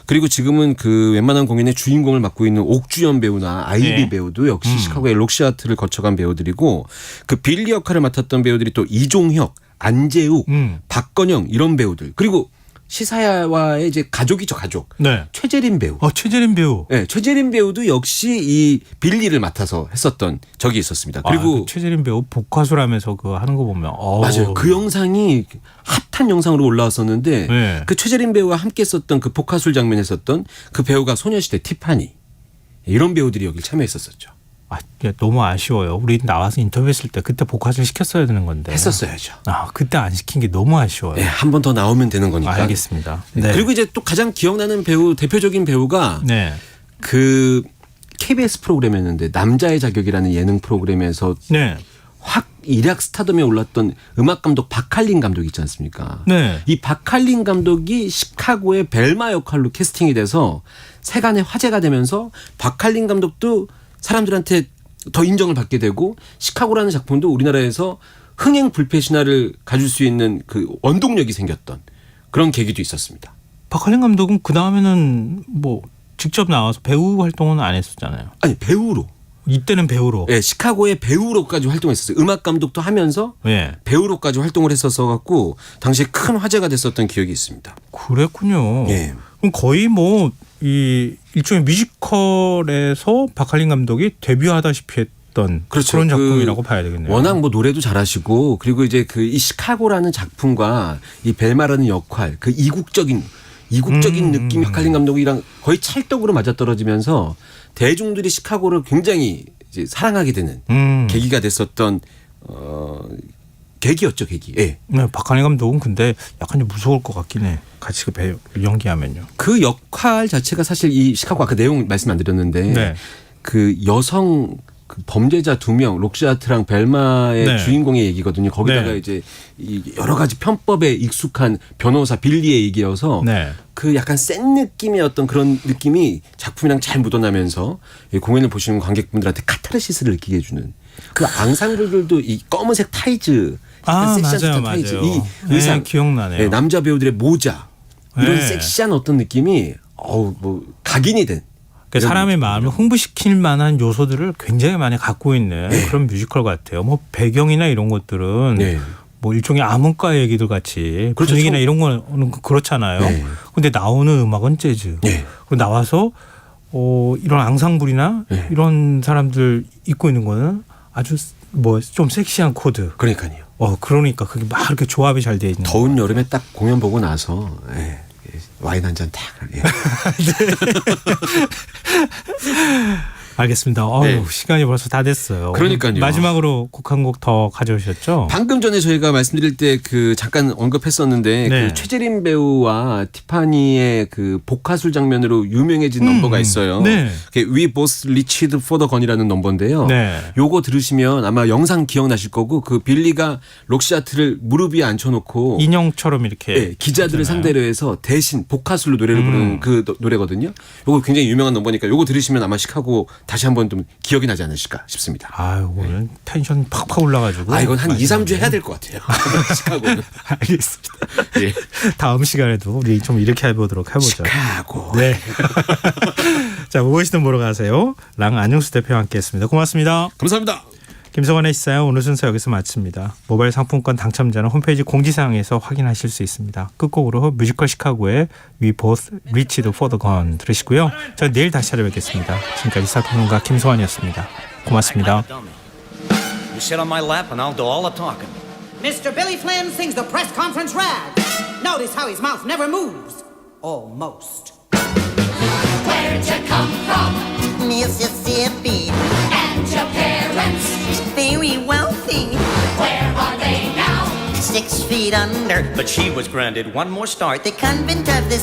그리고 지금은 그 웬만한 공연의 주인공을 맡고 있는 옥주연 배우나 아이비 배우도 역시 시카고의 록시아트를 거쳐간 배우들이고 그 빌리 역할을 맡았던 배우들이 또 이종혁, 안재욱, 박건영 이런 배우들 그리고 시사야와의 이제 가족이죠 가족. 네. 최재림 배우. 최재림 배우. 네, 최재림 배우도 역시 이 빌리를 맡아서 했었던 적이 있었습니다. 그리고 그 최재림 배우 복화술하면서 그거 하는 거 보면 맞아요. 그 영상이 핫한 영상으로 올라왔었는데 그 최재림 배우와 함께 했었던 그 복화술 장면에 했었던 그 배우가 소녀시대 티파니 이런 배우들이 여기 참여했었죠. 너무 아쉬워요. 우리 나와서 인터뷰했을 때 그때 복화술 시켰어야 되는 건데. 했었어야죠. 그때 안 시킨 게 너무 아쉬워요. 네, 한 번 더 나오면 되는 거니까. 알겠습니다. 네. 그리고 이제 또 가장 기억나는 배우 대표적인 배우가 그 KBS 프로그램이었는데 남자의 자격이라는 예능 프로그램에서 확 일약 스타덤에 올랐던 음악 감독 박할린 감독 있지 않습니까? 이 박할린 감독이 시카고의 벨마 역할로 캐스팅이 돼서 세간의 화제가 되면서 박할린 감독도 사람들한테 더 인정을 받게 되고 시카고라는 작품도 우리나라에서 흥행 불패 신화를 가질 수 있는 그 원동력이 생겼던 그런 계기도 있었습니다. 박할린 감독은 그 다음에는 뭐 직접 나와서 배우 활동은 안 했었잖아요. 아니 배우로. 이때는 배우로. 네, 시카고의 배우로까지 활동했었어요. 음악 감독도 하면서 배우로까지 활동을 했었어 갖고 당시에 큰 화제가 됐었던 기억이 있습니다. 그랬군요. 예. 그럼 거의 뭐 이 일종의 뮤지컬에서 박할린 감독이 데뷔하다시피 했던 그렇죠. 그런 작품이라고 봐야 되겠네요. 워낙 뭐 노래도 잘하시고 그리고 이제 그 이 시카고라는 작품과 이 벨마라는 역할 그 이국적인 느낌이 박할린 감독이랑 거의 찰떡으로 맞아떨어지면서 대중들이 시카고를 굉장히 이제 사랑하게 되는 계기가 됐었던 계기였죠, 계기. 예. 네, 박할린 감독은 근데 약간 좀 무서울 것 같긴 해. 같이 그 배우 연기하면요. 그 역할 자체가 사실 이 시카고 아까 내용 말씀 안 드렸는데 그 여성 그 범죄자 2명 록시아트랑 벨마의 주인공의 얘기거든요. 거기다가 이제 이 여러 가지 편법에 익숙한 변호사 빌리의 얘기여서 그 약간 센 느낌의 어떤 그런 느낌이 작품이랑 잘 묻어나면서 이 공연을 보시는 관객분들한테 카타르시스를 느끼게 해주는 그 앙상블들도 이 검은색 타이즈 맞아요. 이 의상 기억나네요. 네, 남자 배우들의 모자 이런 섹시한 어떤 느낌이 뭐 각인이 된 그러니까 사람의 마음을 흥분시킬 만한 요소들을 굉장히 많이 갖고 있는 그런 뮤지컬 같아요. 뭐 배경이나 이런 것들은 뭐 일종의 암흑가 얘기들 같이 분위기나 이런 거는 그렇잖아요. 근데 나오는 음악은 재즈. 그리고 나와서 이런 앙상블이나 이런 사람들 입고 있는 거는 아주 뭐 좀 섹시한 코드. 그러니까요. 그러니까 그게 막 이렇게 조합이 잘 돼 있는. 더운 여름에 딱 공연 보고 나서 와인 한 잔 탁. 알겠습니다. 시간이 벌써 다 됐어요. 그러니까요. 마지막으로 곡 한 곡 더 가져오셨죠? 방금 전에 저희가 말씀드릴 때 그 잠깐 언급했었는데 그 최재림 배우와 티파니의 그 복화술 장면으로 유명해진 넘버가 있어요. We Both Reached for the Gun이라는 넘버인데요. 요거 들으시면 아마 영상 기억나실 거고 그 빌리가 록시아트를 무릎 위에 앉혀놓고 인형처럼 이렇게 기자들을 하잖아요. 상대로 해서 대신 복화술로 노래를 부르는 그 노래거든요. 요거 굉장히 유명한 넘버니까 요거 들으시면 아마 시카고 다시 한번 좀 기억이 나지 않으실까 싶습니다. 오늘 텐션 팍팍 올라가지고. 이건 한 2, 3주 해야 될 것 같아요. 시카고는. 알겠습니다. 다음 시간에도 우리 좀 이렇게 해보도록 해보죠. 시카고. 네. 자, 무엇이든 보러 가세요. 랑 안영수 대표와 함께했습니다. 고맙습니다. 감사합니다. 김성환의 시사야 오늘 순서 여기서 마칩니다. 모바일 상품권 당첨자는 홈페이지 공지사항에서 확인하실 수 있습니다. 끝곡으로 뮤지컬 시카고의 We Both Reached for the Gun 들으시고요. 저는 내일 다시 찾아뵙겠습니다. 지금까지 시사평론가 김성환이었습니다. 고맙습니다. You sit on my lap and I'll do all the talking. Mr. Billy Flynn sings the press conference rag. Notice how his mouth never moves. Almost. Where'd you come from? Mississippi. And your parents? Very wealthy. Where are they now? 6 feet under. But she was granted one more start. The convent of the